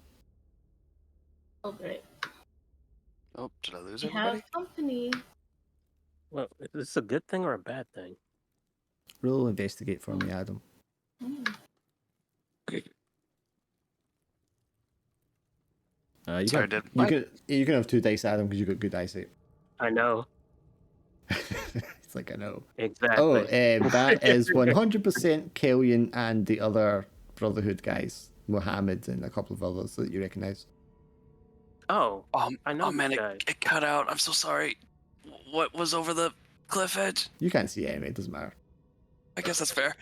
Oh great. Oh, did I lose We everybody? have company. Well, is this a good thing or a bad thing? Roll investigate for me, Adam. You can have 2 dice, Adam, because you got good eyesight. I know. It's like I know. Exactly. Oh, that is 100% Kellyan and the other Brotherhood guys, Mohammed and a couple of others that you recognize. Oh, I know. Oh man, it cut out. I'm so sorry. What was over the cliff edge? You can't see anyway. It doesn't matter. I guess that's fair.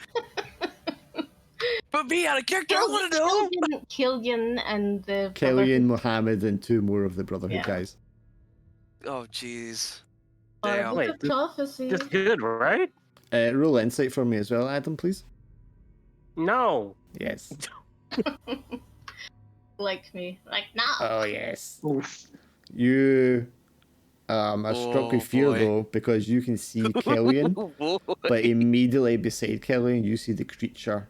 But me out of character, I want to know. Kellyan and the Kellyan, Mohammed, and 2 more of the Brotherhood guys. Oh jeez. Damn. Wait, this good, right? Roll insight for me as well, Adam, please. No. Yes. Like me. Like now. Oh yes. You are struck with fear though, because you can see Kellyan, but immediately beside Kellyan you see the creature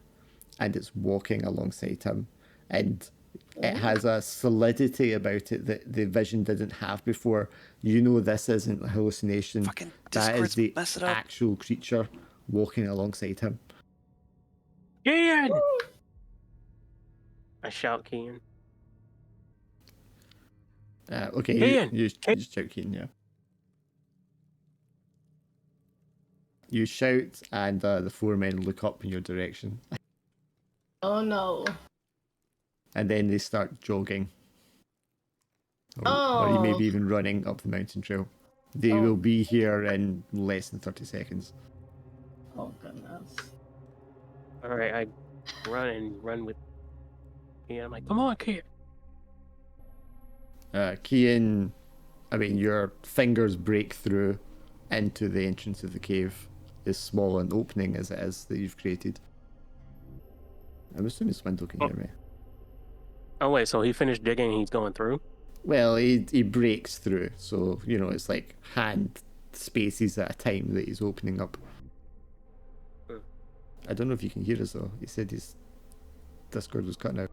and it's walking alongside him, and it has a solidity about it that the vision didn't have before. You know this isn't a hallucination. That is the actual creature walking alongside him. Kian! I shout Kian. Okay, Kian! You shout Kian, yeah. You shout and the 4 men look up in your direction. Oh no. And then they start jogging. Or maybe even running up the mountain trail. They will be here in less than 30 seconds. Oh goodness. Alright, I run with Kian. I'm like, come on, Kian. Kian, I mean, your fingers break through into the entrance of the cave, as small an opening as it is that you've created. I'm assuming Swindle can hear me. Oh wait, so he finished digging and he's going through? Well, he breaks through, so, you know, it's like hand spaces at a time that he's opening up. I don't know if you can hear us though. He said his Discord was cutting out.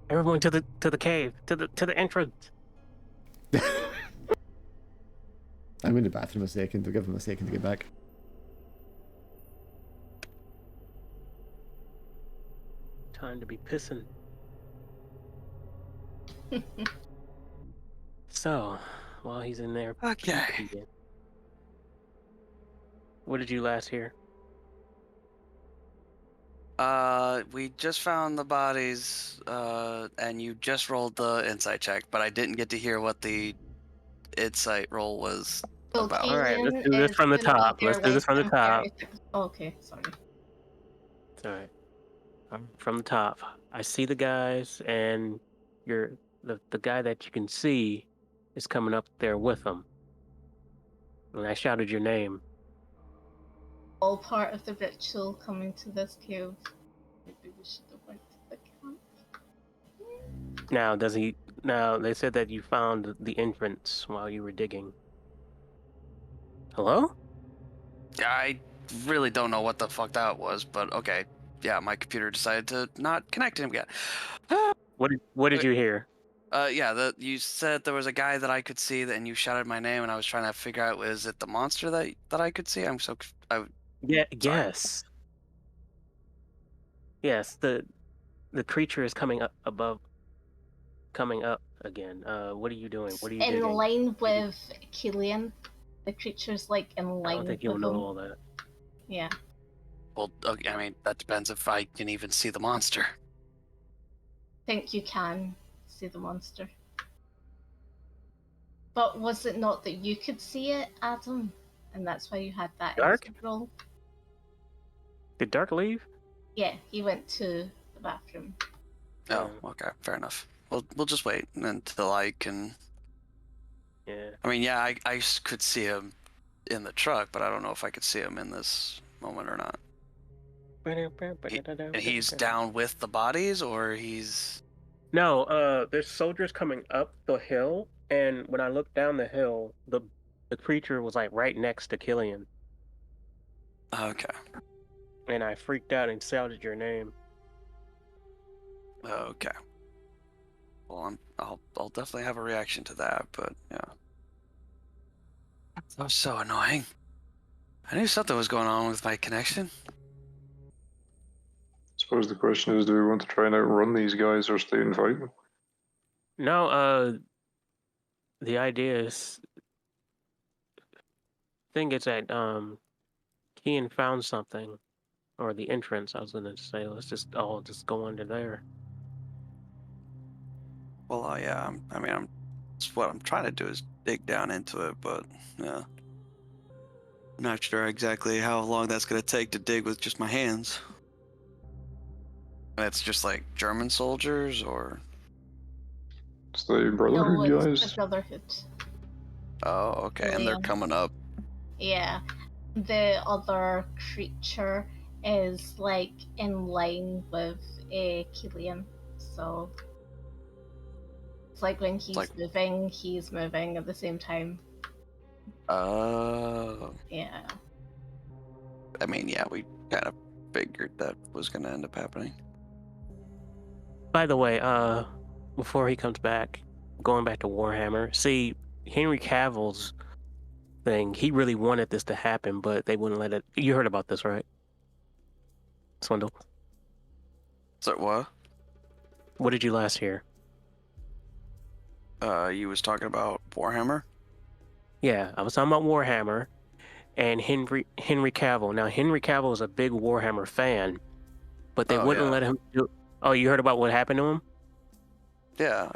Everyone to the cave, to the entrance. I'm in the bathroom a second. I'll give him a second to get back. time to be pissing. So, while he's in there, Okay. peeing, what did you last hear? We just found the bodies, and you just rolled the insight check, but I didn't get to hear what the insight roll was So about. All right, let's Killian do this is from the gonna be top. there Let's do this less from the than top. 36. Okay, sorry. It's all right. From the top, I see the guys, and the guy that you can see is coming up there with them. And I shouted your name. All part of the ritual coming to this cave. Maybe we should have went to the camp. Now, does he? Now they said that you found the entrance while you were digging. Hello? I really don't know what the fuck that was, but okay. Yeah, my computer decided to not connect him again. What did you hear? Yeah, you said there was a guy that I could see, and you shouted my name, and I was trying to figure out, is it the monster that I could see? Yeah. Sorry. Yes. Yes. The creature is coming up again. What are you doing? What are you In digging? line with Killian. The creature's like in I line don't think with you'll know him. all that. Yeah. Well, okay, I mean, that depends if I can even see the monster. Think you can see the monster. But was it not that you could see it, Adam? And that's why you had that Dark? insight roll? Did Dark leave? Yeah, he went to the bathroom. Oh, okay, fair enough. We'll just wait until I can. Yeah. I mean, yeah, I could see him in the truck, but I don't know if I could see him in this moment or not. And he's down with the bodies, or he's... No, there's soldiers coming up the hill, and when I looked down the hill, the creature was like right next to Killian, Okay. and I freaked out and shouted your name. Okay. Well, I'll definitely have a reaction to that, but yeah. That was so annoying. I knew something was going on with my connection. Suppose the question is, do we want to try and outrun these guys or stay and fight them? No, the idea is, thing is that Kian found something, or the entrance. I was gonna say, let's just all just go under there. Well, yeah, that's what I'm trying to do is dig down into it, but yeah. I'm not sure exactly how long that's going to take to dig with just my hands. And it's just like German soldiers, or... It's the Brotherhood No, it's guys. the Brotherhood. Oh, okay, and they're Killian. coming up. Yeah. The other creature is like in line with Killian. So it's like when he's moving at the same time. Oh. Yeah. I mean, yeah, we kind of figured that was going to end up happening. By the way, before he comes back, going back to Warhammer, see, Henry Cavill's thing, he really wanted this to happen, but they wouldn't let it. You heard about this, right? Swindle. So what? What did you last hear? You was talking about Warhammer? Yeah, I was talking about Warhammer and Henry Cavill. Now, Henry Cavill is a big Warhammer fan, but they wouldn't let him do. Oh, you heard about what happened to him? Yeah.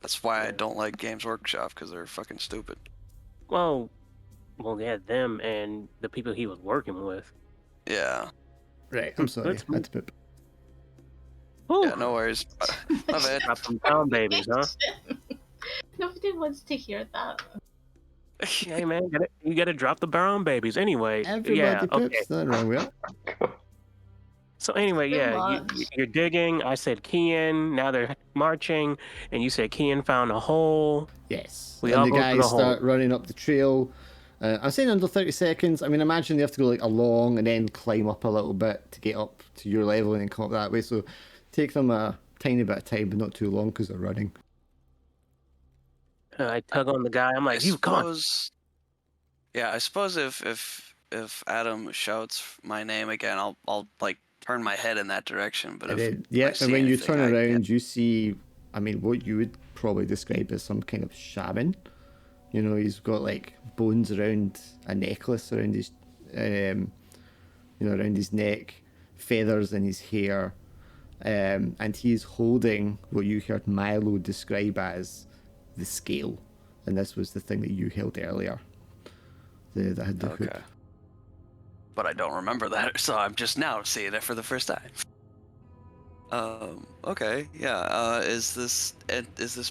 That's why I don't like Games Workshop, because they're fucking stupid. Well, yeah, them and the people he was working with. Yeah. Right, I'm sorry. I had to poop. Yeah, no worries. My bad. Drop some brown babies, huh? Nobody wants to hear that. Hey man, you gotta drop the brown babies anyway. Everybody yeah, poops. okay. Nothing wrong with it. So anyway, Too yeah, much. you're digging. I said Kian. Now they're marching, and you said Kian found a hole. Yes. We and all the go through guys the start hole. running up the trail. I'm saying under 30 seconds. I mean, imagine they have to go like along and then climb up a little bit to get up to your level and then come up that way. So take them a tiny bit of time, but not too long because they're running. I tug on the guy. I'm like, you come on. Yeah, I suppose if Adam shouts my name again, I'll like turn my head in that direction. But And if then, yeah, I and see when you anything, turn I around, can't. you see, I mean, what you would probably describe as some kind of shaman. You know, he's got like bones around a necklace around his, around his neck, feathers in his hair, and he's holding what you heard Milo describe as the scale, and this was the thing that you held earlier. That had the hoop. Okay. But I don't remember that, so I'm just now seeing it for the first time. Okay, yeah. Is this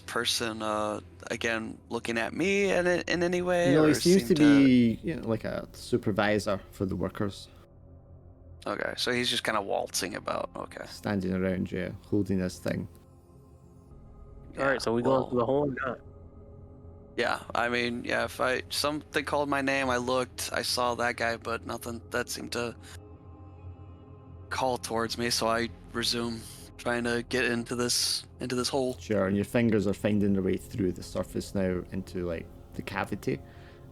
person again looking at me in any way, No, he or seems seem to be like a supervisor for the workers, Okay, so he's just kind of waltzing about. Okay. standing around you, holding this thing. All right, so we going through the hole or not? Yeah, I mean, yeah. If something called my name, I looked, I saw that guy, but nothing that seemed to call towards me. So I resume trying to get into this hole. Sure, and your fingers are finding their way through the surface now into like the cavity,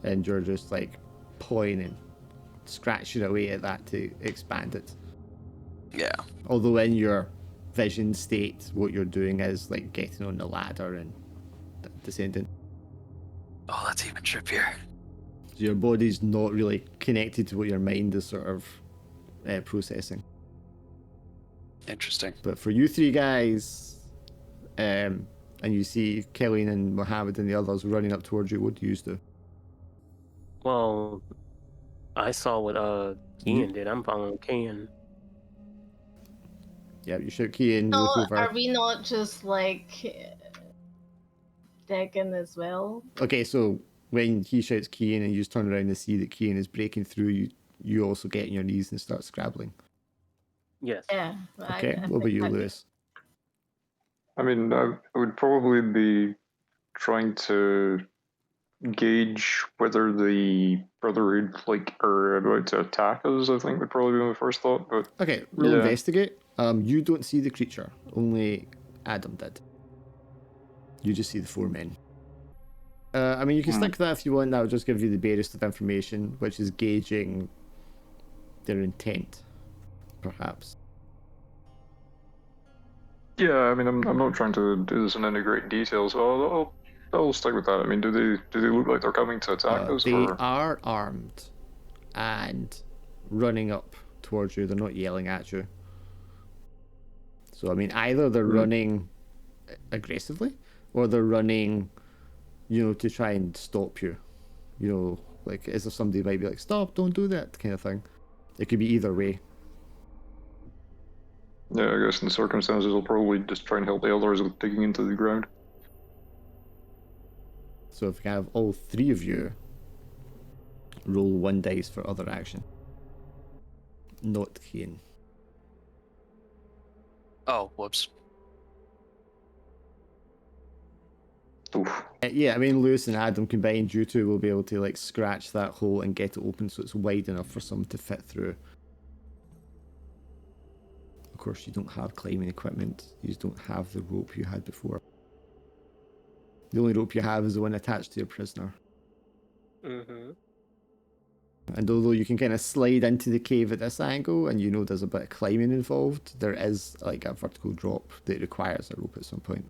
and you're just like pawing and scratching away at that to expand it. Yeah. Although in your vision state, what you're doing is like getting on the ladder and descending. Oh, that's even trippier. So your body's not really connected to what your mind is sort of processing. Interesting. But for you three guys, and you see Kelly and Mohammed and the others running up towards you, what do you do? Well, I saw what Kian did. I'm following Kian. Yeah, you shout key and No, look over. are we not just like digging as well? Okay, so when he shouts Kian and you just turn around and see that Kian is breaking through, you also get on your knees and start scrabbling. Yes. Yeah. Okay, what about you, Lewis? I mean, I would probably be trying to gauge whether the Brotherhood are about to attack us. I think would probably be my first thought. But Okay, roll yeah. investigate. You don't see the creature, only Adam did. You just see the four men. I mean, you can stick that if you want. That will just give you the barest of information, which is gauging their intent, perhaps. Yeah, I mean, I'm not trying to do this in any great detail, so I'll stick with that. I mean, do they look like they're coming to attack us? They or... are armed and running up towards you. They're not yelling at you. So I mean, either they're running aggressively, or they're running, to try and stop you. Like as if somebody might be like, "Stop! Don't do that," kind of thing. It could be either way. Yeah, I guess in the circumstances, I'll probably just try and help the others with digging into the ground. So if you have all three of you roll 1 dice for other action. Not Kane. Oh, whoops. Oof. Yeah, I mean, Lewis and Adam combined, you two will be able to like scratch that hole and get it open so it's wide enough for someone to fit through. Of course, you don't have climbing equipment. You don't have the rope you had before. The only rope you have is the one attached to your prisoner. Mm-hmm. And although you can kind of slide into the cave at this angle, and there's a bit of climbing involved, there is like a vertical drop that requires a rope at some point.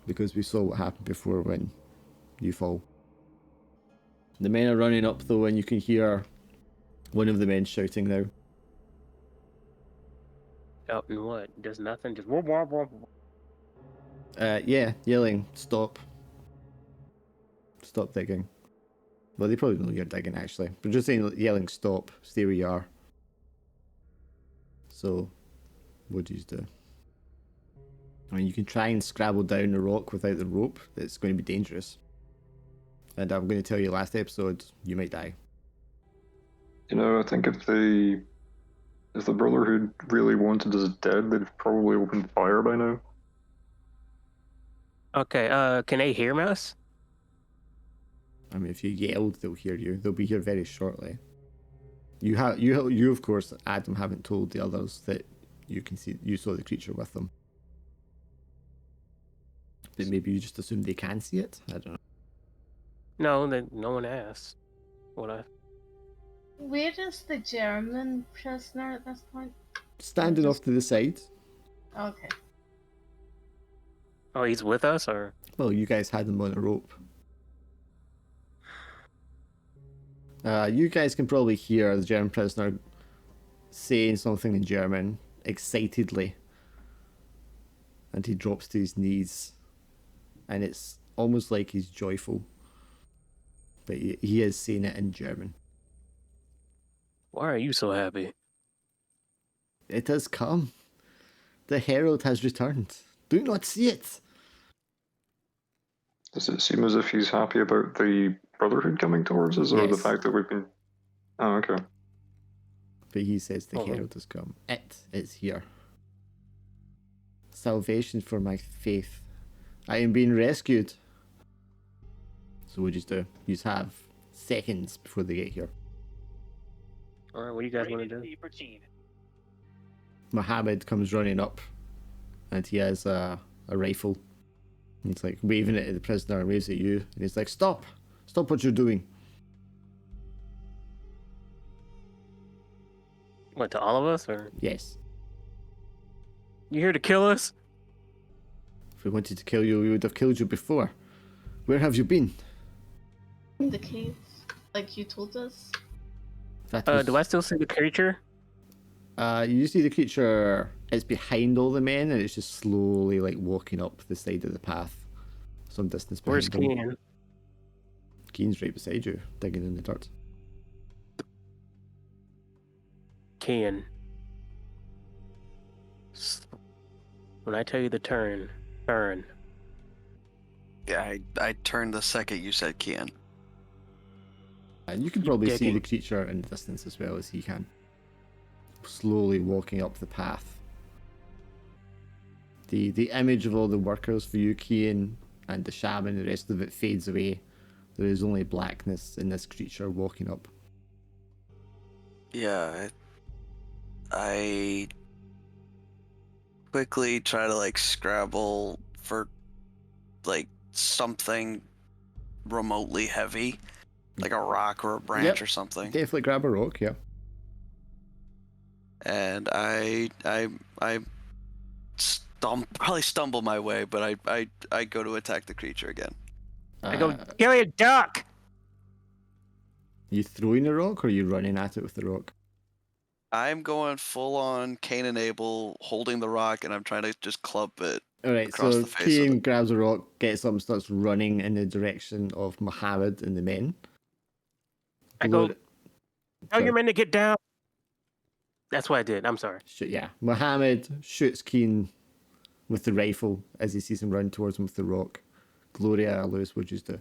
Because we saw what happened before when you fall. The men are running up though, and you can hear one of the men shouting now. Shouting what? Just nothing. Just whoop, whoop, whoop. Yeah, yelling, stop. Stop digging. Well, they probably know you're digging actually. But just saying, yelling, stop, stay where you are. So, what do you do? I mean, you can try and scrabble down the rock without the rope. It's going to be dangerous. And I'm going to tell you last episode, you might die. I think if the Brotherhood really wanted us dead, they'd probably opened fire by now. Okay, can they hear us? I mean, if you yelled, they'll hear you. They'll be here very shortly. You of course, Adam, haven't told the others that you saw the creature with them. But maybe you just assume they can see it? I don't know. No, no one asked. Where is the German prisoner at this point? standing off to the side. Okay. Oh, he's with us, or? Well, you guys had him on a rope. You guys can probably hear the German prisoner saying something in German excitedly. And he drops to his knees. And it's almost like he's joyful. But he is saying it in German. Why are you so happy? It has come. The herald has returned. Do not see it. Does it seem as if he's happy about the Brotherhood coming towards us, or the Yes. fact that we've been... Oh, okay. But he says the herald has come. It is here. Salvation for my faith. I am being rescued. So what do you do? You have seconds before they get here. Alright, what do you guys want to do? Mohammed comes running up, and he has a rifle. He's like waving it at the prisoner and waves at you, and he's like, "Stop! Stop what you're doing!" What, to all of us, or? Yes. You here to kill us? If we wanted to kill you, we would have killed you before. Where have you been? In the cave, like you told us. That was... Do I still see the creature? You see the creature, it's behind all the men, and it's just slowly like walking up the side of the path. Some distance behind Where's them. Keen? Keen's right beside you, digging in the dirt. Keen. When I tell you to turn. Yeah, I turned the second you said Kian. And you can probably see digging. the creature in the distance as well as he can. Slowly walking up the path. The image of all the workers for you, Kian, and the shaman, the rest of it fades away. There is only blackness in this creature walking up. Yeah, I quickly try to like scrabble for like something remotely heavy, like a rock or a branch Yep. or something. Definitely grab a rock, yeah. And I probably stumble my way, but I go to attack the creature again. I go, kill your duck! You throwing a rock, or are you running at it with the rock? I'm going full on Cain and Abel, holding the rock, and I'm trying to just club it. Alright, Across so the face of Kane it. grabs a rock, gets up and starts running in the direction of Mohammed and the men. I go, Glor- tell your Sorry. men to get down! That's what I did, I'm sorry. Yeah, Mohammed shoots Keen with the rifle as he sees him run towards him with the rock. Gloria, Lewis, what'd you do?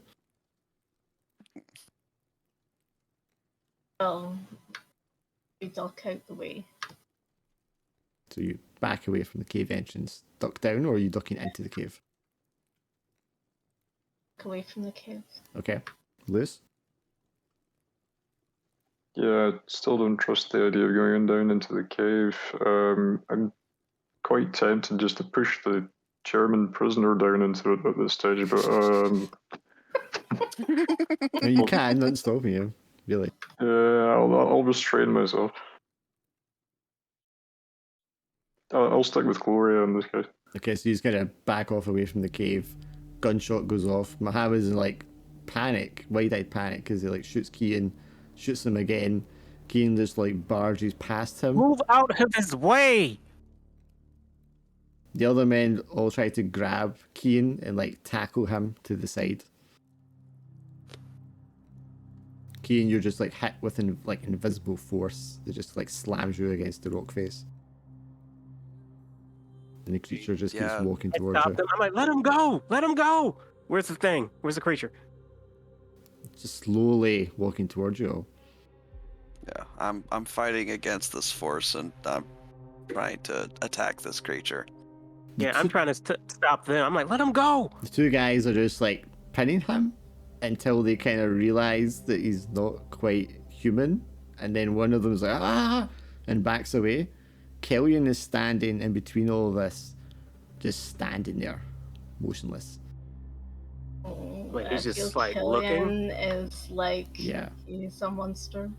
Oh, we duck out the way. So you back away from the cave entrance, duck down, or are you ducking into the cave? Away from the cave. Okay. Lewis? Yeah, I still don't trust the idea of going down into the cave. I'm quite tempted just to push the German prisoner down into it at this stage, but No, you can, don't stop me, really. I'll restrain myself. I'll stick with Gloria in this case. Okay, so he's gonna back off away from the cave. Gunshot goes off. Mohammed's in like panic, wide-eyed panic, because he like shoots Kian, shoots him again. Kian just like barges past him. Move out of his way! The other men all try to grab Kian and like tackle him to the side. Kian, you're just like hit with like invisible force that just like slams you against the rock face. And the creature just keeps Yeah. walking I towards stopped you. him, I'm like, let him go! Let him go! Where's the thing? Where's the creature? Just slowly walking towards you. Yeah, I'm fighting against this force, and I'm trying to attack this creature. Yeah, I'm trying to stop them. I'm like, let him go! The two guys are just like pinning him until they kind of realize that he's not quite human, and then one of them's like ah and backs away. Kellyan is standing in between all of this, just standing there, motionless. Wait, he's I just, feel like, looking? Killian is like Yeah. he's a monster.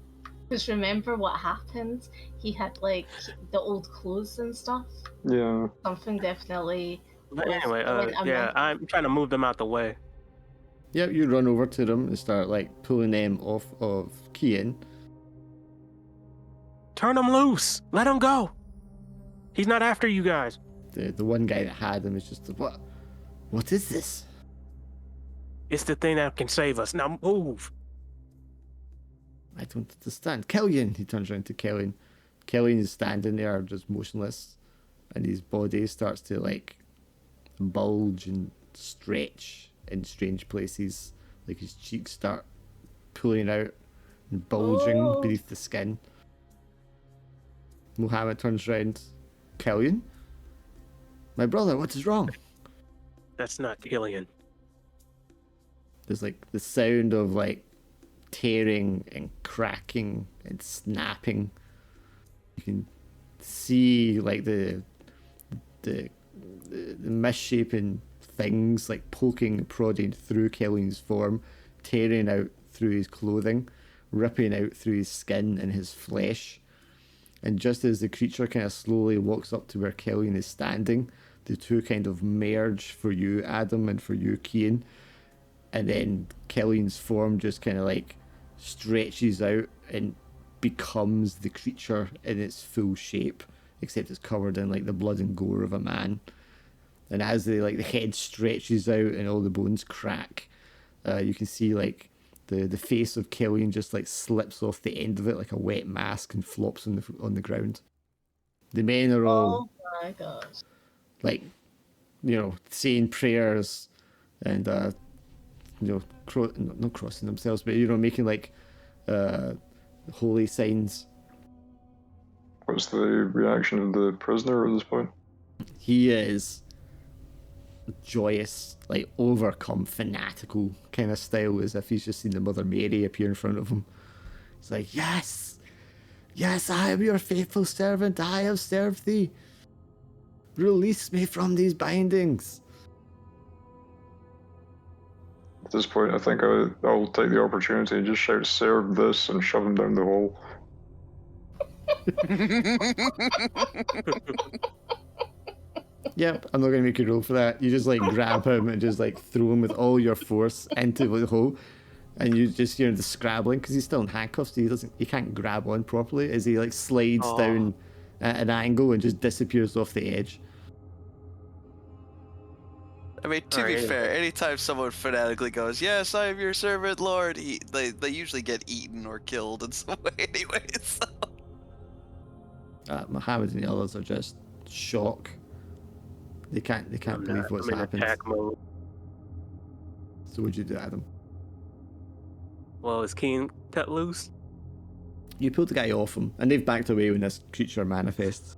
Because remember what happened? He had like the old clothes and stuff. Yeah. Something definitely. But was- anyway, went yeah, amiss. I'm trying to move them out the way. Yep, you run over to them and start like pulling them off of Kian. Turn him loose. Let him go. He's not after you guys. The one guy that had him is just what? What is this? It's the thing that can save us. Now move. I don't understand. Killian! He turns around to Killian. Killian is standing there just motionless, and his body starts to like bulge and stretch in strange places. Like his cheeks start pulling out and bulging Oh. beneath the skin. Mohammed turns around. Killian? My brother, what is wrong? That's not Killian. There's like the sound of like tearing and cracking and snapping. You can see like the misshapen things like poking and prodding through Killian's form, tearing out through his clothing, ripping out through his skin and his flesh. And just as the creature kind of slowly walks up to where Killian is standing, the two kind of merge for you, Adam, and for you, Kian. And then Killian's form just kind of like stretches out and becomes the creature in its full shape, except it's covered in like the blood and gore of a man. And as the head stretches out and all the bones crack, you can see like the face of Killian just like slips off the end of it like a wet mask and flops on the ground. The men are all Oh my gosh. like, saying prayers and not crossing themselves, but making like holy signs. What's the reaction of the prisoner at this point? He is joyous, like overcome, fanatical kind of style, as if he's just seen the Mother Mary appear in front of him. He's like, yes, I am your faithful servant. I have served thee. Release me from these bindings. At this point, I think I'll take the opportunity and just shout, "Serve this," and shove him down the hole. Yep, I'm not going to make you roll for that. You just like grab him and just like throw him with all your force into the hole, and you just hear the scrabbling because he's still in handcuffs. So he can't grab on properly as he like slides down at an angle and just disappears off the edge. I mean, to be fair, anytime someone fanatically goes, "Yes, I am your servant, Lord," they usually get eaten or killed in some way anyway. So. Muhammad and the others are just shocked. They can't believe what's happened. Attack mode. So what'd you do, Adam? Well, is Keen cut loose? You pulled the guy off him, and they've backed away when this creature manifests.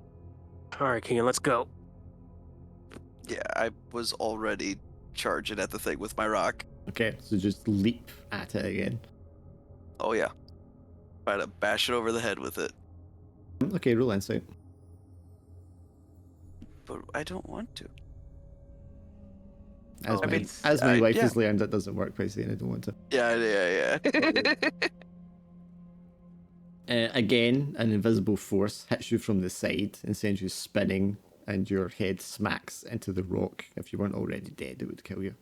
All right, Keen, let's go. Yeah, I was already charging at the thing with my rock. Okay, so just leap at it again. Oh yeah. Try to bash it over the head with it. Okay, roll insight. But I don't want to. As my I wife yeah. has learned, that doesn't work by saying I don't want to. Yeah. Again, an invisible force hits you from the side and sends you spinning, and your head smacks into the rock. If you weren't already dead, it would kill you.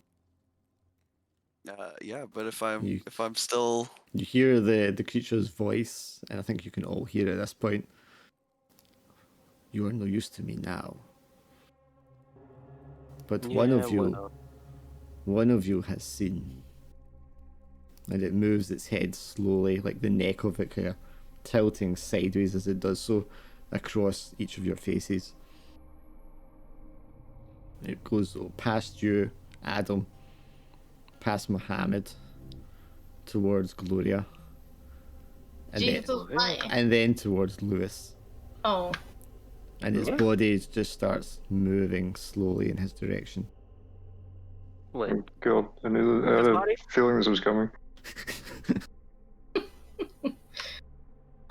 Yeah, but if I'm still... You hear the creature's voice, and I think you can all hear it at this point. You are no use to me now. But one of you has seen. And it moves its head slowly, like the neck of it kind of tilting sideways as it does so across each of your faces. It goes past you, Adam, past Muhammad, towards Gloria, and then towards Lewis. Oh. And his body just starts moving slowly in his direction. Wait. Oh, God, I had a feeling this was coming.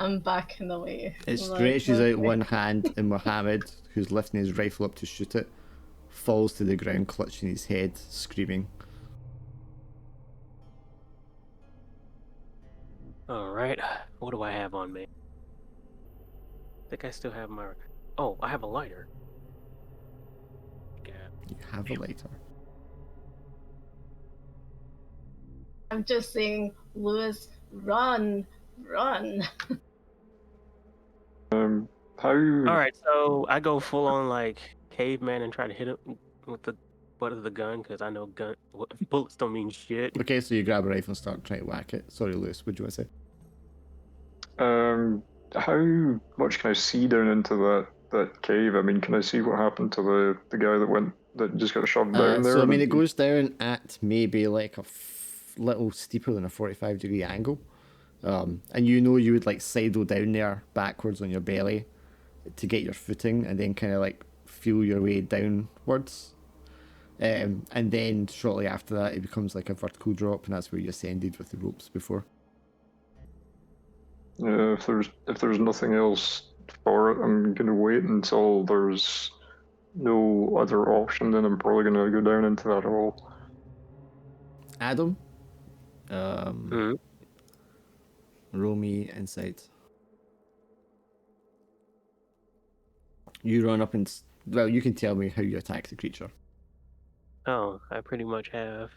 I'm backing away. It stretches out one hand, and Mohammed, who's lifting his rifle up to shoot it, falls to the ground, clutching his head, screaming. All right. What do I have on me? I think I still have my. Oh, I have a lighter. Yeah. You have a lighter. I'm just saying, Lewis, run, run. How? All right, so I go full on like caveman and try to hit him with the butt of the gun because I know bullets don't mean shit. Okay, so you grab a rifle and start trying to whack it. Sorry, Lewis, what do you want to say? How much can I see down into that cave? I mean, can I see what happened to the guy that just got shoved down there? So, I mean, it goes down at maybe like a little steeper than a 45-degree angle. And you know you would like sidle down there backwards on your belly to get your footing and then kind of like feel your way downwards. And then shortly after that, it becomes like a vertical drop, and that's where you ascended with the ropes before. If there's nothing else for it, I'm gonna wait until there's no other option. Then I'm probably gonna go down into that hole. Adam, Mm-hmm. roll me insight. You run up and well, you can tell me how you attack the creature. Oh, I pretty much have.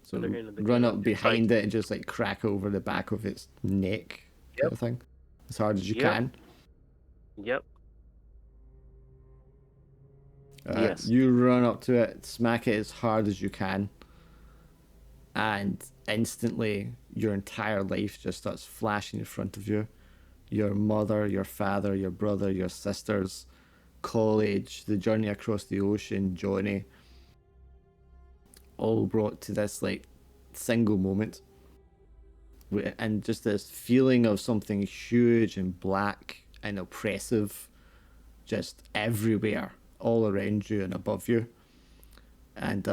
So Other end of the run gun, up just behind like- it and just like crack over the back of its neck, kind of thing, as hard as you Yep. can. Yep. Yes. You run up to it, smack it as hard as you can, and instantly your entire life just starts flashing in front of you. Your mother, your father, your brother, your sisters, college, the journey across the ocean, Johnny, all brought to this like single moment. And just this feeling of something huge and black and oppressive just everywhere, all around you and above you. And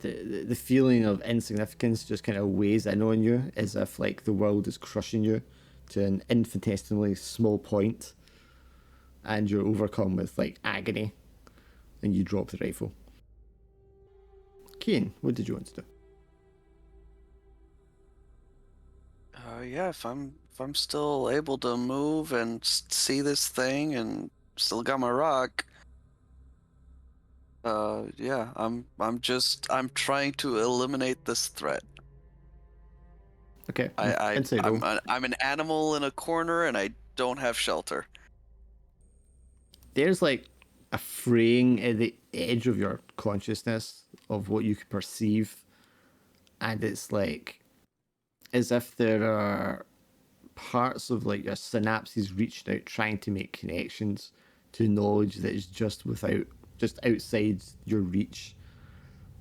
the feeling of insignificance just kind of weighs in on you, as if like the world is crushing you to an infinitesimally small point, and you're overcome with like agony, and you drop the rifle. Keen, what did you want to do? Yeah, if I'm still able to move and see this thing and still got my rock, yeah, I'm trying to eliminate this threat. Okay, inside roll. I'm an animal in a corner and I don't have shelter. There's like a fraying at the edge of your consciousness of what you can perceive, and it's like as if there are parts of like your synapses reaching out trying to make connections to knowledge that is just outside your reach,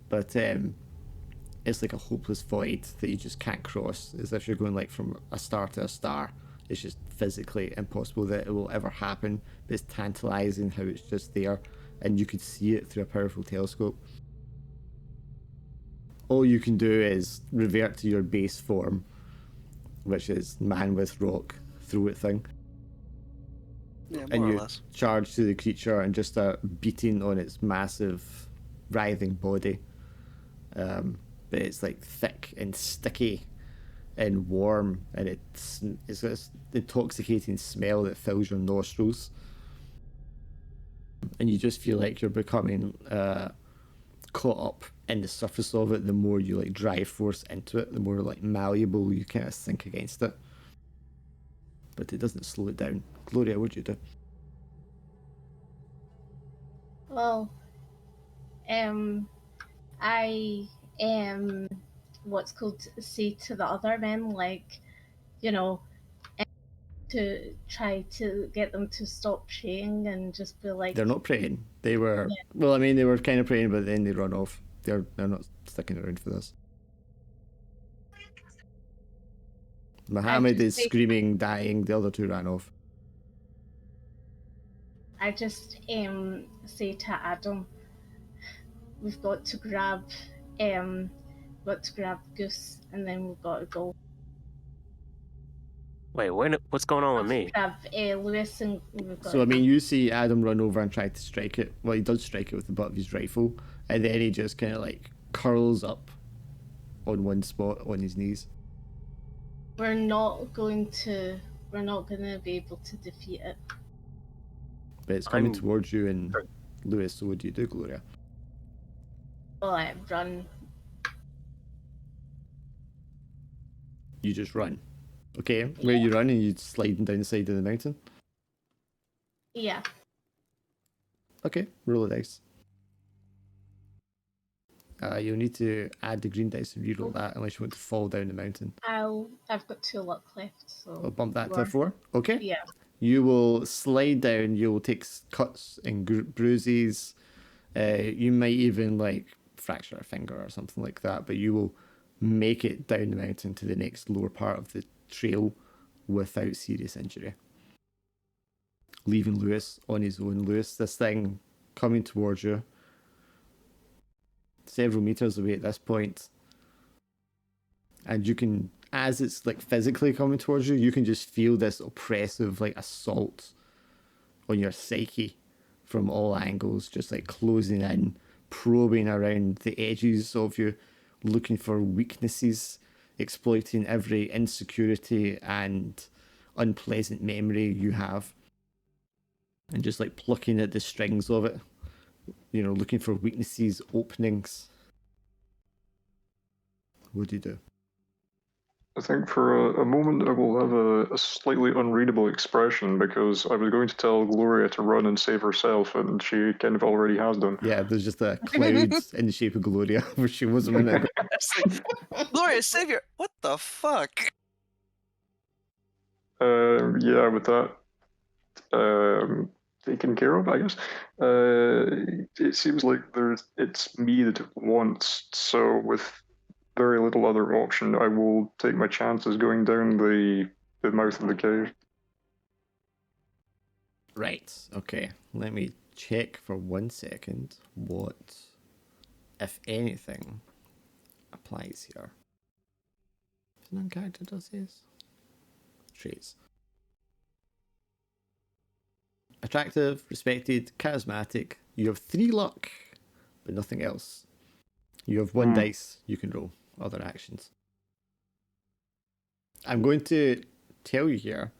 but it's like a hopeless void that you just can't cross, as if you're going like from a star to a star. It's just physically impossible that it will ever happen, but it's tantalizing how it's just there and you could see it through a powerful telescope. All you can do is revert to your base form, which is man with rock, throw it thing. Yeah, And more or you less. charge to the creature and just start beating on its massive, writhing body. But it's like thick and sticky and warm, and it's this intoxicating smell that fills your nostrils. And you just feel like you're becoming caught up in the surface of it. The more you like drive force into it, the more like malleable you kind of sink against it. But it doesn't slow it down. Gloria, what'd you do? Well, I what's called say to the other men, like, you know, to try to get them to stop praying and just be like, They're not praying. They were well, I mean, they were kind of praying, but then they run off. They're not sticking around for this. Muhammad is screaming, dying. The other two ran off. I just say to Adam, we've got to grab Goose, and then we've got to go. Wait, what's going on with me? Grab Lewis, and we've got. So I mean, you see Adam run over and try to strike it. Well, he does strike it with the butt of his rifle, and then he just kind of like curls up on one spot on his knees. We're not going to be able to defeat it. But it's coming towards you, and Lewis, so what do you do, Gloria? Well, I run. You just run. Okay, where are you running? You sliding down the side of the mountain? Yeah. Okay, roll a dice. You'll need to add the green dice and reroll that unless you want to fall down the mountain. I've got 2 luck left, so I'll bump that to a 4. Okay. Yeah. You will slide down. You will take cuts and bruises. You might even like fracture a finger or something like that, but you will make it down the mountain to the next lower part of the trail without serious injury. Leaving Lewis on his own. Lewis, this thing coming towards you, several meters away at this point, and you can, as it's like physically coming towards you, you can just feel this oppressive like assault on your psyche from all angles, just like closing in, probing around the edges of you, looking for weaknesses, exploiting every insecurity and unpleasant memory you have, and just like plucking at the strings of it, you know, looking for weaknesses, openings. What do you do? I think for a moment I will have a slightly unreadable expression because I was going to tell Gloria to run and save herself, and she kind of already has done. Yeah, there's just a cloud in the shape of Gloria where she was a minute ago. It's like, Gloria, savior. What the fuck? Yeah, with that taken care of, I guess. It seems like it's me that it wants, so with very little other option, I will take my chances going down the mouth of the cave. Right, okay. Let me check for 1 second what, if anything, applies here. If an uncharacter does this. Traits. Attractive, respected, charismatic. You have 3 luck, but nothing else. You have 1 dice you can roll. Other actions. I'm going to tell you here.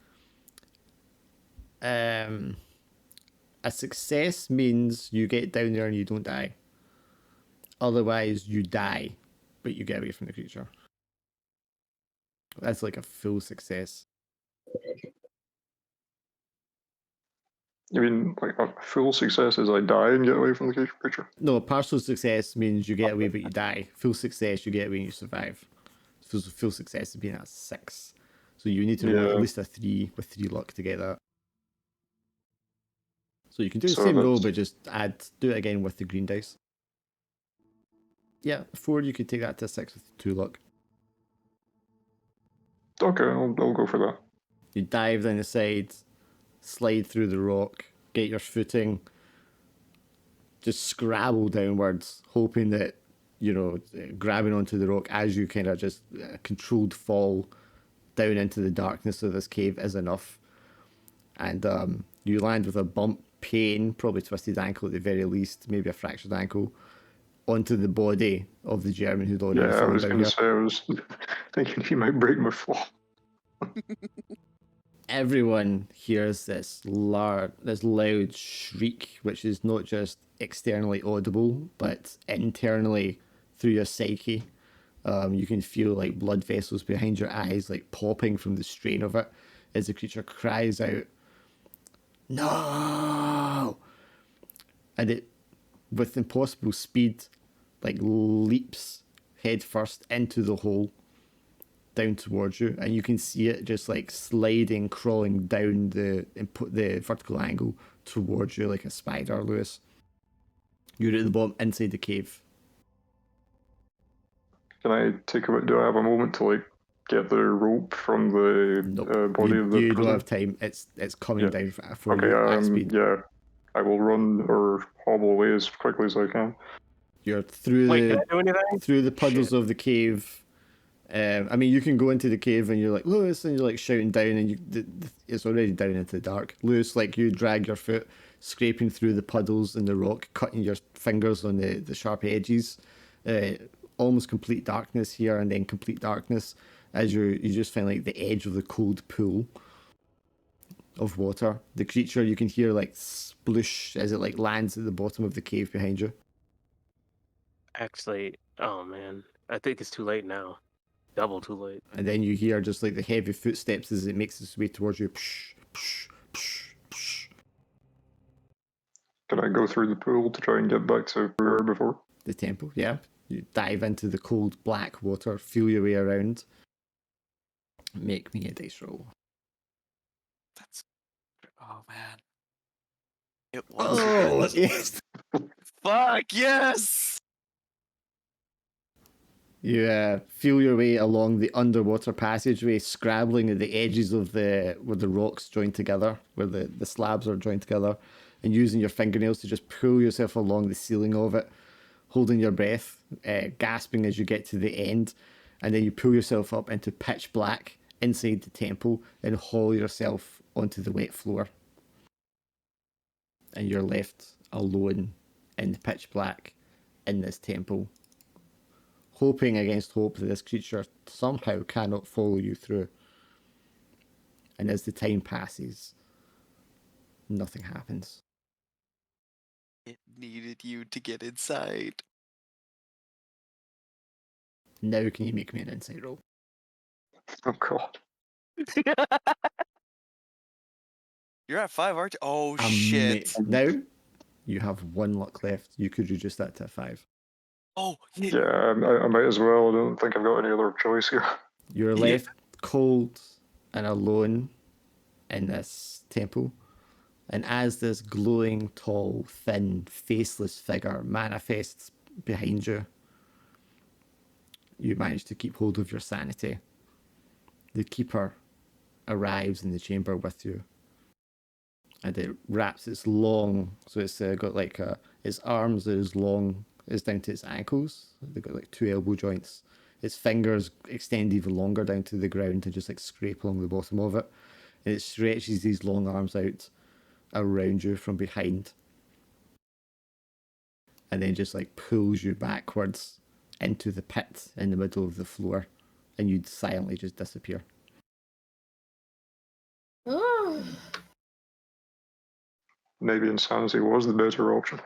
A success means you get down there and you don't die. Otherwise, you die, but you get away from the creature. That's like a full success. You mean like a full success is I die and get away from the creature? No, a partial success means you get away but you die. Full success, you get away and you survive. Full success is being at 6. So you need to roll at least a 3 with 3 luck to get that. So you can do the same roll, but just do it again with the green dice. Yeah, 4, you could take that to 6 with 2 luck. Okay, I'll go for that. You dive down the side, slide through the rock, get your footing, just scrabble downwards, hoping that, you know, grabbing onto the rock as you kind of just controlled fall down into the darkness of this cave is enough. And you land with a bump, pain, probably twisted ankle at the very least, maybe a fractured ankle, onto the body of the German who'd already fallen down. Yeah, I was going to say, I was thinking he might break my fall. Everyone hears this loud shriek, which is not just externally audible, but internally through your psyche. You can feel like blood vessels behind your eyes, like popping from the strain of it, as the creature cries out, "No!" And it, with impossible speed, like leaps head first into the hole down towards you, and you can see it just like sliding, crawling down the vertical angle towards you like a spider, Lewis. You're at the bottom, inside the cave. Can I do I have a moment to like get the rope from the body of the You prisoner? don't have time. It's coming down for you at speed. Yeah, I will run or hobble away as quickly as I can. You're through the puddles of the cave. I mean, you can go into the cave and you're like, Lewis, and you're like shouting down, and it's already down into the dark. Lewis, like, you drag your foot, scraping through the puddles in the rock, cutting your fingers on the sharp edges, almost complete darkness here, and then complete darkness as you just find like the edge of the cold pool of water. The creature, you can hear like sploosh as it like lands at the bottom of the cave behind you. Actually, oh man, I think it's too late now. Double too late. And then you hear just like the heavy footsteps as it makes its way towards you. Psh, psh, psh, psh. Can I go through the pool to try and get back to where we were before? The temple, yeah. You dive into the cold black water, feel your way around. Make me a dice roll. That's. Oh man. It was. Oh, yes. Fuck yes. You feel your way along the underwater passageway, scrabbling at the edges of where the rocks join together, where the slabs are joined together, and using your fingernails to just pull yourself along the ceiling of it, holding your breath, gasping as you get to the end, and then you pull yourself up into pitch black inside the temple and haul yourself onto the wet floor. And you're left alone in the pitch black in this temple, hoping against hope that this creature somehow cannot follow you through. And as the time passes, nothing happens. It needed you to get inside. Now can you make me an insight roll? Oh god. You're at 5, aren't you? Oh shit. Now you have 1 luck left. You could reduce that to a 5. Oh Yeah, I might as well. I don't think I've got any other choice here. You're left cold and alone in this temple. And as this glowing, tall, thin, faceless figure manifests behind you, you manage to keep hold of your sanity. The keeper arrives in the chamber with you, and it wraps its long, so it's got like its arms are as long as down to its ankles. They've got like 2 elbow joints. Its fingers extend even longer down to the ground and just like scrape along the bottom of it. And it stretches these long arms out around you from behind, and then just like pulls you backwards into the pit in the middle of the floor, and you'd silently just disappear. Ooh. Maybe insanity was the better option.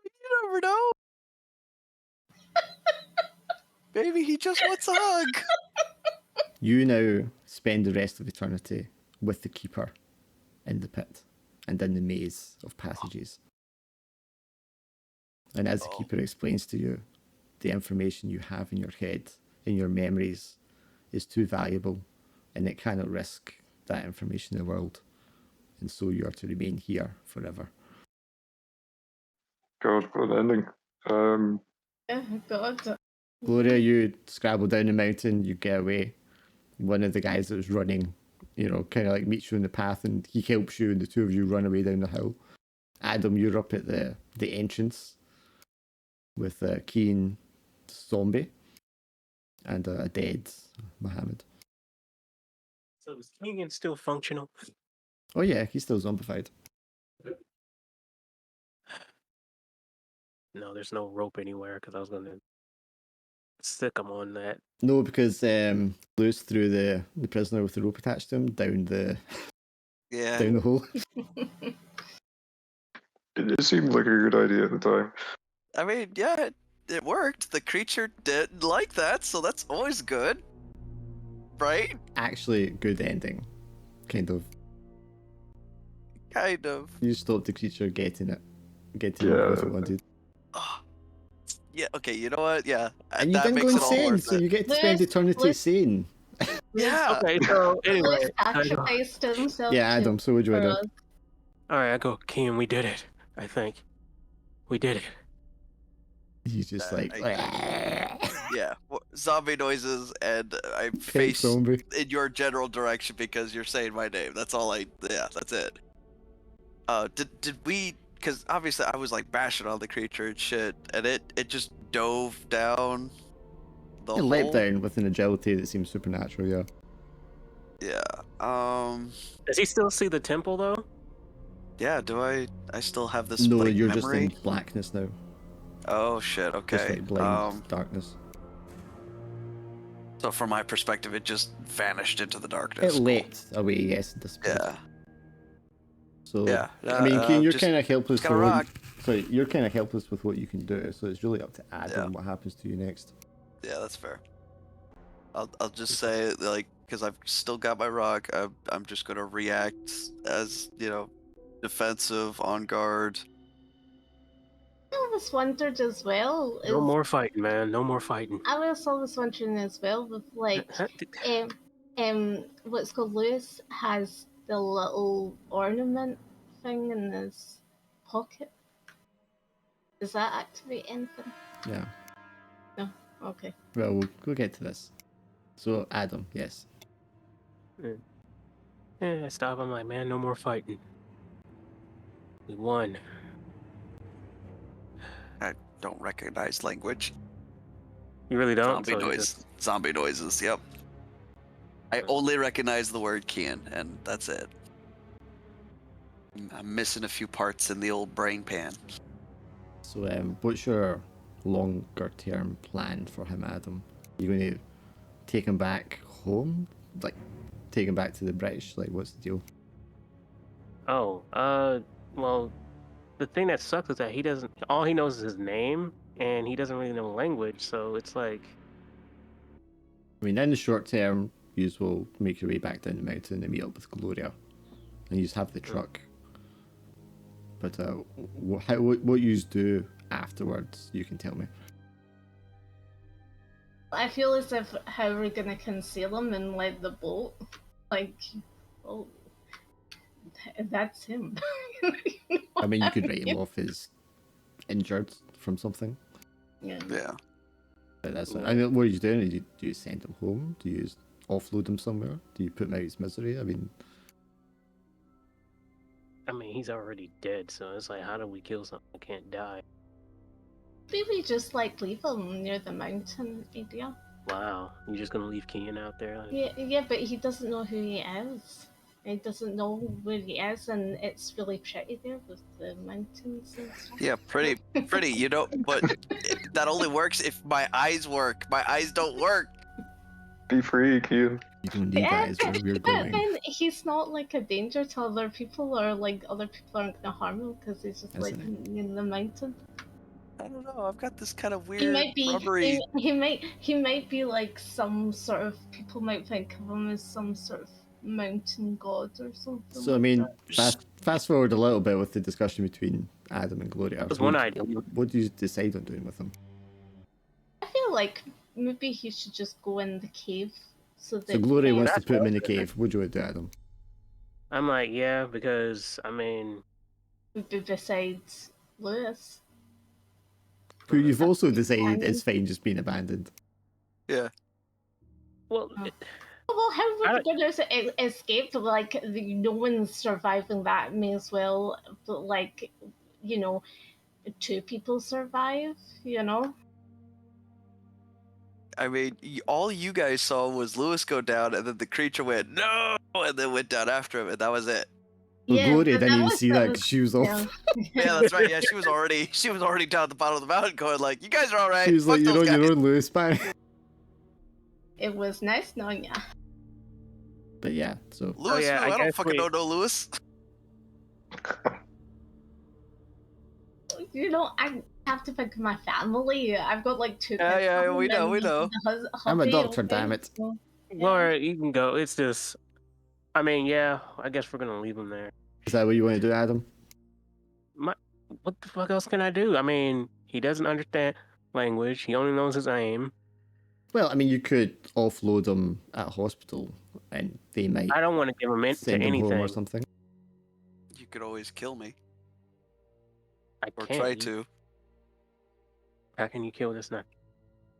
You never know. Maybe he just wants a hug. You now spend the rest of eternity with the keeper in the pit and in the maze of passages. And as the keeper explains to you, the information you have in your head, in your memories, is too valuable, and it cannot risk that information in the world. And so you are to remain here forever. God, what an ending. Oh god. Gloria, you scrabble down the mountain, you get away. One of the guys that was running, kind of like meets you in the path, and he helps you, and the two of you run away down the hill. Adam, you're up at the entrance with Keen Zombie and a dead Mohammed. So is Keegan still functional? Oh yeah, he's still zombified. No, there's no rope anywhere because I was going to stick him on that. No, because Lewis threw the prisoner with the rope attached to him down the hole. It seemed like a good idea at the time. I mean, yeah, it worked. The creature didn't like that, so that's always good. Right? Actually, good ending. Kind of. Kind of. You stopped the creature getting it what it wanted. Oh. Yeah, okay, you know what? Yeah. And you that didn't go makes it all insane, worth so it. you get to spend eternity sane. Yeah. Okay, so anyway. Lewis sacrificed himself. Yeah, Adam, so would you for do? us. Alright, I go, Keegan, we did it. I think. We did it. He's just Yeah, zombie noises, and I Pink face zombie. in your general direction because you're saying my name. That's all that's it. Did we, because obviously I was like bashing on the creature and shit, and it just dove down the It hole. leapt down with an agility that seems supernatural, yeah. Yeah, Does he still see the temple, though? yeah, do I still have this, No, like, you're memory? just in blackness now. Oh shit. Just Okay. like blind darkness. So from my perspective, it just vanished into the It darkness. Cool. leapt away, yes, and disappeared. Yeah. So Yeah. I mean, Kane, you're just kind of helpless got a for rock. sorry, you're kind of helpless with what you can do. So it's really up to Adam Yeah. what happens to you next. Yeah, that's fair. I'll just say, like, because I've still got my rock, I'm just gonna react as, you know, defensive, on guard. I was wondered as well. No more fighting, man. No more fighting. I was always wondering as well with like what's called Lewis has the little ornament thing in his pocket. Does that activate anything? Yeah. No. Okay. Well, we'll get to this. So Adam, yes. I stop. I'm like, man, no more fighting. We won. I don't recognize language. You really don't? Zombie noise. Zombie noises, yep. I only recognize the word Kian, and that's it. I'm missing a few parts in the old brain pan. So what's your longer term plan for him, Adam? You going to take him back home? Like, take him back to the British? Like, what's the deal? Oh, well, the thing that sucks is that he doesn't, all he knows is his name, and he doesn't really know language, so it's like... I mean, in the short term, you will make your way back down the mountain and meet up with Gloria. And you just have the truck. But what you do afterwards, you can tell me. I feel as if how we're gonna conceal him in like the boat, like, oh, that's him. I mean, you could write him off as injured from something. Yeah. Yeah. But that's I mean, what are you doing? Do you send him home? Do you offload him somewhere? Do you put him out of his misery? I mean, he's already dead, so it's like, how do we kill something that can't die? Maybe we just like leave him near the mountain area. Wow, you just gonna leave Kian out there? Like... Yeah, but he doesn't know who he is. He doesn't know where he is, and it's really pretty there with the mountains and stuff. Yeah, pretty, you know, but that only works if my eyes work. My eyes don't work. Be free, Kian. you don't need eyes where we're But going. then he's not like a danger to other people, or like other people aren't gonna harm him because he's just like in the mountain. I don't know. I've got this kind of weird, He might be. rubbery. He might be like some sort of. People might think of him as some sort of mountain god or something. So I mean, fast forward a little bit with the discussion between Adam and Gloria. That's one idea. What do you decide on doing with him? I feel like maybe he should just go in the cave. So Gloria wants to put him in the cave. What do you want to do, Adam? I'm like, yeah, because besides Lewis, who you've also decided is fine just being abandoned. Yeah. well, well, how are we going to escape? Like, no one's surviving that. May as well, like, you know, 2 people survive. You know. I mean, all you guys saw was Lewis go down, and then the creature went no, and then went down after him, and that was it. Well, Yeah, Gloria but didn't even was- see that because she was off. Yeah. Yeah, that's right. Yeah, she was already down at the bottom of the mountain, going like, "You guys are all right." She was like, Fuck "You're those on guys." your own, Lewis. Bye." It was nice knowing ya. But yeah, so Lewis, yeah, no, I I don't guess fucking we- know Lewis. You know, I have to think of my family. I've got like 2 kids. Yeah, we know, we know. I'm a hubby, doctor, okay, damn it. so, yeah. Laura, you can go. It's just, yeah, I guess we're gonna leave him there. is that what you want to do, Adam? What the fuck else can I do? I mean, he doesn't understand language. He only knows his aim. Well, I mean, you could offload him at a hospital, and they might I don't want to give him into send him home anything. or something. You could always kill me, I or can't. try to. How can you kill this nut?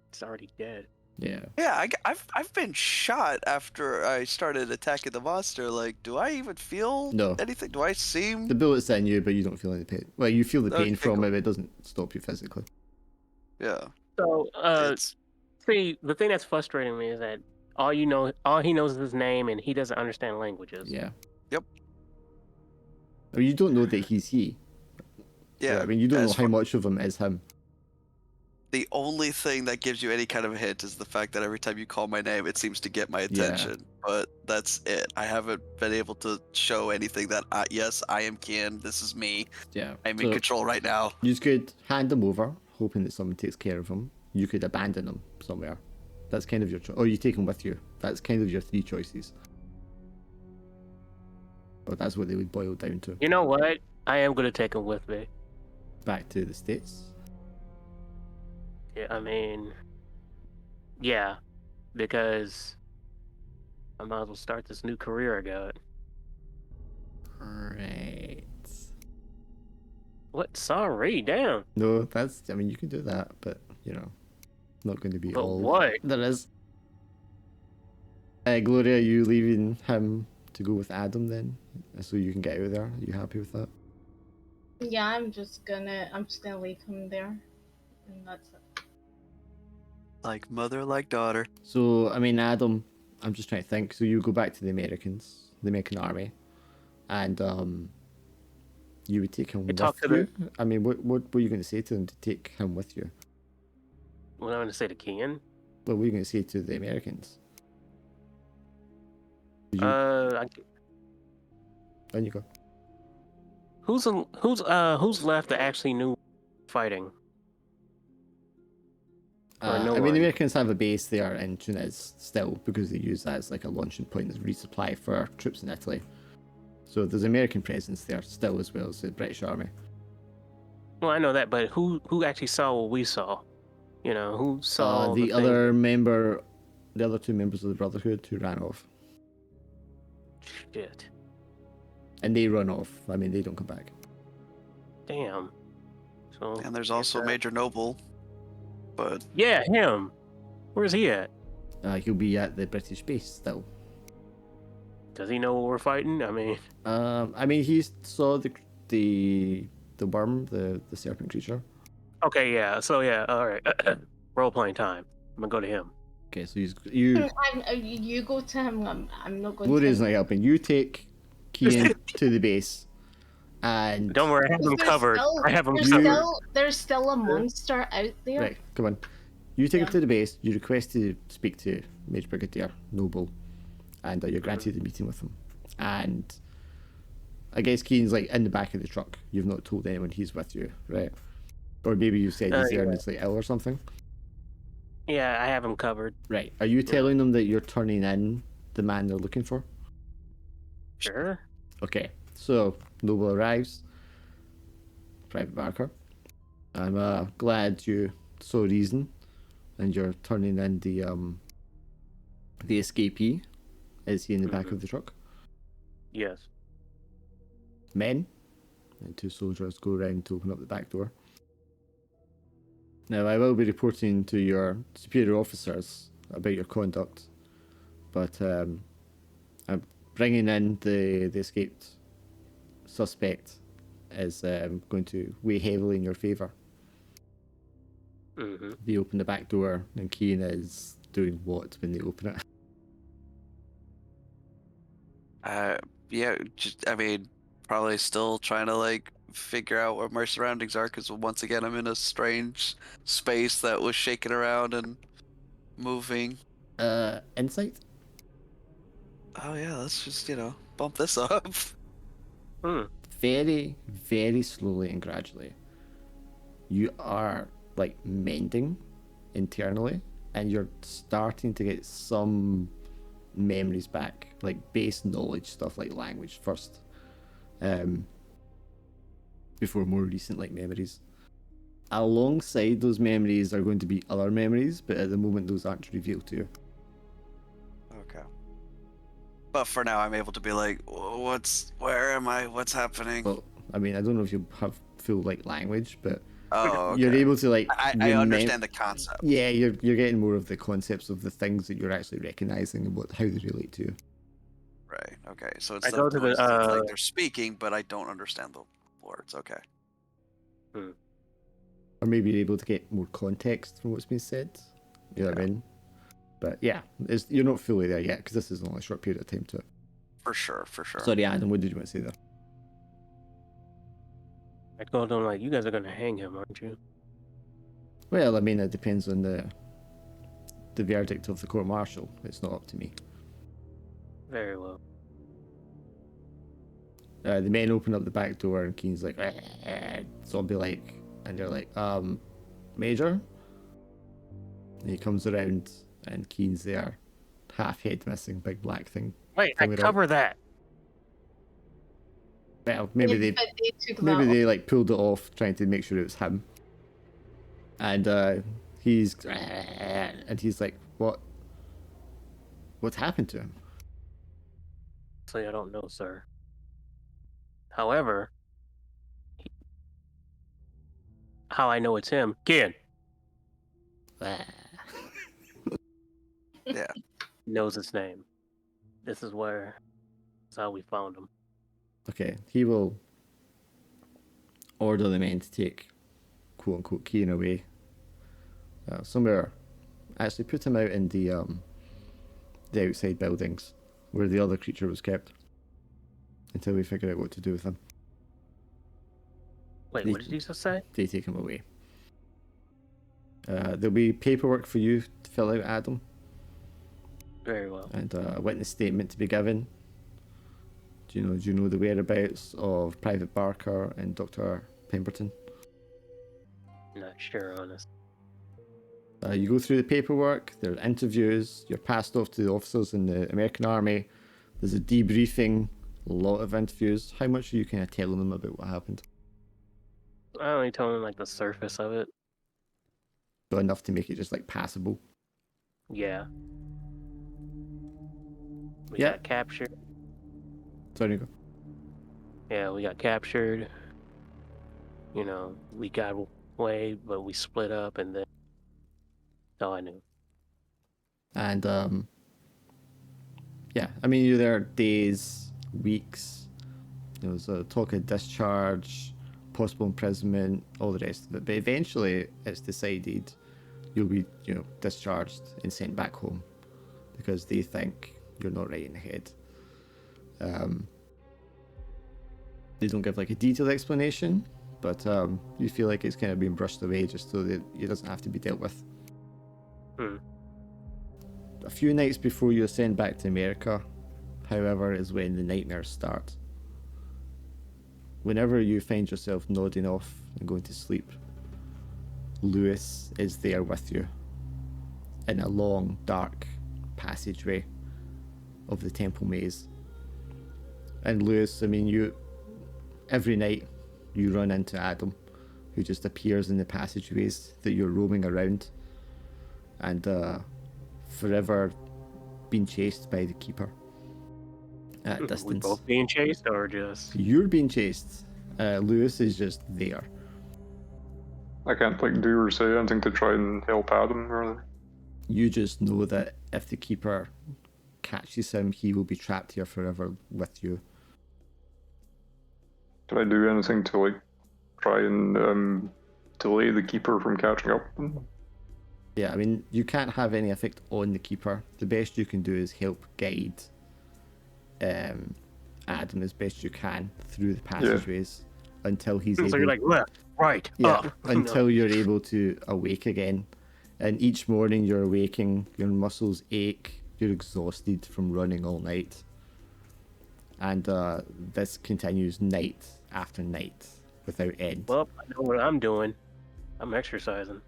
It's already dead. Yeah. Yeah, I've been shot after I started attacking the monster. Like, do I even feel No. anything? Do I seem? The bullet's in you, but you don't feel any pain. Well, you feel the pain Okay, from cool. it, but it doesn't stop you physically. Yeah. So, It's see, the thing that's frustrating me is that all he knows is his name, and he doesn't understand languages. Yeah. Yep. I mean, you don't know that he's he. yeah. I mean, you don't know as how far- much of him is him. The only thing that gives you any kind of a hint is the fact that every time you call my name, it seems to get my attention. But that's it. I haven't been able to show anything that, yes, I am Kian. This is me. Yeah. I'm in control right now. You could hand them over, hoping that someone takes care of them. You could abandon them somewhere. That's kind of your choice. Or you take them with you. That's kind of your three choices. Or that's what they would boil down to. You know what? I am going to take them with me. Back to the States. Yeah, I mean, yeah, because I might as well start this new career I got. Right. What? Sorry, damn. No, that's, I mean, you can do that, but, you know, not going to be But all what? there is. Gloria, are you leaving him to go with Adam then? So you can get out of there? Are you happy with that? Yeah, I'm just gonna leave him there, and that's it. Like mother, like daughter. So, I mean, Adam, I'm just trying to think. So you go back to the American army, and you would take him with you? I mean, what were you going to say to them to take him with you? What am I going to say to Kian? What were you going to say to the Americans? On you go. Who's left that actually knew fighting? I mean, the Americans have a base there in Tunis still because they use that as like a launching point as resupply for troops in Italy. So there's American presence there still as well as the British Army. Well, I know that, but who actually saw what we saw? You know, who saw the other two members of the Brotherhood who ran off. Shit. And they run off. I mean, they don't come back. Damn. So. And there's also Major Noble. But yeah, him. Where's he at? He'll be at the British base still. Does he know what we're fighting? I mean, he saw the worm, the serpent creature. Okay, yeah. So yeah, all right. Role playing time. I'm gonna go to him. Okay, so you go to him. I'm not going. Gloria's not helping. You take Kian to the base. And don't worry, I have him covered. I have him covered. There's still a monster out there. Right, come on. You take him to the base. You request to speak to Major Brigadier Noble, and you're granted a meeting with him. And I guess Kian's like in the back of the truck. You've not told anyone he's with you, right? Or maybe you said he's there and it's like ill or something. Yeah, I have him covered. Right. Are you telling them that you're turning in the man they're looking for? Sure. Okay. So Noble arrives. Private Barker. I'm glad you saw reason, and you're turning in the escapee. Is he in the back of the truck? Yes. Men, and two soldiers go around to open up the back door. Now I will be reporting to your superior officers about your conduct, but I'm bringing in the escaped suspect is going to weigh heavily in your favour. Mm-hmm. They open the back door, and Kian is doing what when they open it? Yeah, I mean, probably still trying to like figure out what my surroundings are, because once again I'm in a strange space that was shaking around and moving. Insight? Oh yeah, let's just, bump this up. Very, very slowly and gradually, you are like mending internally, and you're starting to get some memories back, like base knowledge stuff, like language first, before more recent like memories. Alongside those memories are going to be other memories, but at the moment those aren't revealed to you. Okay. But for now I'm able to be like, where am I? What's happening? Well, I mean, I don't know if you have full like language, but okay. You're able to like. I understand the concept. Yeah, you're getting more of the concepts of the things that you're actually recognizing and how they relate to you. Right. Okay. So it's like they're speaking, but I don't understand the words. Okay. Or maybe you're able to get more context from what's been said. You know what I mean? But yeah, you're not fully there yet because this is only a short period of time to it. For sure. Sorry, Adam, what did you want to say there? I told them, like, you guys are going to hang him, aren't you? Well, I mean, it depends on the verdict of the court martial. It's not up to me. Very well. The men open up the back door and Keen's like, zombie-like, and they're like, Major? And he comes around and Keen's there, half head missing, big black thing. Wait, I cover that. Well, maybe they like pulled it off, trying to make sure it was him. And he's like, what's happened to him? So I don't know, sir. However, how I know it's him, Ken. Yeah. Knows his name. This is how we found him. Okay, he will order the men to take quote unquote Keen away somewhere. Actually, put him out in the outside buildings where the other creature was kept until we figure out what to do with him. Wait, what did he just say? They take him away. There'll be paperwork for you to fill out, Adam. Very well. And a witness statement to be given. Do you know the whereabouts of Private Barker and Dr. Pemberton? Not sure, honest. You go through the paperwork, there are interviews, you're passed off to the officers in the American Army, there's a debriefing, a lot of interviews. How much are you kind of telling them about what happened? I only told him like the surface of it. So enough to make it just like passable. Yeah. We Yeah. got captured. Sorry, go. Yeah, we got captured. You know, we got away, but we split up, and then that's all I knew. And yeah, I mean, you're there days, weeks. There was a talk of discharge, possible imprisonment, all the rest of it. But eventually, it's decided you'll be, discharged and sent back home because they think you're not right in the head. They don't give like a detailed explanation, but you feel like it's kind of been brushed away just so that it doesn't have to be dealt with. A few nights before you're sent back to America, however, is when the nightmares start. Whenever you find yourself nodding off and going to sleep, Lewis is there with you in a long, dark passageway of the temple maze. And Lewis, I mean, every night you run into Adam, who just appears in the passageways that you're roaming around, and forever being chased by the Keeper at a distance. We both being chased, or just You're being chased. Lewis is just there. I can't like do or say anything to try and help Adam or anything. You just know that if the Keeper catches him, he will be trapped here forever with you. Can I do anything to like try and delay the Keeper from catching up? Yeah, I mean, you can't have any effect on the Keeper. The best you can do is help guide Adam as best you can through the passageways until he's able... So you're like left, right, up. Until you're able to awake again. And each morning you're awaking, your muscles ache, you're exhausted from running all night. And this continues night after night without end. Well, I know what I'm doing. I'm exercising.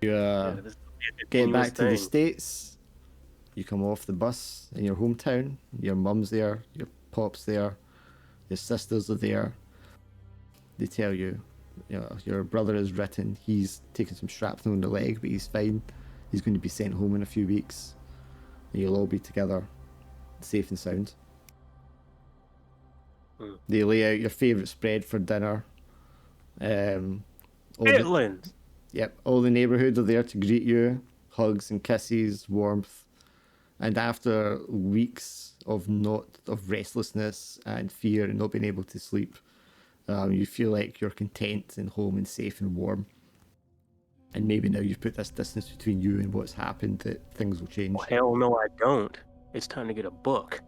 You This get back to the thing. States, you come off the bus in your hometown, your mum's there, your pop's there, your sisters are there. They tell you, your brother is written, he's taken some shrapnel in the leg, but he's fine. He's going to be sent home in a few weeks. And you'll all be together, safe and sound. They lay out your favourite spread for dinner. Midlands. Yep, all the neighbourhood are there to greet you. Hugs and kisses, warmth. And after weeks of restlessness and fear and not being able to sleep, you feel like you're content and home and safe and warm. And maybe now you've put this distance between you and what's happened that things will change. Well, hell no, I don't. It's time to get a book.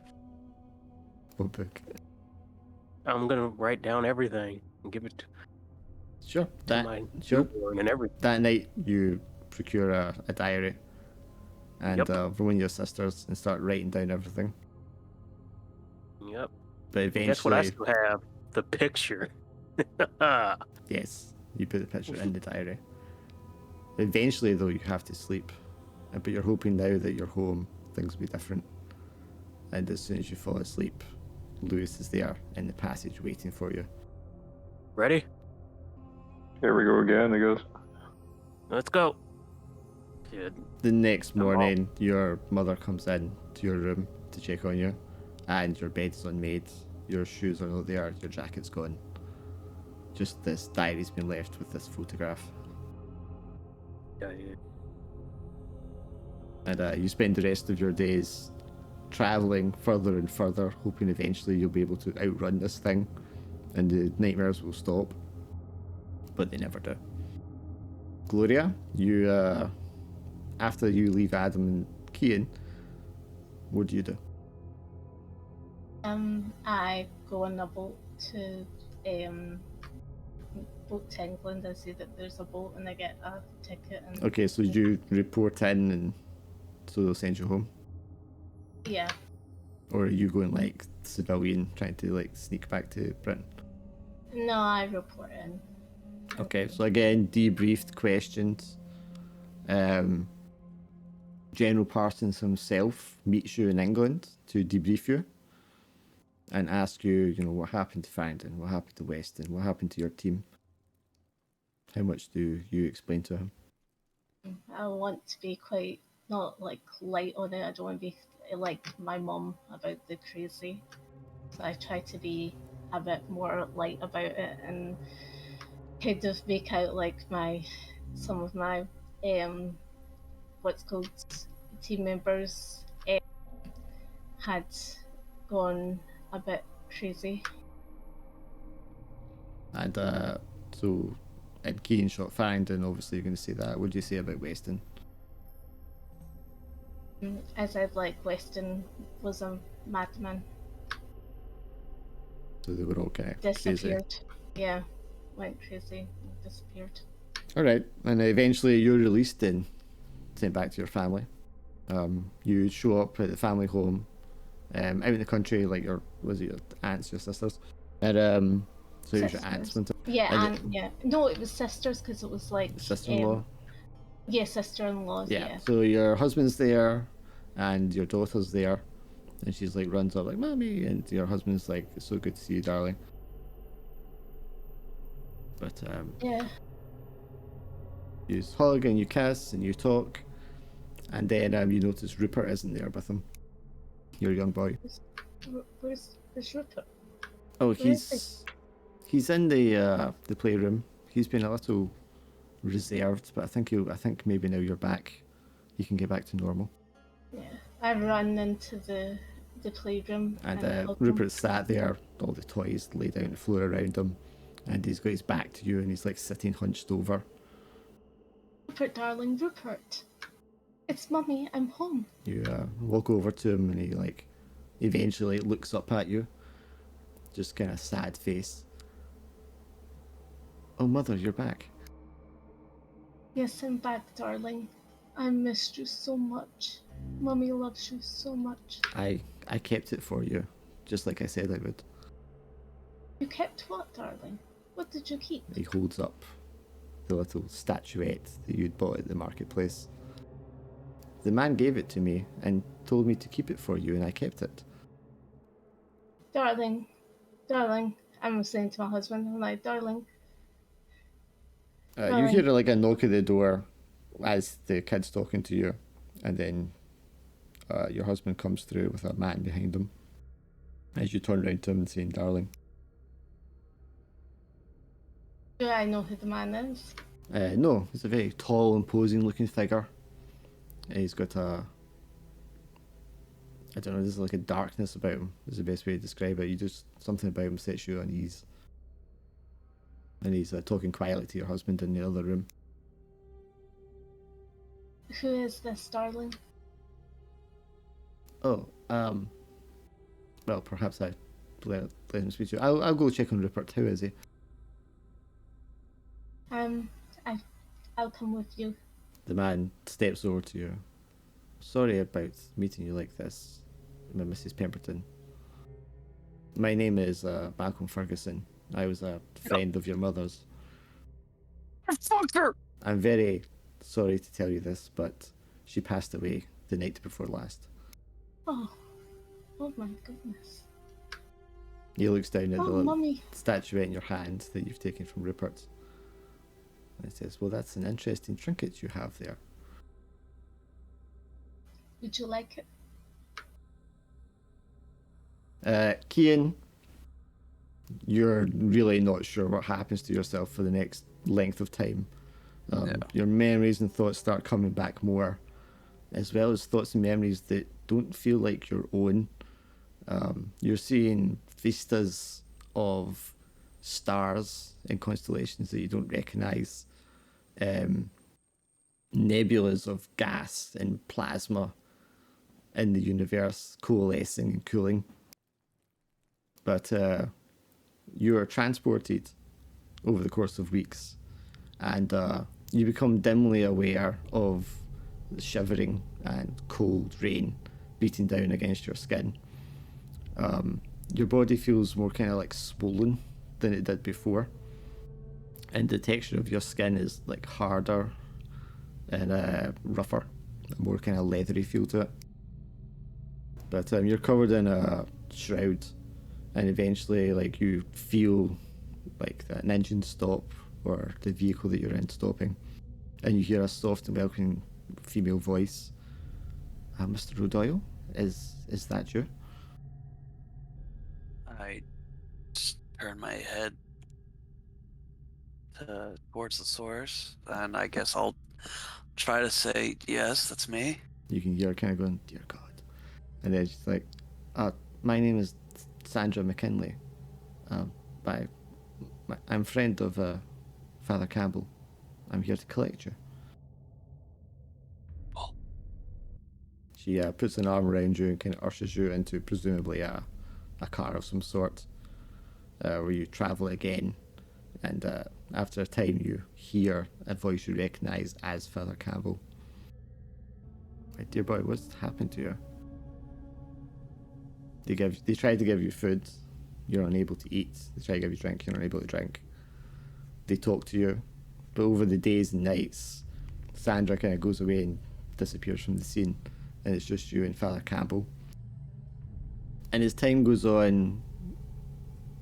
What book? I'm gonna write down everything and give it to... Sure. to my Sure. newborn and everything. That night, you procure a diary and from one of your sisters and start writing down everything. Yep. But And guess what? I eventually, still have the picture. yes, you put the picture in the diary. Eventually, though, you have to sleep. But you're hoping now that you're home, things will be different. And as soon as you fall asleep, Lewis is there in the passage waiting for you. Ready? Here we go again, I guess. Let's go. Good. The next morning, your mother comes in to your room to check on you, and your bed's unmade, your shoes are not there, your jacket's gone. Just this diary's been left with this photograph. Yeah. And you spend the rest of your days traveling further and further, hoping eventually you'll be able to outrun this thing and the nightmares will stop. But they never do. Gloria, you, after you leave Adam and Kian, what do you do? I go on a boat to England and see that there's a boat, and I get a ticket. And Okay, so you report in, and so they'll send you home? yeah. Or are you going like civilian, trying to like sneak back to Britain? No, I report in. Okay, so again, debriefed questions. General Parsons himself meets you in England to debrief you and ask you, what happened to Farrington, what happened to Weston, what happened to your team. How much do you explain to him? I want to be quite not like light on it. I don't want to be like my mum about the crazy. So I try to be a bit more light about it and kind of make out like some of my what's called team members had gone a bit crazy. And so, and Keane shot Farrington, obviously you're going to say that. What do you say about Weston? I said like Weston was a madman. So they were all kind of Disappeared. crazy. Yeah, went crazy, disappeared. All right, and eventually you're released and sent back to your family. You show up at the family home, out in the country, like your aunts, your sisters, and so it was your aunts. Yeah, yeah. No, it was sisters because it was like sister-in-law. Yeah, sister-in-law. Yeah. So your husband's there, and your daughter's there, and she's like runs up like mommy, and your husband's like, it's so good to see you, darling. But yeah. You hug and you kiss and you talk, and then you notice Rupert isn't there with him. Your young boy. Where's Rupert? Oh, he's in the playroom. He's been a little reserved, but I think maybe now you're back, he can get back to normal. Yeah, I run into the playroom. And Rupert sat there, all the toys laid out on the floor around him, and he's got his back to you, and he's like sitting hunched over. Rupert, darling, Rupert. It's Mummy, I'm home. You walk over to him, and he like eventually looks up at you, just kind of sad face. Oh, Mother, you're back. Yes, I'm back, darling. I missed you so much. Mummy loves you so much. I kept it for you, just like I said I would. You kept what, darling? What did you keep? He holds up the little statuette that you'd bought at the marketplace. The man gave it to me and told me to keep it for you, and I kept it. Darling, I'm saying to my husband, I'm like, darling. You hear like a knock at the door as the kid's talking to you, and then your husband comes through with a man behind him as you turn around to him and saying, darling. Do I know who the man is? No, he's a very tall, imposing looking figure. He's got I don't know, there's like a darkness about him, is the best way to describe it. Something about him sets you on ease. And he's talking quietly to your husband in the other room. Who is this, darling? Oh, well, perhaps I let him speak to you. I'll go check on Rupert. How is he? I'll come with you. The man steps over to you. Sorry about meeting you like this, Mrs. Pemberton. My name is Malcolm Ferguson. I was a friend of your mother's. Fuck her! I'm very sorry to tell you this, but she passed away the night before last. Oh my goodness. He looks down at the little Mummy. statuette in your hand that you've taken from Rupert. And he says, well, that's an interesting trinket you have there. Would you like it? Cian, you're really not sure what happens to yourself for the next length of time. Your memories and thoughts start coming back more, as well as thoughts and memories that don't feel like your own. You're seeing vistas of stars and constellations that you don't recognize, nebulas of gas and plasma in the universe coalescing and cooling. But you are transported over the course of weeks, and you become dimly aware of the shivering and cold rain beating down against your skin. Your body feels more kind of like swollen than it did before, and the texture of your skin is like harder and rougher, a more kind of leathery feel to it. But you're covered in a shroud, and eventually like you feel like an engine stop or the vehicle that you're in stopping, and you hear a soft and welcoming female voice. Mr. O'Doyle, is that you? I just turn my head towards the source, and I guess I'll try to say, yes, that's me. You can hear her kind of going, dear God. And then she's like, my name is Sandra McKinley. I'm a friend of Father Campbell. I'm here to collect you. Oh. She puts an arm around you and kind of ushers you into presumably a car of some sort, where you travel again. And after a time, you hear a voice you recognise as Father Campbell. My dear boy, what's happened to you? They try to give you food, you're unable to eat. They try to give you drink, you're unable to drink. They talk to you, but over the days and nights, Sandra kind of goes away and disappears from the scene, and it's just you and Father Campbell. And as time goes on,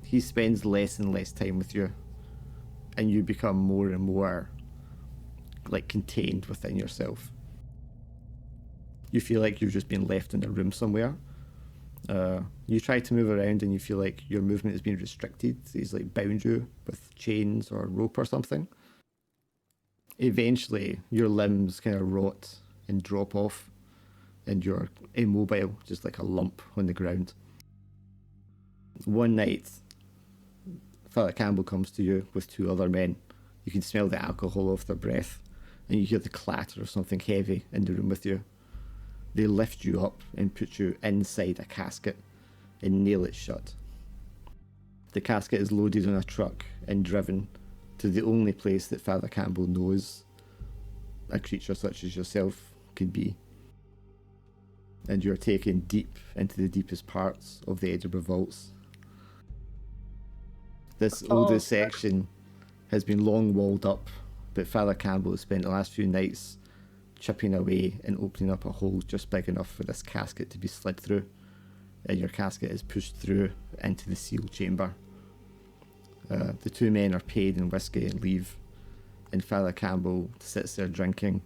he spends less and less time with you, and you become more and more like contained within yourself. You feel like you've just been left in a room somewhere. You try to move around and you feel like your movement has been restricted. He's like bound you with chains or rope or something. Eventually, your limbs kind of rot and drop off, and you're immobile, just like a lump on the ground. One night, Father Campbell comes to you with two other men. You can smell the alcohol off their breath, and you hear the clatter of something heavy in the room with you. They lift you up and put you inside a casket and nail it shut. The casket is loaded on a truck and driven to the only place that Father Campbell knows a creature such as yourself could be. And you're taken deep into the deepest parts of the Edinburgh vaults. This oldest section has been long walled up, but Father Campbell has spent the last few nights chipping away and opening up a hole just big enough for this casket to be slid through, and your casket is pushed through into the sealed chamber. The two men are paid in whiskey and leave, and Father Campbell sits there drinking,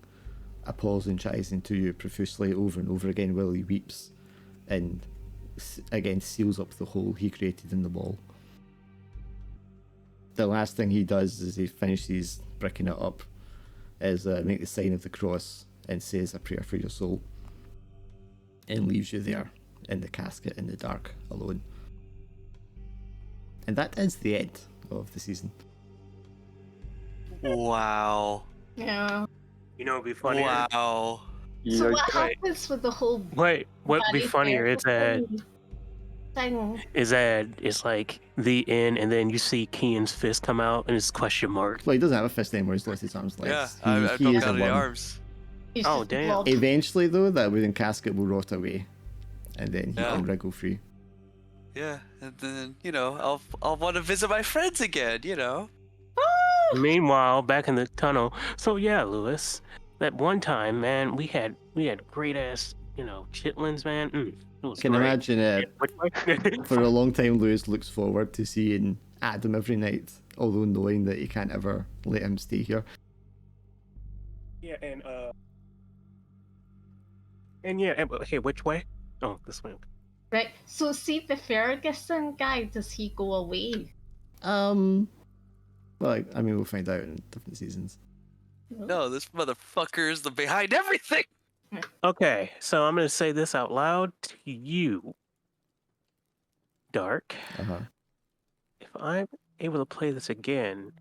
apologising to you profusely over and over again while he weeps, and again seals up the hole he created in the wall. The last thing he does as he finishes bricking it up is make the sign of the cross and says a prayer for your soul, and leaves you there in the casket in the dark alone. And that is the end of the season. Wow. Yeah. You know, it'd be funnier. Wow. So what Yeah, happens with the whole Wait, what'd be body funnier is that thing? thing. Is that it's like the end, and then you see Kian's fist come out, and it's question mark. Well, he doesn't have a fist anymore. He's lost his arms and Yeah, legs. I He don't is a got any worm. arms. He's Oh, just a damn. blob. Eventually, though, that wooden casket will rot away, and then he Yeah. can wriggle free. Yeah, and then I'll want to visit my friends again. Meanwhile, back in the tunnel. So yeah, Lewis, that one time, man, we had great ass, chitlins, man. It was Can great. imagine it. For a long time, Lewis looks forward to seeing Adam every night, although knowing that he can't ever let him stay here. Yeah, and yeah, hey, which way? Oh, this way. Right. So see the Ferguson guy, does he go away? Well, I mean, we'll find out in different seasons. No, this motherfucker is the behind everything. Okay, so I'm gonna say this out loud to you, Dark. Uh-huh. If I'm able to play this again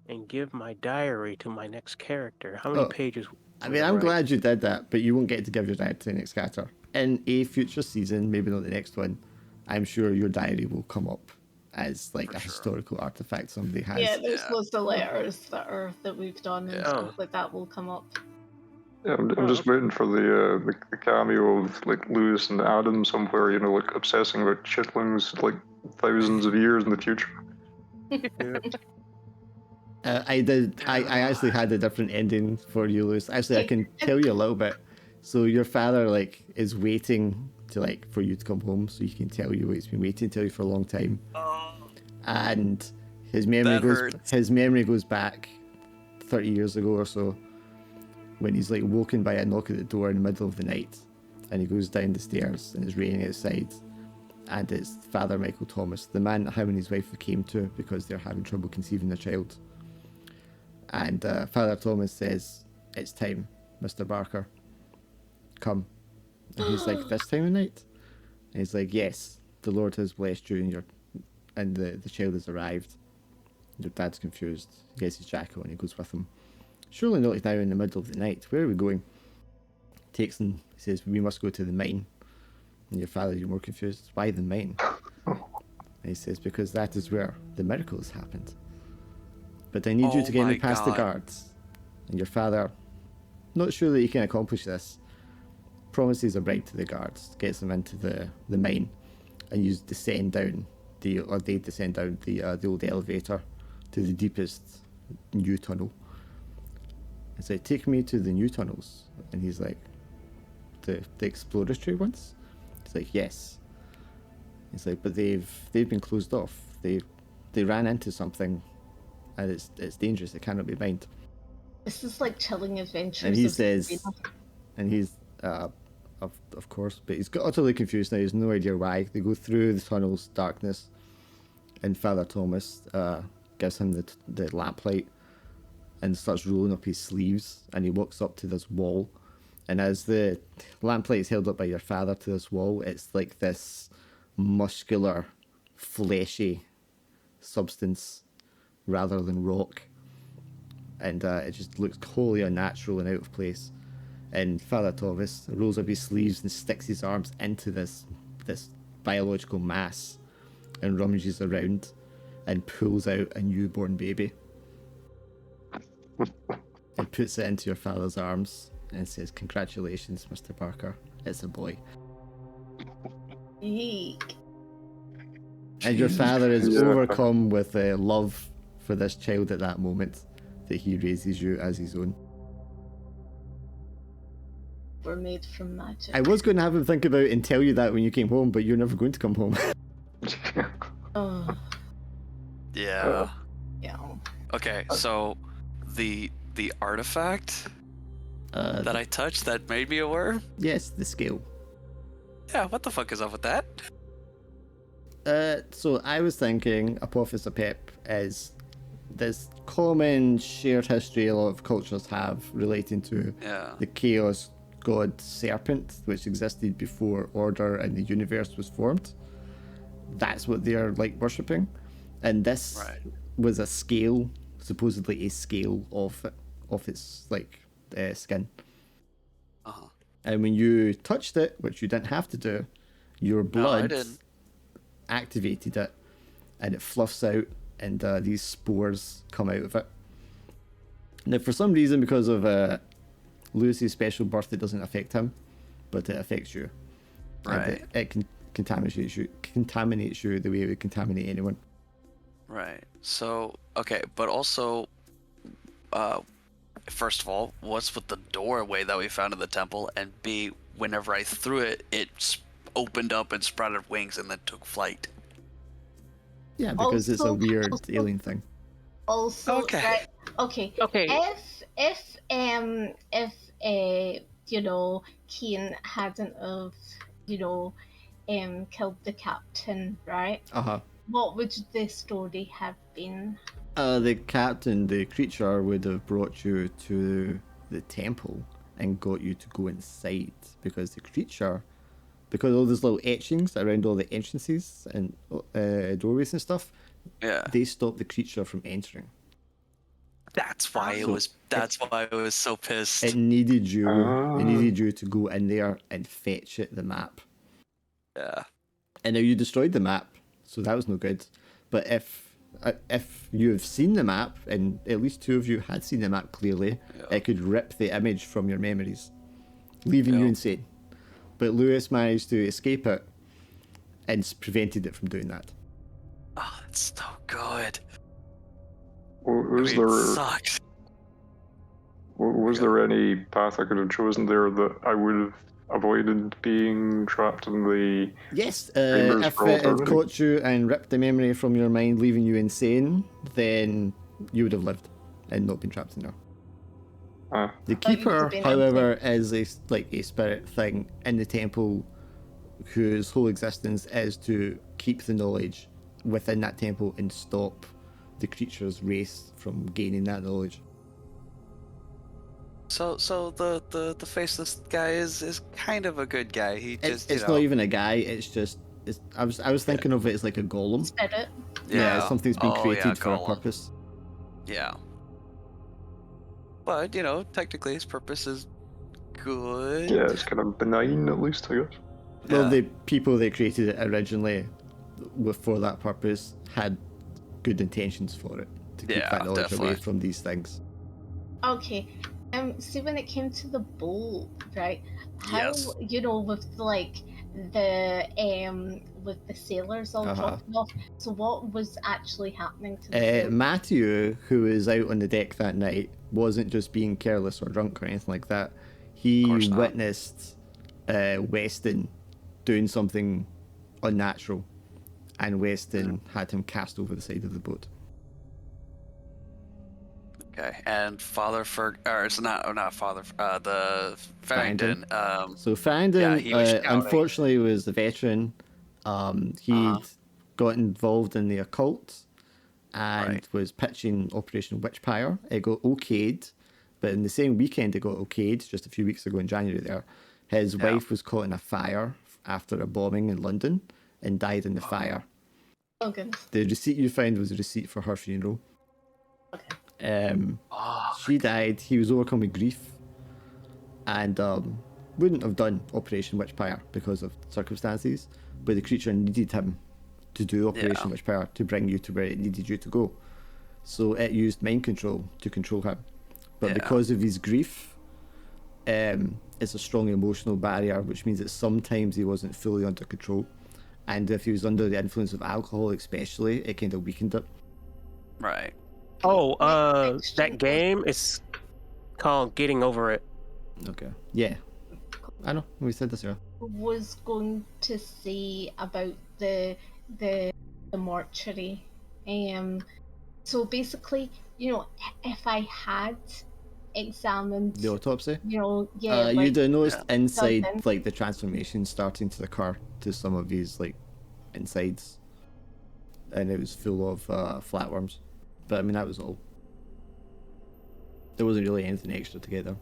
and give my diary to my next character, how many pages? I mean, I'm glad you did that, but you won't get to give your diary to the next character. In a future season, maybe not the next one, I'm sure your diary will come up as like a historical artifact somebody has. Yeah, there's loads of letters that we've done and stuff like that will come up. Yeah, I'm just waiting for the cameo of like Lewis and Adam somewhere, like obsessing about chitlings like thousands of years in the future. I actually had a different ending for you, Lewis. Actually, I can tell you a little bit. So your father is waiting to for you to come home, so he can tell you he's been waiting to tell you for a long time. And his memory goes back 30 years ago or so, when he's woken by a knock at the door in the middle of the night, and he goes down the stairs and it's raining outside, and it's Father Michael Thomas, the man that him and his wife came to because they're having trouble conceiving their child. And Father Thomas says, "It's time, Mr. Barker. Come." And he's like, "This time of night?" And he's like, "Yes, the Lord has blessed you, and the child has arrived." Your dad's confused. He gets his jacket on and he goes with him. "Surely not now in the middle of the night. Where are we going?" Takes him, he says, "We must go to the mine." And your father, you're more confused. "Why the mine?" And he says, "Because that is where the miracle has happened. But I need you to get me past the guards." And your father, not sure that he can accomplish this, promises a ride to the guards, gets them into the mine, and you descend down they descend down the old elevator to the deepest new tunnel. It's like, "Take me to the new tunnels." And he's like, the exploratory ones?" He's like, "Yes." He's like, "But they've been closed off. They ran into something, and it's dangerous. It cannot be mined." This is like Chilling Adventures. And he says, and he's of course, but he's got utterly confused now. He has no idea why. They go through the tunnel's darkness, and Father Thomas gives him the lamplight and starts rolling up his sleeves, and he walks up to this wall, and as the lamplight is held up by your father to this wall, it's like this muscular, fleshy substance rather than rock, and it just looks wholly unnatural and out of place. And Father Thomas rolls up his sleeves and sticks his arms into this biological mass and rummages around and pulls out a newborn baby and puts it into your father's arms and says, "Congratulations, Mr. Parker. It's a boy." Eek. And your father is Yeah. overcome with love for this child at that moment, that he raises you as his own. We're made from magic. I was going to have him think about and tell you that when you came home, but you're never going to come home. Oh, Yeah. yeah. Okay, so the artifact that I touched that made me a worm? Yes, the scale. Yeah, what the fuck is up with that? So I was thinking Apophis of Pep is this common shared history a lot of cultures have relating to the chaos god serpent, which existed before order and the universe was formed. That's what they're worshipping, and this was a scale, supposedly a scale of its skin. Uh-huh. And when you touched it, which you didn't have to do, your blood activated it, and it fluffs out, and these spores come out of it. Now, for some reason, because of Lewis's special birth, it doesn't affect him, but it affects you. Right. And it can contaminates you the way it would contaminate anyone. Right. So, okay, but also, first of all, what's with the doorway that we found in the temple? And B, whenever I threw it, it opened up and sprouted wings and then took flight. Yeah, because it's a weird alien thing. Also, Okay. right, okay. If you know, Keen hadn't have, you know, killed the captain, right? What would the story have been? The captain, the creature, would have brought you to the temple and got you to go inside, because the creature, because all those little etchings around all the entrances and doorways and stuff, they stop the creature from entering. That's why it was. That's why I was so pissed. It needed you. It needed you to go in there and fetch it the map. Yeah. And now you destroyed the map, so that was no good. But if you have seen the map, and at least two of you had seen the map clearly, it could rip the image from your memories, leaving you insane. But Lewis managed to escape it and prevented it from doing that. Oh, that's so good. Sucks. Was there any path I could have chosen there that I would have avoided being trapped in the... Yes, if it had caught you and ripped the memory from your mind, leaving you insane, then you would have lived and not been trapped in there. The Keeper, however, is a spirit thing in the temple whose whole existence is to keep the knowledge within that temple and stop the creature's race from gaining that knowledge. So the faceless guy is kind of a good guy. He just it's not even a guy. It's just I was thinking of it as like a golem. Spirit. Yeah, something's been created for a purpose. Yeah. But technically his purpose is good. Yeah, it's kind of benign at least, I guess. Well, the people that created it originally for that purpose had good intentions for it, to keep that knowledge away from these things. Okay. See, when it came to the bolt, right? How with with the sailors all dropping off. So what was actually happening to the Matthew, who was out on the deck that night, wasn't just being careless or drunk or anything like that. He witnessed Weston doing something unnatural, and Weston had him cast over the side of the boat. Okay, and the Farrington. So Farrington, unfortunately, was the veteran. He'd got involved in the occult and was pitching Operation Witchpire. It got okayed, but in the same weekend it got okayed, just a few weeks ago in January there, his wife was caught in a fire after a bombing in London and died in the fire. Oh, goodness. The receipt you found was a receipt for her funeral. Okay. She died. He was overcome with grief and wouldn't have done Operation Witchpire because of circumstances, but the creature needed him to do Operation Witchpire to bring you to where it needed you to go. So it used mind control to control him. But because of his grief, it's a strong emotional barrier, which means that sometimes he wasn't fully under control. And if he was under the influence of alcohol especially, it kind of weakened it. Right. That game is called Getting Over It. Okay. Yeah. I know. We said this earlier. Was going to say about the mortuary. So basically, if I had examined the autopsy, you'd have noticed inside like the transformation starting to occur to some of these like insides, and it was full of flatworms. But I mean, that was all. There wasn't really anything extra to get there.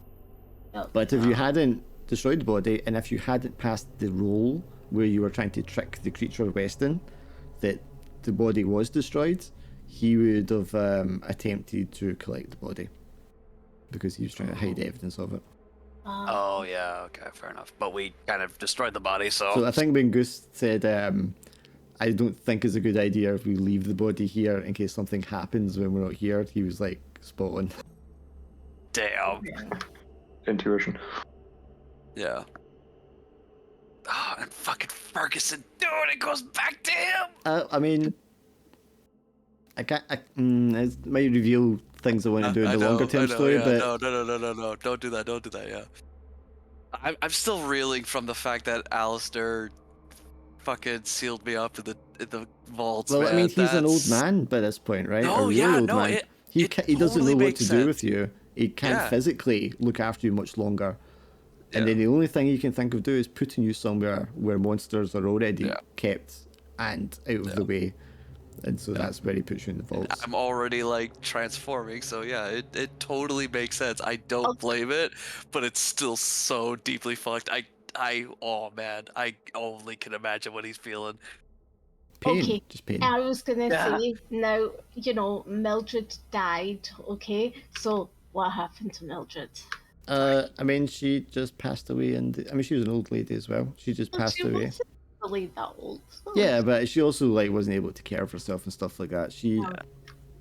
But if you hadn't destroyed the body, and if you hadn't passed the roll where you were trying to trick the creature Weston that the body was destroyed, he would have attempted to collect the body because he was trying to hide evidence of it. Oh yeah, okay, fair enough. But we kind of destroyed the body, so I think when Goose said I don't think it's a good idea if we leave the body here in case something happens when we're not here. He was like, spot on. Damn. Intuition. Yeah. Oh, and fucking Ferguson, dude, it goes back to him. I mean, I can't. It might reveal things I want to do in the longer term story, yeah, but no, don't do that, yeah. I'm still reeling from the fact that Alistair fucking sealed me up in the vaults. well, man. I mean, he's an old man by this point, right? No, a really yeah, old no, man. it He doesn't totally know what makes to do sense. with you. He can't Yeah. physically look after you much longer. And then the only thing he can think of doing is putting you somewhere where monsters are already kept and out of the way. And so that's where he puts you in the vaults. I'm already like transforming, so yeah, it totally makes sense. I don't blame it, but it's still so deeply fucked. Oh man, I only can imagine what he's feeling. Pain, just pain. I was gonna say, now, Mildred died, okay? So what happened to Mildred? I mean, she just passed away, and I mean, she was an old lady as well. She just passed away. Wasn't really that old. So. Yeah, but she also like wasn't able to care for herself and stuff like that. She,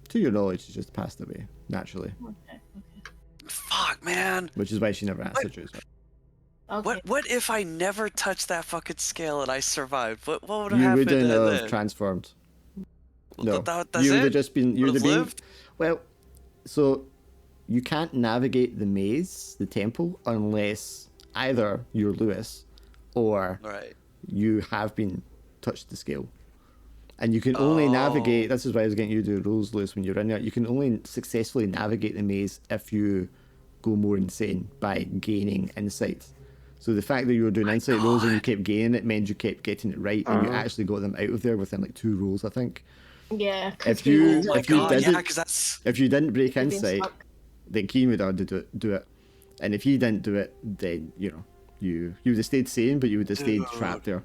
to your knowledge, she just passed away naturally. Okay. Fuck, man. Which is why she never answered you. Okay. What if I never touched that fucking scale and I survived? What would have You happened wouldn't have then? transformed. Well, No, that's you would it? have just been. You would have Would've been. lived? Well, so you can't navigate the maze, the temple, unless either you're Lewis, or Right. you have been touched the scale. And you can only navigate, this is why I was getting you to do rules, Lewis, when you're in there. You can only successfully navigate the maze if you go more insane by gaining insight. So the fact that you were doing insight rolls and you kept gaining it meant you kept getting it right, and you actually got them out of there within like 2 rolls, I think. Yeah. If you that's... if you didn't break You've been insight, stuck. then Keen would have to do it. And if he didn't do it, then you would have stayed sane, but you would have stayed trapped there.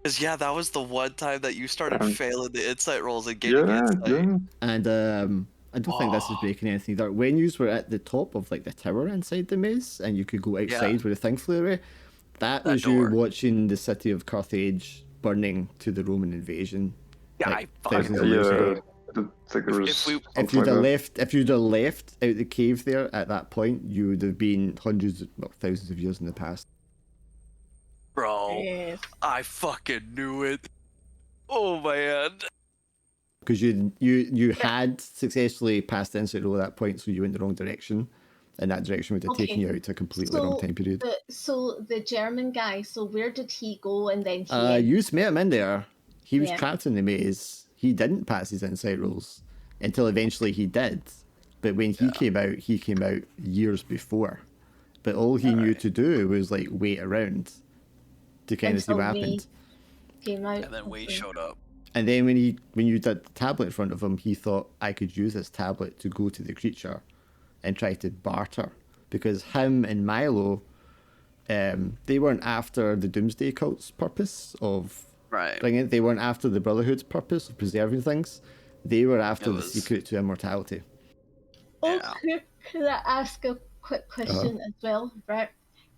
Because that was the one time that you started failing the insight rolls and getting insight. Yeah. And I don't think this is breaking anything either. When you were at the top of like the tower inside the maze, and you could go outside where the thing flew away, that was door. you watching the city of Carthage burning to the Roman invasion. Yeah, like, I fucking thousands of years ago. I don't think there was If you'd have left out the cave there at that point, you would have been thousands of years in the past. Bro, Yes. I fucking knew it. Oh man. Because you had successfully passed the insight roll at that point, so you went the wrong direction, and that direction would have taken you out to a completely wrong time period. So the German guy, so where did he go, and then he... You met him in there. He was Yeah. trapped in the maze. He didn't pass his insight rolls until eventually he did. But when he came out years before. But all he knew to do was like wait around to kind of see what Until we happened. came out. And then Wade showed up. And then when you did the tablet in front of him, he thought, I could use this tablet to go to the creature and try to barter. Because him and Milo, they weren't after the Doomsday Cult's purpose of bringing it. They weren't after the Brotherhood's purpose of preserving things. They were after the secret to immortality. Oh, could I ask a quick question as well? Right.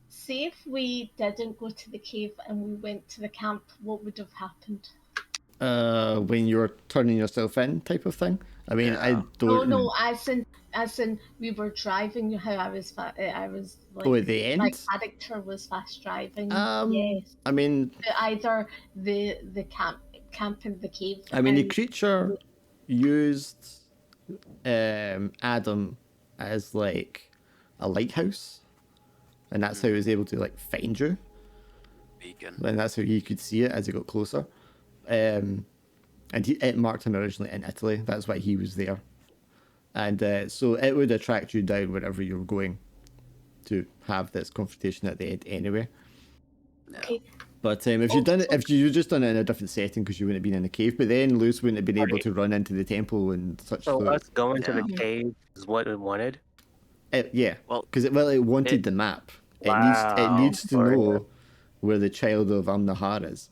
Say if we didn't go to the cave and we went to the camp, what would have happened? When you were turning yourself in, type of thing. I mean, I don't. No, as in we were driving. How I was like, at the end, my character was fast driving. Yes. I mean, either the camp in the cave. I mean, the creature used Adam as like a lighthouse, and that's how he was able to like find you. Beacon. And that's how he could see it as he got closer. And it marked him originally in Italy. That's why he was there. And so it would attract you down wherever you were going to have this confrontation at the end anyway. Okay. But if you just done it in a different setting, because you wouldn't have been in the cave, but then Lewis wouldn't have been able to run into the temple and such. So us going to the cave is what it wanted? Because it wanted the map. It needs to know where the child of Amnahar is.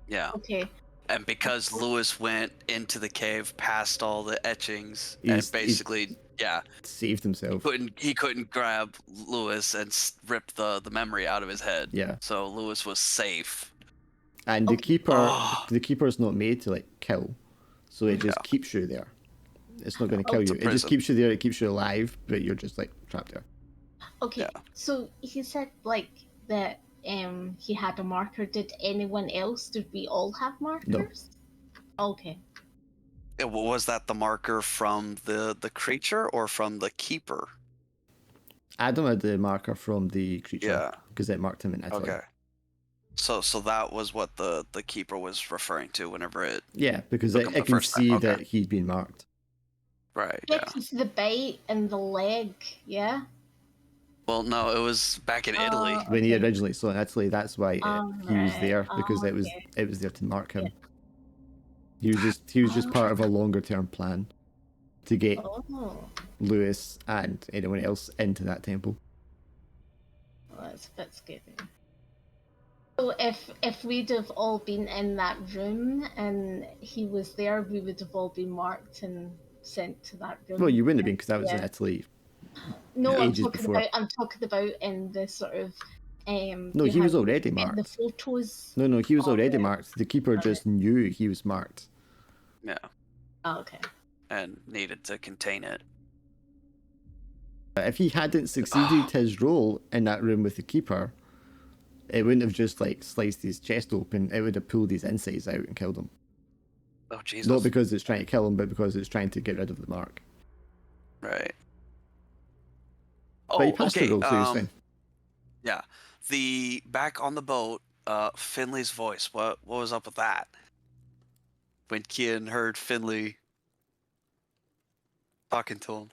Yeah. Okay. And because Lewis went into the cave past all the etchings and basically, saved himself. He couldn't grab Lewis and rip the memory out of his head. Yeah. So Lewis was safe. And the keeper's not made to like kill, so it just keeps you there. It's not going to kill you. It just keeps you there. It keeps you alive, but you're just like trapped there. Okay, so he said like that he had a marker. Did anyone else? Did we all have markers? No. Okay. Was that the marker from the creature or from the keeper? Adam had the marker from the creature because it marked him in Italy. Okay. So that was what the keeper was referring to whenever it. Yeah, because it can see that he'd been marked. Right. Yeah, it's the bite and the leg. Yeah. Well, no, it was back in Italy. When he originally saw it in Italy, that's why he was there, because it was there to mark him. He was just part of a longer term plan to get Lewis and anyone else into that temple. Well, that's a bit scary. So if we'd have all been in that room and he was there, we would have all been marked and sent to that room. Well, you wouldn't have been, because that was in Italy. No, I'm talking about in the sort of. No, he was already marked. The photos. No, he was already marked. The keeper just knew he was marked. Yeah. Oh, okay. And needed to contain it. If he hadn't succeeded his role in that room with the keeper, it wouldn't have just like sliced his chest open. It would have pulled his insides out and killed him. Oh, Jesus. Not because it's trying to kill him, but because it's trying to get rid of the mark. Right. But he passed the role, so he was fine. Yeah. The back on the boat, Finley's voice. What was up with that? When Kian heard Finley talking to him.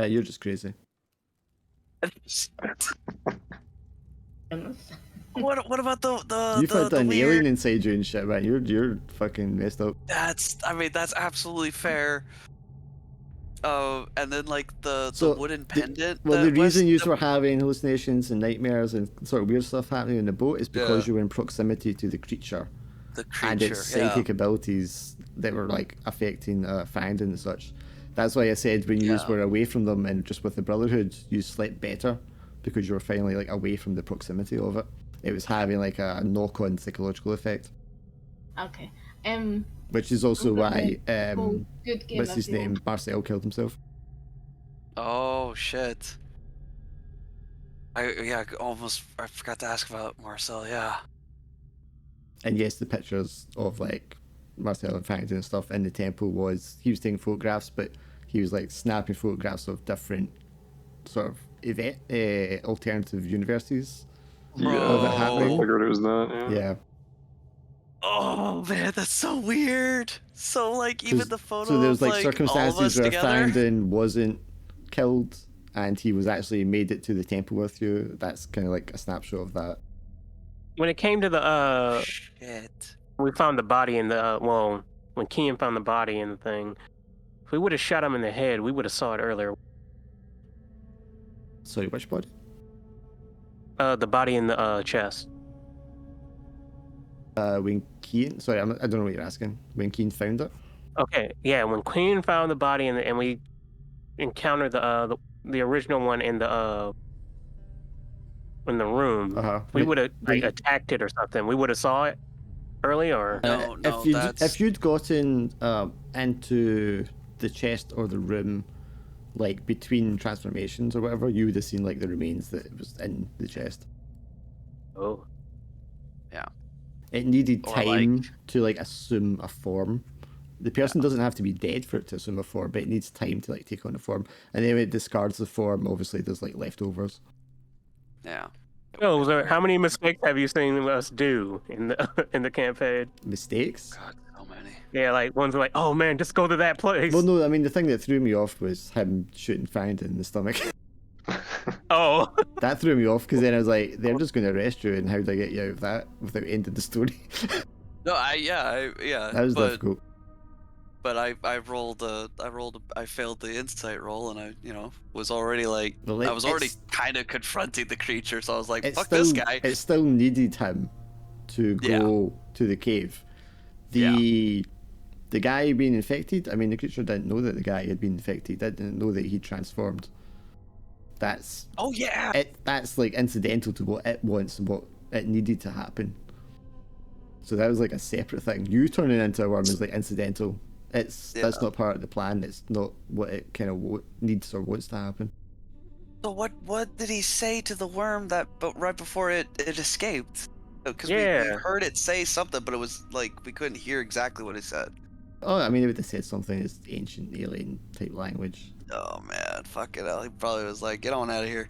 You're just crazy. What about the You've had an weird... alien inside you and shit, man. You're fucking messed up. That's absolutely fair. And then like the wooden pendant. The reason you were having hallucinations and nightmares and sort of weird stuff happening in the boat is because you were in proximity to the creature. The creature, and its psychic abilities that were like affecting Fangden and such. That's why I said when you were away from them and just with the Brotherhood, you slept better because you were finally like away from the proximity of it. It was having like a knock-on psychological effect. Okay. Which is also why what's his name? Marcel killed himself. Oh shit. I forgot to ask about Marcel, yeah. And yes, the pictures of like Marcel and Fangden and stuff in the temple he was taking photographs, but he was like snapping photographs of different sort of alternative universes. Yeah, I figured it was that. Yeah. Oh man, that's so weird. So like even the photo. So there was like circumstances where together? Fangden wasn't killed and he was actually made it to the temple with you. That's kind of like a snapshot of that. When it came to the shit, we found the body in the when Kian found the body in the thing, if we would have shot him in the head, we would have saw it earlier. Sorry, which body? The body in the chest. When Kian, sorry, I don't know what you're asking. When Kian found it? Okay, yeah, when Kian found the body and we encountered the original one in the room, we would have like attacked it or something. We would have saw it early, or no. If you'd gotten into the chest or the room, like between transformations or whatever, you would have seen like the remains that was in the chest. Oh. Yeah. It needed time to like assume a form. The person doesn't have to be dead for it to assume a form, but it needs time to like take on a form. And then when it discards the form, obviously there's like leftovers. Yeah. Oh, so how many mistakes have you seen us do in the campaign? Mistakes? God, so many. Yeah, like ones like, oh man, just go to that place. Well, no, I mean the thing that threw me off was him shooting Fangden in the stomach. Oh. That threw me off because then I was like, they're just going to arrest you, and how do I get you out of that without ending the story? No, That was difficult. But I failed the insight roll, and I was already like, I was already kind of confronting the creature, so I was like, fuck this guy. It still needed him to go to the cave. The guy being infected, I mean, the creature didn't know that the guy had been infected. It didn't know that he transformed. That's that's like incidental to what it wants and what it needed to happen. So that was like a separate thing. You turning into a worm is like incidental. That's not part of the plan. It's not what it kind of needs or wants to happen. So what did he say to the worm but right before it escaped? Because we heard it say something, but it was like we couldn't hear exactly what it said. Oh, I mean, it would have said something in ancient alien type language. Oh man, fuck it hell. He probably was like, get on out of here.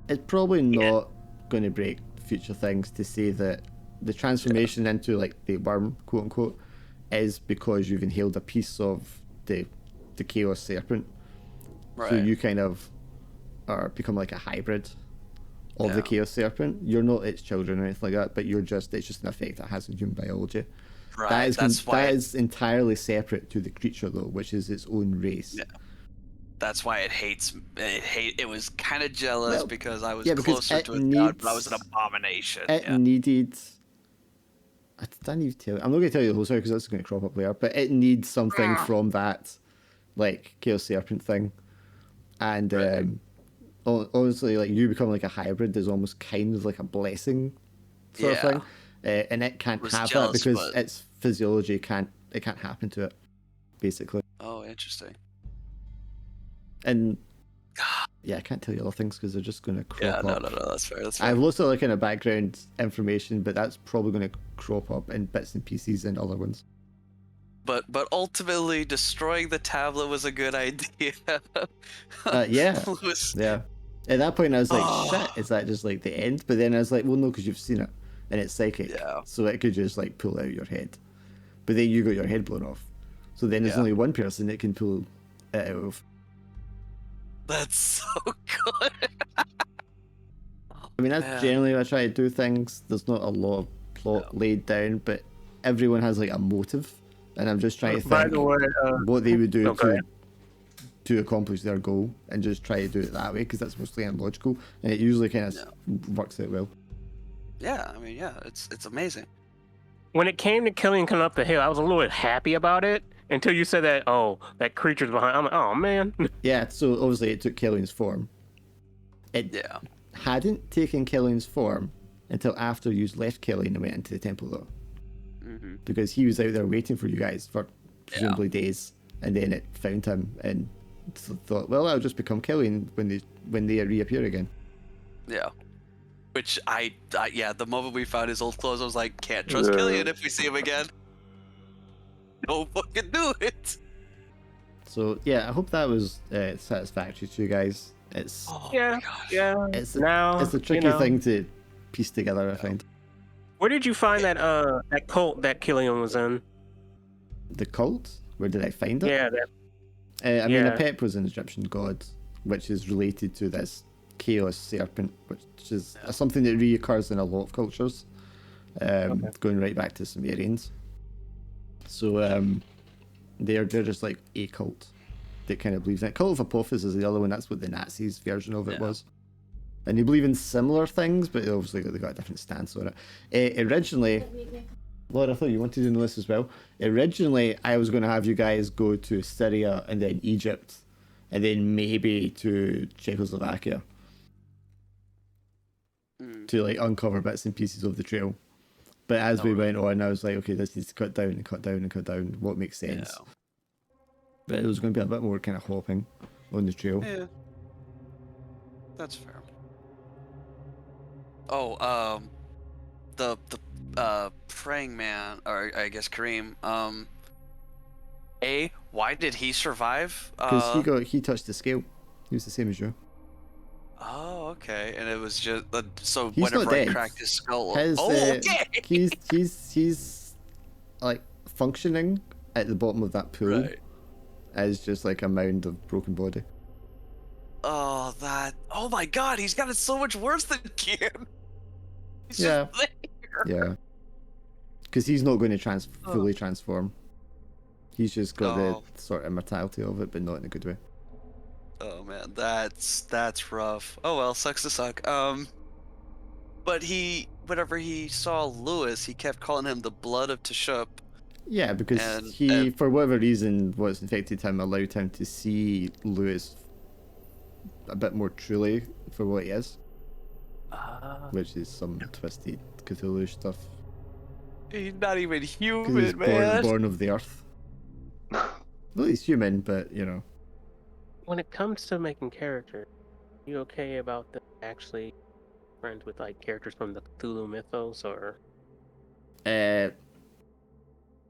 It's probably not going to break future things to say that the transformation into like the worm, quote unquote, is because you've inhaled a piece of the chaos serpent. Right. So you kind of become like a hybrid of the chaos serpent. You're not its children or anything like that, but it's just an effect that has in human biology. Right. That is entirely separate to the creature though, which is its own race. Yeah. That's why it was kind of jealous because I was closer to its god, but I was an abomination. It needed. I don't need to tell you. I'm not going to tell you the whole story because that's going to crop up later. But it needs something from that, like chaos serpent thing, and honestly, like you become like a hybrid is almost kind of like a blessing, sort of thing, and it can't have that because its physiology can't happen to it, basically. Oh, interesting. And yeah, I can't tell you other things because they're just going to crop up. No, that's fair. I have lots of like kind of background information, but that's probably going to crop up in bits and pieces in other ones. But ultimately, destroying the tablet was a good idea. Yeah. At that point, I was like, shit, is that just like the end? But then I was like, well, no, because you've seen it, and it's psychic, so it could just like pull out your head. But then you got your head blown off, so then there's only one person that can pull it out of. That's so good. I mean, that's generally how I try to do things. There's not a lot of plot laid down, but everyone has like a motive, and I'm just trying to think what they would do to accomplish their goal, and just try to do it that way because that's mostly logical, and it usually kind of works out well. Yeah, I mean, it's amazing. When it came to Killian coming up the hill, I was a little bit happy about it until you said that, that creature's behind. I'm like, oh man. Yeah, so obviously it took Killian's form. It hadn't taken Killian's form until after you left Killian and went into the temple, though. Mm-hmm. Because he was out there waiting for you guys for presumably days, and then it found him and thought, well, I'll just become Killian when they reappear again. Yeah. Which the moment we found his old clothes, I was like, can't trust Killian if we see him again. Don't fucking do it. So yeah, I hope that was satisfactory to you guys. It's It's a tricky thing to piece together, I find. Where did you find that cult that Killian was in? The cult? Where did I find it? Yeah, I mean, Apep was an Egyptian god, which is related to this chaos serpent, which is something that reoccurs in a lot of cultures, going right back to Sumerians. So they're just like a cult that kind of believes in it. Cult of Apophis is the other one. That's what the Nazis' version of it was. And they believe in similar things, but obviously they got a different stance on it. Originally, Lord, I thought you wanted to know this as well. Originally, I was going to have you guys go to Syria and then Egypt, and then maybe to Czechoslovakia to like uncover bits and pieces of the trail. But as we went on, I was like, okay, this needs to cut down and cut down and cut down. What makes sense? Yeah. But it was going to be a bit more kind of hopping on the trail. Yeah, that's fair. Oh, the praying man, or I guess Kareem. Why did he survive? Because he touched the scale. He was the same as you. Oh, okay. And it was just so he's whenever I cracked his skull. He's like functioning at the bottom of that pool as just like a mound of broken body. Oh my God, he's got it so much worse than Kim. He's just there. Yeah. Because he's not going to fully transform. He's just got the sort of immortality of it, but not in a good way. Oh man, that's rough. Oh well, sucks to suck. But whenever he saw Lewis, he kept calling him the blood of Teshub. Yeah, because for whatever reason, what's infected him allowed him to see Lewis a bit more truly for what he is. Which is some twisted Cthulhu stuff. He's not even Because human, he's man. born of the earth. Well, he's human, but you know. When it comes to making characters, you okay about them actually friends with like characters from the Cthulhu Mythos or?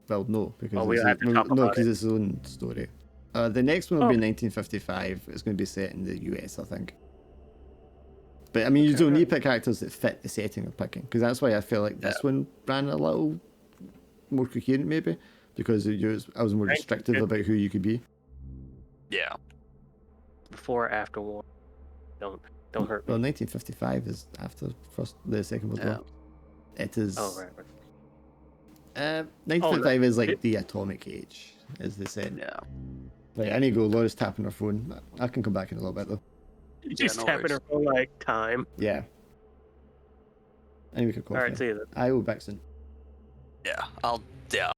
Well, no, because Oh, we'll have to talk about because it. it's its own story. The next one will be Oh. 1955. It's going to be set in the US, I think. But I mean, you don't Okay. need to pick characters that fit the setting of picking, because that's why I feel like this one ran a little more coherent, maybe, because I was more restrictive about who you could be. Yeah. Before or after war? Don't hurt me. Well, 1955 is after the Second World War. It is. Oh right. 1955 is like the atomic age, as they said. Yeah. Right, I need to go. Laura's tapping her phone. I can come back in a little bit though. She's no tapping worries. her phone like time. Yeah. I need to make a coffee. All right, see you then. I will back soon. Yeah.